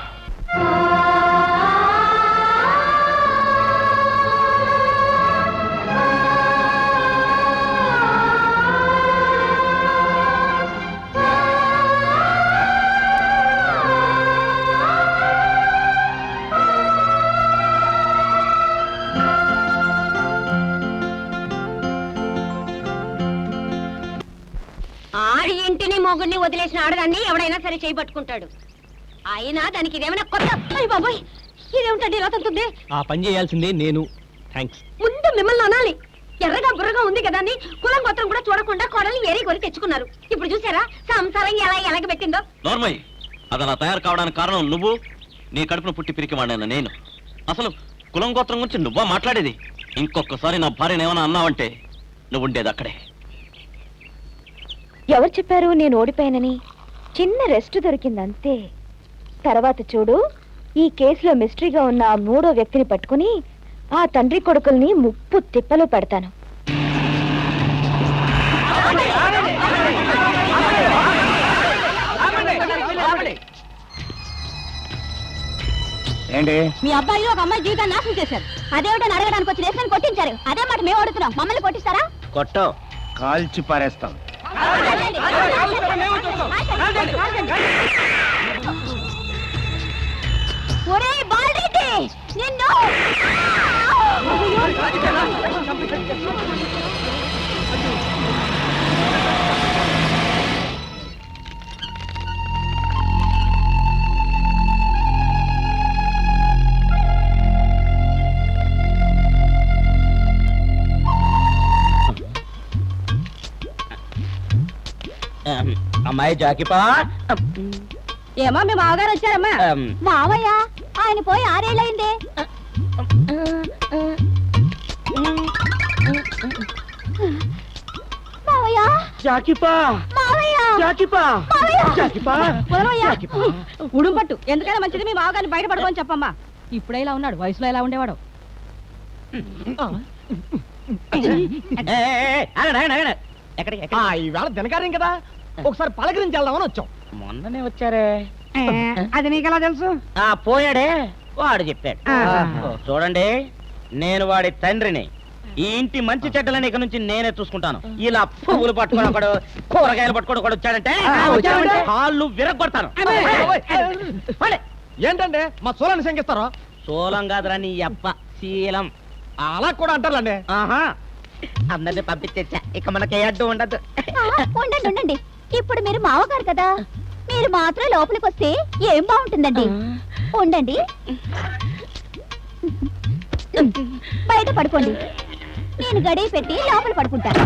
ఆడి ఇంటిని మొగుడిని వదిలేసిన ఆడదాన్ని ఎవడైనా సరే చేయబట్టుకుంటాడు. అయినా దానికి ఇదేమైనా కొత్త? అయ్య బాబోయ్, ఇదేమిటండి ఇలా తంతుంది? ఆ పని చేయాల్సిందే నేను. థ్యాంక్స్. ముందు మిమ్మల్ని అనాలి. ఎర్రగా బుర్రగా ఉంది కదా అని కులం గోత్రం కూడా చూడకుండా కోడల్ని ఏరి కొరి తెచ్చుకున్నారు. ఇప్పుడు చూసారా సంసారం ఎలా ఎలగబెట్టిందో? నార్మల్, అది అలా తయారు కావడానికి కారణం నువ్వు, నీ కడుపున పుట్టి పిరికి వాడిన నేను. అసలు కులం గోత్రం గురించి నువ్వా మాట్లాడేది? ఇంకొకసారి నా భార్యను ఏమైనా అన్నావంటే నువ్వు ఉండేది అక్కడే. ఎవరు చెప్పారు నేను ఓడిపోయానని? చిన్న రెస్ట్ దొరికింది అంతే. తర్వాత చూడు, ఈ కేసులో మిస్టరీగా ఉన్న ఆ మూడో వ్యక్తిని పట్టుకుని ఆ తండ్రి కొడుకుల్ని ముప్పు తిప్పలో పెడతాను. ఏంటి? మీ అబ్బాయి ఒక అమ్మాయి జీవితాన్ని నాశనం చేశారు. అదేమిటని అడగడానికి వచ్చి రేషన్ కొట్టించారు. అదే మాట మేము అడుగుతున్నాం. మమ్మల్ని కొట్టిస్తారా? కొట్టో, కాల్చి పారేస్తాం. ఒరే బాలరెడ్డి, నిన్ను అమ్మాయి జాకిపా. ఏమో మీ మావగారు వచ్చారమ్మా. మావయ్య ఆయన పోయి 6 ఏళ్ళయిందే. మావయ్య, జాకిపా, మావయ్య, జాకిపా, జాకిపా, ఉడుం పట్టు. ఎందుకైనా మంచిది మీ మావగారిని బయటపడుకోని చెప్పమ్మా. ఇప్పుడే ఇలా ఉన్నాడు, వయసులో ఎలా ఉండేవాడు. ఈవేళ దినకార్యం కదా, ఒకసారి పలకరించి వెళ్దామని వచ్చాం. మొన్ననే వచ్చారే. అది నీకెలా తెలుసు? పోయాడే, వాడు చెప్పాడు. చూడండి, నేను వాడి తండ్రిని. ఈ ఇంటి మంచి చెడ్డలని ఇక నుంచి నేనే చూసుకుంటాను. ఇలా పువ్వులు పట్టుకొని ఒకడు, కూరగాయలు పట్టుకొని ఒకడు వచ్చాడంటే కాళ్ళు విరగొడతాను. ఏంటంటే మా సోలాన్ని శంకిస్తారా? సోలం కాదురా నీ అప్ప, శీలం. అలా కూడా అంటారులేండి. ఆహా, అందరిని పంపించేచ్చా, ఇక మనకి అడ్డు ఉండదు. ఉండండి ఉండండి. ఇప్పుడు మీరు మావగారు కదా, మీరు మాత్రం లోపలికి వస్తే ఏం బాగుంటుందండి. ఉండండి, బయట పడుకోండి. నేను గడియ పెట్టి లోపల పడుకుంటాను.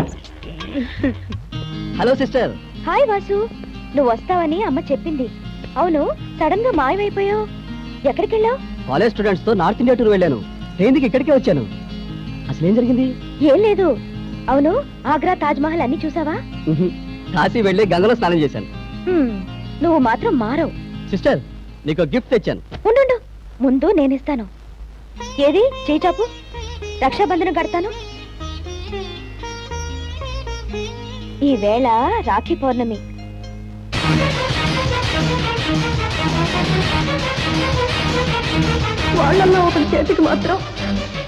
Hello sister. హాయ్ వాసు, నువ్వు వస్తావని అమ్మ చెప్పింది. అవును, సడన్ గా మాయమైపోయావు. ఎక్కడికి వెళ్ళావు? కాలేజ్ స్టూడెంట్స్ తో నార్త్ ఇండియా టూర్ వెళ్ళాను. ట్రైన్కి ఇక్కడికే వచ్చాను. అసలు ఏం జరిగింది? ఏం లేదు. అవును, ఆగ్రా తాజ్ మహల్ అన్ని చూసావా? కాశీ వెళ్ళి గంగలో స్నానం చేశాను. నువ్వు మాత్రం మారవు. సిస్టర్, నీకు గిఫ్ట్ తెచ్చాను. ఉండు, ముందు నేనిస్తాను. ఏది చేయి చాపు, రక్షాబంధనం కడతాను. ఈ వేళ రాఖీ పౌర్ణమి. వాళ్ళల్లో ఒకరి చేతికి మాత్రం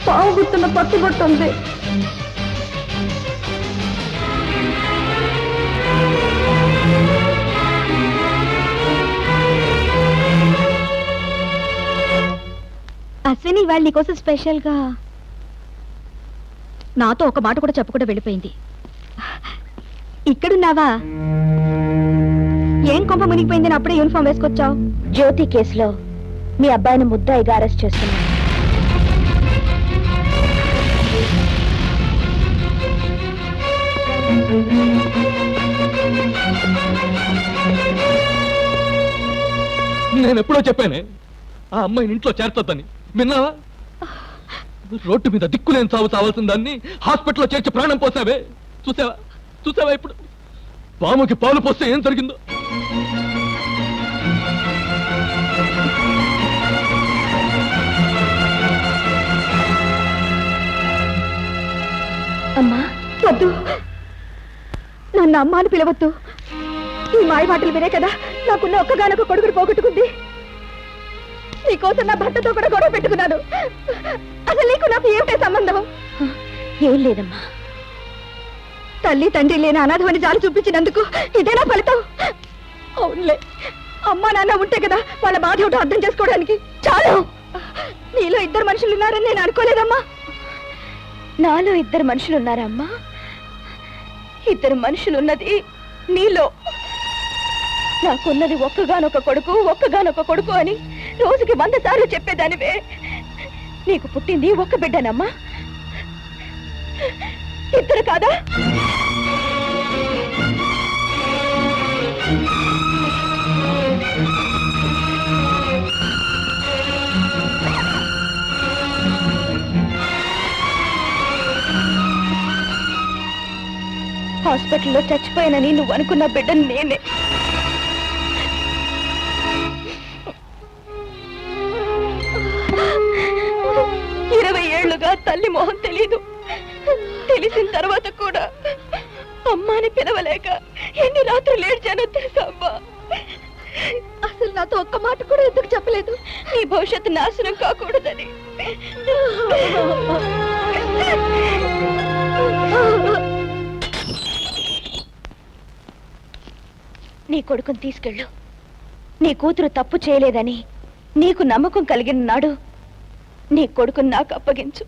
పావు గుర్తున్న పత్తి బొట్టు ఉంది. అశ్విని ఇవాళ నీకోసం స్పెషల్ గా నాతో ఒక మాట కూడా చెప్పకుండా వెళ్ళిపోయింది. ఇక్కడున్నావా? ఏం కొంప మునిగిపోయిందని అప్పుడే యూనిఫామ్ వేసుకొచ్చావు? జ్యోతి కేసులో మీ అబ్బాయిని ముద్దాయిగా అరెస్ట్ చేస్తున్నా. నేను ఎప్పుడో చెప్పానే, ఆ అమ్మాయిని ఇంట్లో చేర్చొద్దని విన్నావా? రోడ్డు మీద దిక్కులేని చావు చావాల్సిన దాన్ని హాస్పిటల్లో చేర్చి ప్రాణం పోసావే. చూసావా ఇప్పుడు పాముకి పాలు పోస్తే ఏం జరిగిందో? అమ్మా వద్దు, నన్ను అమ్మ అని పిలవద్దు. ఈ మాయ మాటలు వినే కదా నాకున్న ఒక్కగానొక్క కొడుకుని పోగొట్టుకుంది. నీకోసం నా భర్తతో కూడా గొడవ పెట్టుకున్నాను. అసలు నీకు నాకు ఏమిటే సంబంధం? ఏం లేదమ్మా, తల్లి తండ్రి లేని అనాథమని జాలి చూపించినందుకు ఇదేనా ఫలితం? అవునులే, అమ్మా నాన్న ఉంటే కదా వాళ్ళ బాధ ఏమిటో అర్థం చేసుకోవడానికి. చాలు, నీలో ఇద్దరు మనుషులు ఉన్నారని నేను అనుకోలేదమ్మా. నాలో ఇద్దరు మనుషులు ఉన్నారమ్మా. ఇద్దరు మనుషులు ఉన్నది నీలో. నాకున్నది ఒక్కగానొక్క కొడుకు అని రోజుకి 100 సార్లు చెప్పేదానివే. నీకు పుట్టింది ఒక్క బిడ్డనమ్మా, ఇద్దరు కాదా? హాస్పిటల్లో చచ్చిపోయానని నువ్వు అనుకున్న బిడ్డను నేనే. ఏళ్లుగా తల్లి మొహం తెలీదు. తెలిసిన తర్వాత కూడా అమ్మాని పిలవలేక ఎన్ని రాత్రులు ఏడ్చానో తెలుసా అమ్మా? అసలు నాతో ఒక్క మాట కూడా ఎందుకు చెప్పలేదు? నీ భవిష్యత్తు నాశనం కాకూడదని. నీ కొడుకుని తీసుకెళ్ళు. నీ కూతురు తప్పు చేయలేదని నీకు నమ్మకం కలిగిన నాడు నీ కొడుకుని నాకు అప్పగించు.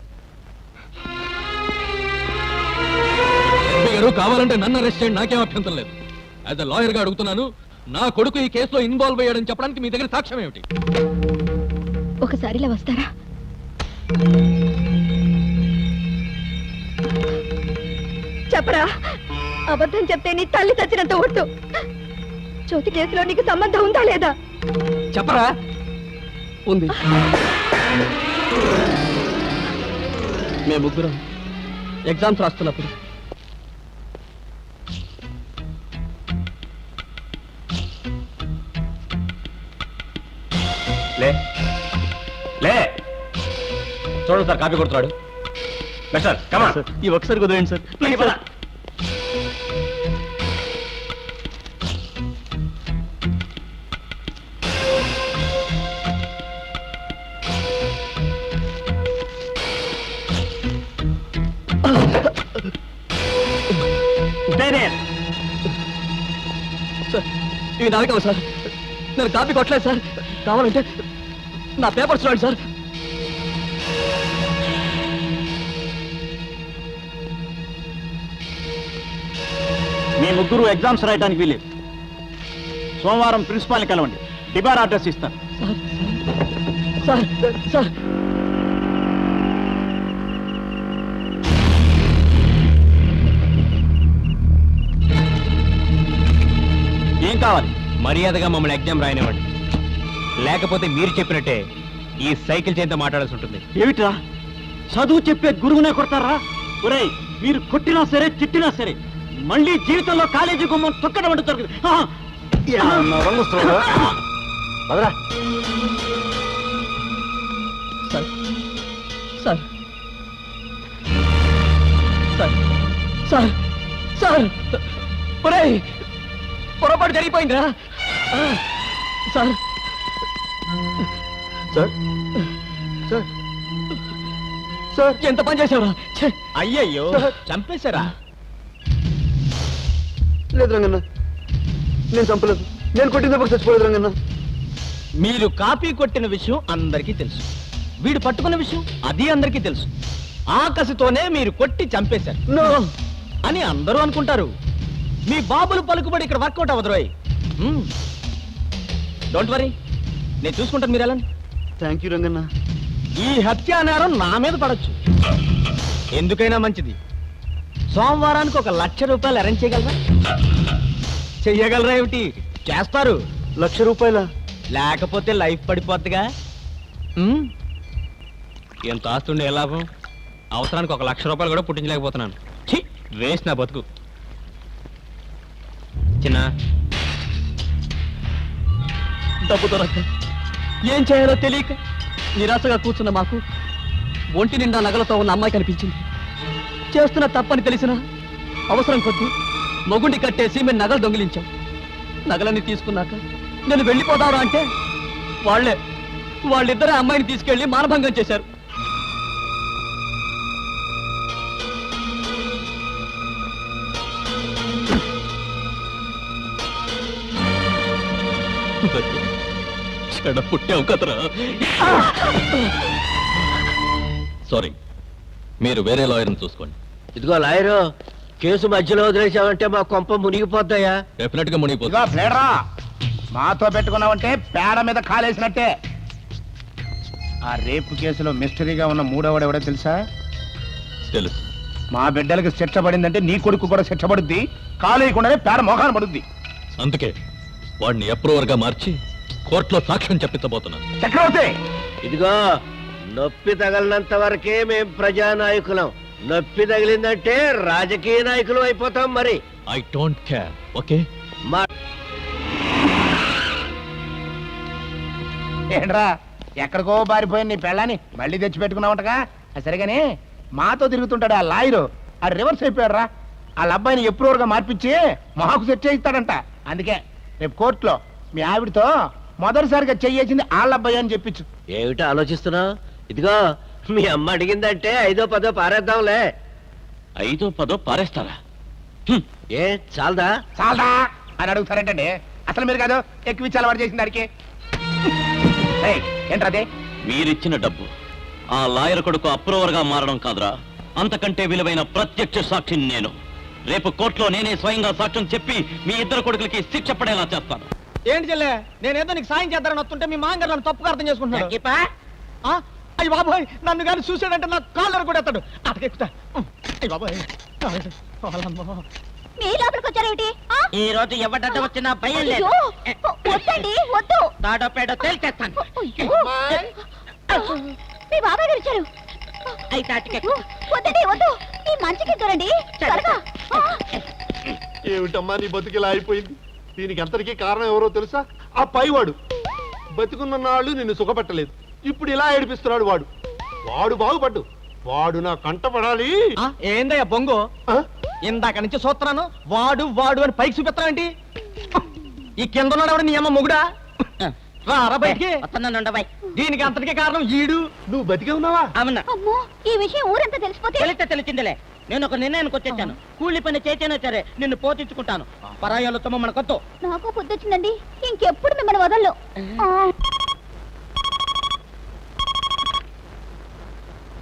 కావాలంటే నన్ను అరెస్ట్ చేయండి, నాకేం అభ్యంతరం లేదు. యాజ్ అ లాయర్ గా అడుగుతున్నాను, నా కొడుకు ఈ కేసులో ఇన్వాల్వ్ అయ్యాడని చెప్పడానికి మీ దగ్గర సాక్ష్యం ఏమిటి? ఒకసారిలా వస్తారా? చెప్పరా, అబద్ధం చెప్తే నీ తల్లి చచ్చినంత ఒట్టు. జ్యోతి కేసులో నీకు సంబంధం ఉందా లేదా? చెప్పరా. ఉంది. మేము ముగ్గురం ఎగ్జామ్స్ రాస్తున్నప్పుడు లే చూడండి సార్, కాపీ కొడుతున్నాడు. సార్ కమా ఈ ఒకసారి కుదరండి సార్. సార్ ఇవి నాలుగు కావు సార్, నేను కాపీ కొట్టలేదు సార్. కావాలంటే నా పేపర్స్ చూడండి సార్. మీ ముగ్గురు ఎగ్జామ్స్ రాయడానికి వీలేదు. సోమవారం ప్రిన్సిపాల్ని కలవండి, డిబార్ అడ్రస్ ఇస్తాను. సార్ సార్ ఏం కావాలి? మర్యాదగా మమ్మల్ని ఎగ్జామ్ రాయనివ్వండి, లేకపోతే మీరు చెప్పినట్టే ఈ సైకిల్ చేత మాట్లాడాల్సి ఉంటుంది. ఏమిట్రా, చదువు చెప్పే గురువునే కొడతారా? ఒరేయ్, మీరు కొట్టినా సరే తిట్టినా సరే మళ్ళీ జీవితంలో కాలేజీ గుమ్మం తొక్కడం అంటూ జరుగుతుంది. సార్ సార్ సార్ సార్ ఒరేయ్, పొరపాటు జరిగిపోయిందిరా సార్. సార్ సార్ సార్ ఎంత పని చేశారా? అయ్యయ్యో, చంపేశారా? లేదు రంగన్న, నేను చంపలేదు. నేను కొట్టినప్పుడు చచ్చిపోలేదు రంగన్న. మీరు కాపీ కొట్టిన విషయం అందరికీ తెలుసు, వీడు పట్టుకున్న విషయం అది అందరికీ తెలుసు. ఆకసితోనే మీరు కొట్టి చంపేశారు అని అందరూ అనుకుంటారు. మీ బాబులు పలుకుబడి ఇక్కడ వర్కౌట్ అవ్వదు రోయ్. డోంట్ వరీ, నేను చూసుకుంటాను. మీరు ఎలా? Thank you Ranganna. ఈ హత్యా నేరం నా మీద పడొచ్చు, ఎందుకైనా మంచిది. సోమవారానికి 1,00,000 రూపాయలు అరేంజ్ చేయగలరా? చెయ్యగలరా? ఏమిటి చేస్తారు? 1,00,000 రూపాయల? లేకపోతే లైఫ్ పడిపోద్దిగా. ఎంత ఆస్తుండే ఏ లాభం? అవసరానికి 1 లక్ష రూపాయలు కూడా పుట్టించలేకపోతున్నాను. వేస్ట్ నా బతుకు. చిన్న డబ్బు దొరక్క ఏం చేయాలో తెలియక నిరాశగా కూర్చున్న మాకు ఒంటి నిండా నగలతో ఉన్న అమ్మాయి కనిపించింది. చేస్తున్న తప్పని తెలిసిన అవసరం కొద్దీ మొగుండి కట్టేసి మేము నగలు దొంగిలించాం. నగలన్నీ తీసుకున్నాక నేను వెళ్ళిపోదారా అంటే వాళ్ళిద్దరే అమ్మాయిని తీసుకెళ్లి మానభంగం చేశారు. పుట్టావు కదరా. సారీ, మీరు వేరే లాయర్ని చూసుకోండి. ఇదిగో లాయరు, కేసు మధ్యలో వదిలేసామంటే మా కొంప మునిగిపోతాయా? డెఫినెట్ గా మునిగిపోతుంది. మాతో పెట్టుకున్నావంటే పేడ మీద కాలేసినట్టే. ఆ రేపు కేసులో మిస్టరీగా ఉన్న మూడోవాడు తెలుసా? తెలుసు. మా బిడ్డలకి శిక్ష పడిందంటే నీ కొడుకు కూడా శిక్ష పడుద్ది. కాలేయకుండానే పేడ మోకాన పడుద్ది. అందుకే వాడిని అప్రూవర్ గా మార్చి కోర్టులో సాక్ష్యం చెప్పించబోతున్నాను. చక్రవర్తి, ఇదిగో నొప్పి తగలినంత వరకే మేం ప్రజానాయకులం. నొప్పి తగిలిందంటే రాజకీయ నాయకులు అయిపోతాం. మరి ఐ డోంట్ కేర్. ఓకే, ఏంట్రా ఎక్కడికో బారిపోయిన నీ పెళ్ళాన్ని మళ్ళీ తెచ్చి పెట్టుకున్నావంటగా? సరిగానే మాతో తిరుగుతుంటాడు ఆ లాయరు. ఆ రివర్స్ అయిపోయాడు రా. వాళ్ళ అబ్బాయిని ఎప్రూవర్ గా మార్పించి మాకు సెట్ చేయిస్తాడంట. అందుకే రేపు కోర్టులో మీ ఆవిడతో మొదటిసారిగా చెయ్యేసింది వాళ్ళ అబ్బాయి అని చెప్పించు. ఏమిటో ఆలోచిస్తున్నావు? ఇదిగో మీ అమ్మ అడిగిందంటే 5ో 10ో పారేద్దాంలే. 5ో 10ో పారేస్తారా? ఏ చాలదా చాలదా అని అడుగుతారేంటండి? అసలు మీరు కాదు ఎక్కువ అలవాటు చేసిన దానికి. ఏంటదే? మీరిచ్చిన డబ్బు ఆ లాయర్ కొడుకు అప్రూవర్ గా మారడం కాదురా, అంతకంటే విలువైన ప్రత్యక్ష సాక్షిని నేను. రేపు కోర్టులో నేనే స్వయంగా సాక్ష్యం చెప్పి మీ ఇద్దరు కొడుకులకి శిక్ష పడేలా చేస్తాను. ఏంటి చెల్లె, నేనేదో నీకు సాయం చేద్దారని వస్తుంటే మీ మాంగారు నన్ను తప్పుగా అర్థం చేసుకుంటున్నాడు. అయ్యి బాబాయ్, నన్ను కానీ చూసాడంటే నా కాళ్ళను కూడా ఎత్తాడు. అటకెక్కుతా. అయ్యి బాబాయ్, మీ లోపలికి వచ్చారేమిటి? ఈ రోజు ఎవడంటే వచ్చినా భయం లేదు. వద్దండి, వద్దు. తాడో పేడో తేల్చేస్తాను. మీ బాబాయ్ గారు వచ్చారు. అయితే అటుకెక్కు. వద్దండి, వద్దు. మీ మంచికి దూరండి. త్వరగా. ఏమిటమ్మా నీ బతుకిలా అయిపోయింది? దీనికి అంతటికీ కారణం ఎవరో తెలుసా? ఆ పైవాడు. బతుకున్న నాళ్ళు నిన్ను సుఖపెట్టలేదు, ఇప్పుడు ఇలా ఏడిపిస్తున్నాడు వాడు. వాడు బాగుపడ్డు, వాడు నా కంట పడాలి. ఏందయ్యా బొంగు? ఇందాక నుంచి చూస్తున్నాను వాడు వాడు అని పైకి చూపిస్తావేంటి? ఈ కింద ఉన్నాడు నీ అమ్మ మొగుడా? రారా బయటికి. దీనికి అంతటికే కారణం ఈడు. నువ్వు బతికే ఉన్నావా? అవునా? అమ్మో, ఈ విషయం ఊరంతా తెలిసిపోతే తెలిసిందిలే. నేను ఒక నిర్ణయానికి వచ్చేసాను. కూలి పని చేతేనే సరే నిన్ను పోతించుకుంటాను. పరాయాలతో మనకొద్దు. నాకు బుద్ధి వచ్చిందండి. ఇంకెప్పుడు మిమ్మల్ని వదల్లో.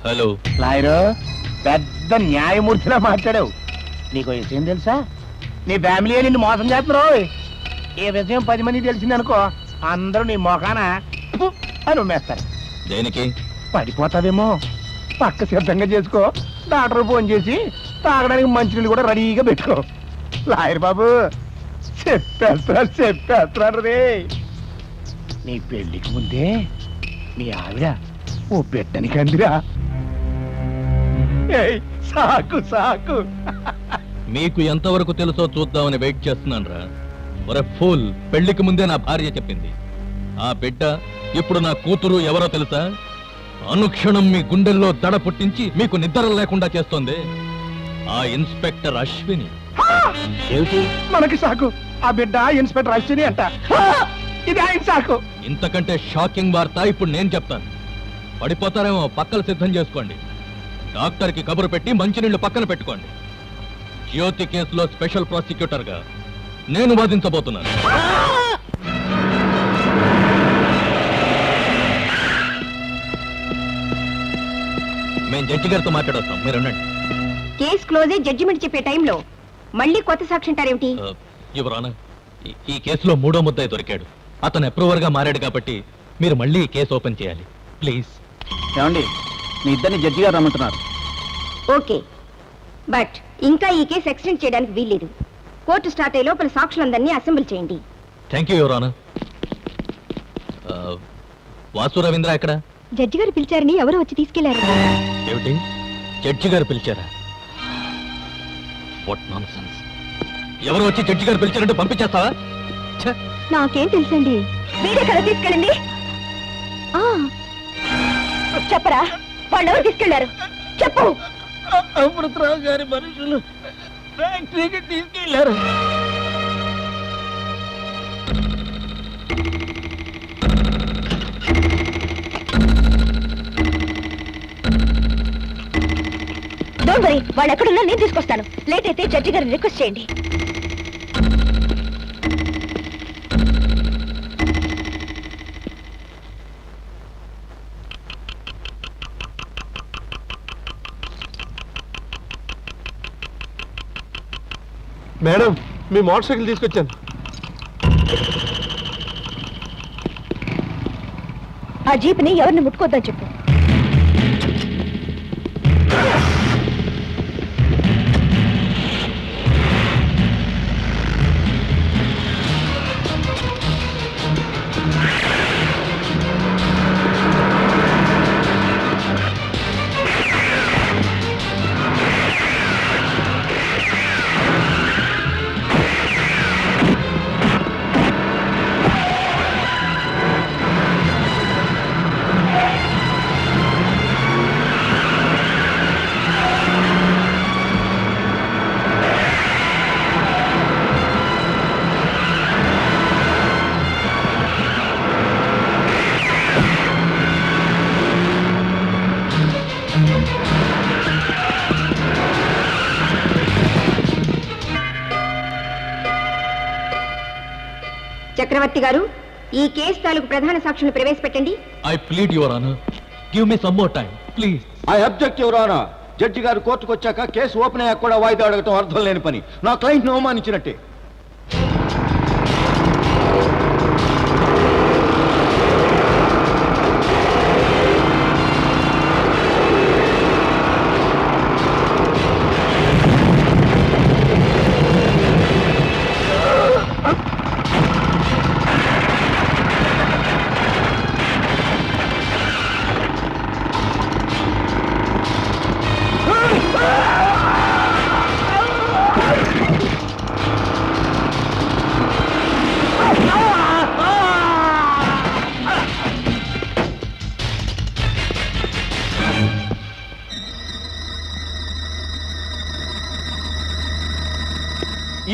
హలో లాయరు, పెద్ద న్యాయమూర్తిలా మాట్లాడావు. నీకు విషయం తెలుసా? నీ ఫ్యామిలీ నిన్ను మోసం చేస్తున్నారు. ఏ విషయం 10 మంది తెలిసిందనుకో, అందరూ నీ మొఖాన అని ఉమ్మేస్తారు. దేనికి? పడిపోతావేమో. పక్క సిద్ధంగా చేసుకో. డాక్టర్ ఫోన్ చేసి తాగడానికి మంచినీళ్ళు కూడా రెడీగా పెట్టుకో. లాయర్ బాబు చెప్పేస్తున్నాడు రే. నీ పెళ్లికి ముందే మీ ఆవిడ ఓ బిడ్డనికి అందిరా. సాకు సాకు. మీకు ఎంతవరకు తెలుసో చూద్దామని వెయిట్ చేస్తున్నాను రా. ఒరే ఫూల్, పెళ్లికి ముందే నా భార్య చెప్పింది. ఆ బిడ్డ ఇప్పుడు నా కూతురు ఎవరో తెలుసా? అనుక్షణం మీ గుండెల్లో దడ పుట్టించి మీకు నిద్ర లేకుండా చేస్తోంది ఆ ఇన్స్పెక్టర్ అశ్విని. ఏమిటి మనకి సాకు? ఆ బిడ్డ ఇన్స్పెక్టర్ అశ్విని అంట. ఇది ఆయన సాకు. ఇంతకంటే షాకింగ్ వార్త ఇప్పుడు నేను చెప్తాను. పడిపోతారేమో, పక్కలు సిద్ధం చేసుకోండి. డాక్టర్కి కబురు పెట్టి మంచినీళ్లు పక్కన పెట్టుకోండి. జ్యోతి కేసులో స్పెషల్ ప్రాసిక్యూటర్ గా నేను వాదించబోతున్నాను. మేము జడ్జి గారితో మాట్లాడొస్తాం, మీరు ఉండండి. కేసు క్లోజ్ అయ్యి జడ్జిమెంట్ చెప్పే టైంలో మళ్ళీ కొత్త సాక్షి అంటారేమిటి? యువరానా, ఈ కేసులో 3వ ముద్దాయి దొరికాడు. అతను అప్రూవర్ గా మారాడు కాబట్టి మీరు మళ్ళీ ఈ కేసు ఓపెన్ చేయాలి ప్లీజ్. ఏమండి, మీ ఇద్దరిని జడ్జి గారు రమ్మంటున్నారు. ఓకే, బట్ ఇంకా ఈ కేసు ఎక్స్టెండ్ చేయడానికి వీల్లేదు. కోర్టు స్టార్ట్ అయ్యే లోపల సాక్షులందరినీ అసెంబ్ల్ చేయండి. Thank you your honour. Vasu Ravindra ఎక్కడ? జడ్జి గారు పిలిచారని ఎవరో వచ్చి తీసుకెళ్లారు. ఏమిటి, జడ్జి గారు పిలిచారా? What nonsense! ఎవరు వచ్చి జడ్జి గారు పిలిచారంటే పంపించేస్తావా? నాకేం తెలుసండి. మీరే కదా తీసుకెళ్ళింది. చెప్పరా, వాళ్ళు ఎవరు తీసుకెళ్లారు? చెప్పు. అమృతరావు గారి మనుషులు ఫ్యాక్టరీకి తీసుకెళ్లారు. డోంట్ వరీ, వాళ్ళు ఎక్కడున్నా నేను తీసుకొస్తాను. లేట్ అయితే జడ్జి గారిని రిక్వెస్ట్ చేయండి. మేడం, మీ మోటార్ సైకిల్ తీసుకొచ్చాను. ఆ జీప్ని ఎవరిని ముట్టుకోద్దని చెప్పు. చక్రవర్తి గారు, ఈ కేసు తాలూకు ప్రధాన సాక్షులు ప్రవేశపెట్టండి. I plead your honour, give me some more time please. I object your honour. Judge గారు కోర్టుకు వచ్చాక కేసు ఓపెన్ అయ్యాక కూడా వాయిదా అడగటం అర్థం లేని పని. నా క్లయింట్ను అవమానించినట్టే.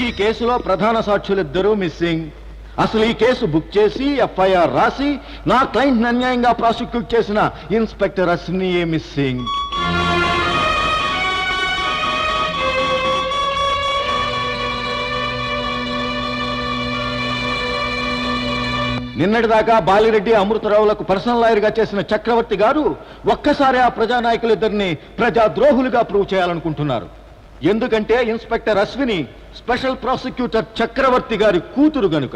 ఈ కేసులో ప్రధాన సాక్షులిద్దరూ మిస్సింగ్. అసలు ఈ కేసు బుక్ చేసి ఎఫ్ఐఆర్ రాసి నా క్లయింట్ అన్యాయంగా ప్రాసిక్యూట్ చేసిన ఇన్స్పెక్టర్ అశ్వినియే మిస్సింగ్. నిన్నటిదాకా బాలిరెడ్డి అమృతరావులకు పర్సనల్ లాయర్ గా చేసిన చక్రవర్తి గారు ఒక్కసారి ఆ ప్రజానాయకులిద్దరిని ప్రజాద్రోహులుగా ప్రూవ్ చేయాలనుకుంటున్నారు. ఎందుకంటే ఇన్స్పెక్టర్ అశ్విని స్పెషల్ ప్రాసిక్యూటర్ చక్రవర్తి గారి కూతురు గనుక.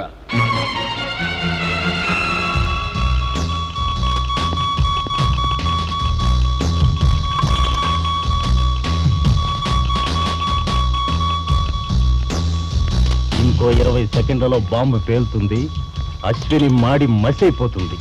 ఇంకో 20 సెకండ్లలో బాంబు పేలుతుంది. అశ్విని మాడి మసైపోతుంది.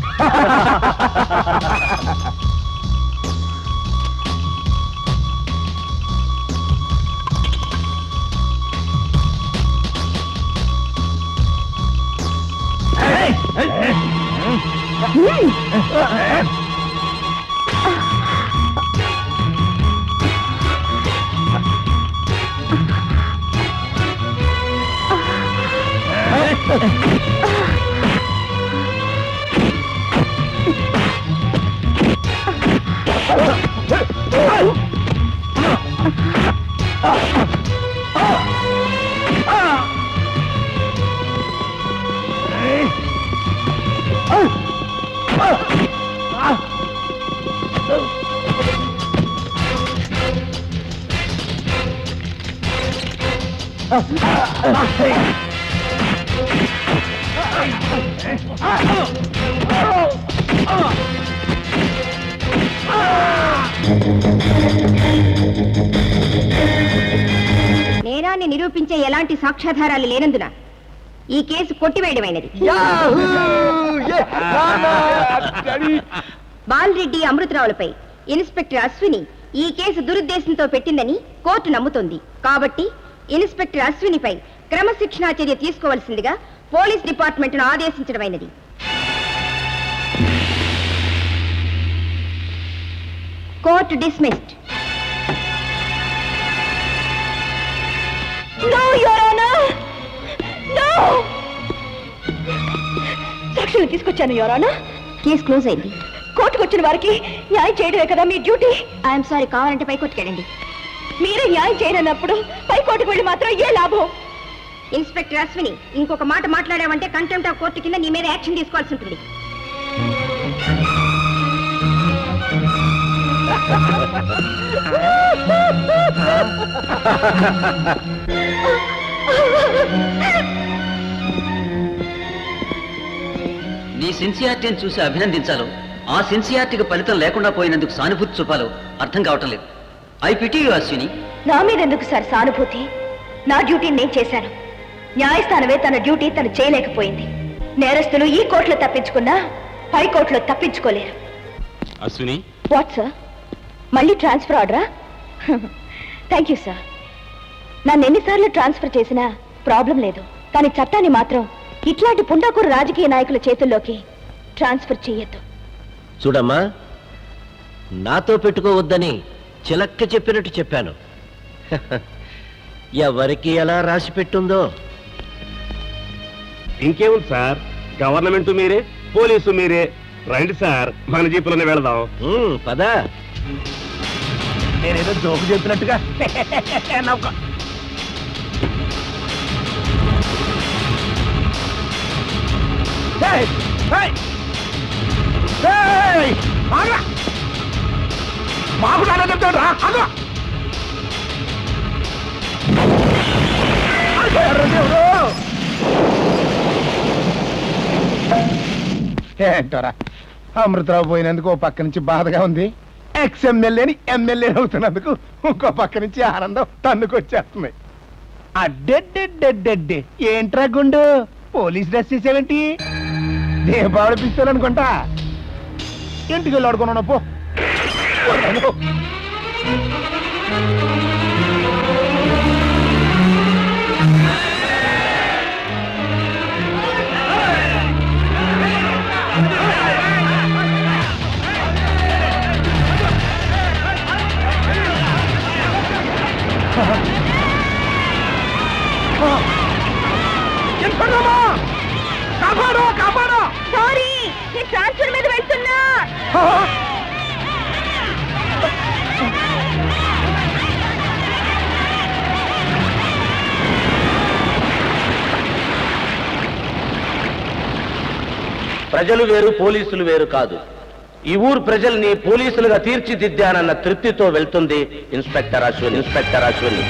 నేరాన్ని నిరూపించే ఎలాంటి సాక్ష్యాధారాలు లేనందున ఈ కేసు కొట్టివేయడమైనది. బాలరెడ్డి అమృతరావులపై ఇన్స్పెక్టర్ అశ్విని ఈ కేసు దురుద్దేశంతో పెట్టిందని కోర్టు నమ్ముతోంది. కాబట్టి ఇన్స్పెక్టర్ అశ్వినిపై క్రమశిక్షణా చర్య తీసుకోవాల్సిందిగా పోలీస్ డిపార్ట్మెంట్ను ఆదేశించడమైనది. Court dismissed. No, Your Honor! No! సాక్షులు తీసుకొచ్చాను, Your Honor. కేసు క్లోజ్ అయింది. కోర్టుకు వచ్చిన వారికి న్యాయం చేయడమే కదా మీ డ్యూటీ. ఐఎమ్ సారీ, కావాలంటే పై కోర్టుకెళ్ళండి. మీరే న్యాయం చేయనన్నప్పుడు పై కోర్టుకు వెళ్ళి మాత్రం ఏ లాభం? ఇన్స్పెక్టర్ అశ్విని, ఇంకొక మాట మాట్లాడావంటే కంటెంప్ట్ ఆఫ్ కోర్టు కింద నీ మీద యాక్షన్ తీసుకోవాల్సి ఉంటుంది. నీ సిన్సియారిటీని చూసి అభినందించాలో, ఆ సిన్సియారిటీకి ఫలితం లేకుండా పోయినందుకు సానుభూతి చూపాలో అర్థం కావటం లేదు. I pity you Ashwini. నా మీద ఎందుకు సార్ సానుభూతి? నా డ్యూటీ నేను చేశాను. న్యాయస్థానమే తన డ్యూటీ తను చేయలేకపోయింది. నేరస్తులు ఈ కోర్టులో తప్పించుకున్నా పై కోర్టులో తప్పించుకోలేరు. Ashwini, what sir? మళ్ళీ ట్రాన్స్ఫర్ ఆర్డరా? Thank you sir. నన్ను ఎన్నిసార్లు ట్రాన్స్ఫర్ చేసినా ప్రాబ్లం లేదు. కానీ చట్టాన్ని మాత్రం ఇట్లాంటి పుండాకూరు రాజకీయ నాయకుల చేతుల్లోకి ట్రాన్స్ఫర్ చేయొద్దు. చూడమ్మా, నాతో పెట్టుకోవద్దని చిలక్క చెప్పినట్టు చెప్పాను. ఎవరికి ఎలా రాసి పెట్టుందో. ఇంకేముంది సార్, గవర్నమెంట్ మీరే, పోలీసు మీరే. రండి సార్, మన జీపులోనే వెళదాం. పదా. నేనేదో జోకు చెప్పినట్టుగా నవ్వుకో. ఏయ్, ఏయ్, ఏయ్, ఆగ్రా. మాకు నాన్న చెప్తాడు రా. ఆగ్రా. ఏంటోరా, అమృతరావు పోయినందుకు ఓ పక్క నుంచి బాధగా ఉంది. ఎక్స్ ఎమ్మెల్యేని ఎమ్మెల్యే అవుతున్నందుకు ఇంకో పక్క నుంచి ఆనందం తన్నుకొచ్చేస్తుంది. అడ్డెడ్డెడ్డెడ్డెడ్డే ఏంట్రా గుండు, పోలీస్ డ్రెస్ చేసేవేంటి? దీపావళి పిస్తోల్ అనుకుంటా. ఇంటికి వెళ్ళి ఆడుకున్నాను పో. కాపాడు, కాపాడు. సారీ, నేను ట్రాన్స్ఫర్ మీద వెళ్తున్నా. ప్రజలు వేరు, పోలీసులు వేరు కాదు. ఈ ఊరు ప్రజల్ని పోలీసులుగా తీర్చిదిద్దానన్న తృప్తితో వెళ్తుంది ఇన్స్పెక్టర్ అశ్విని.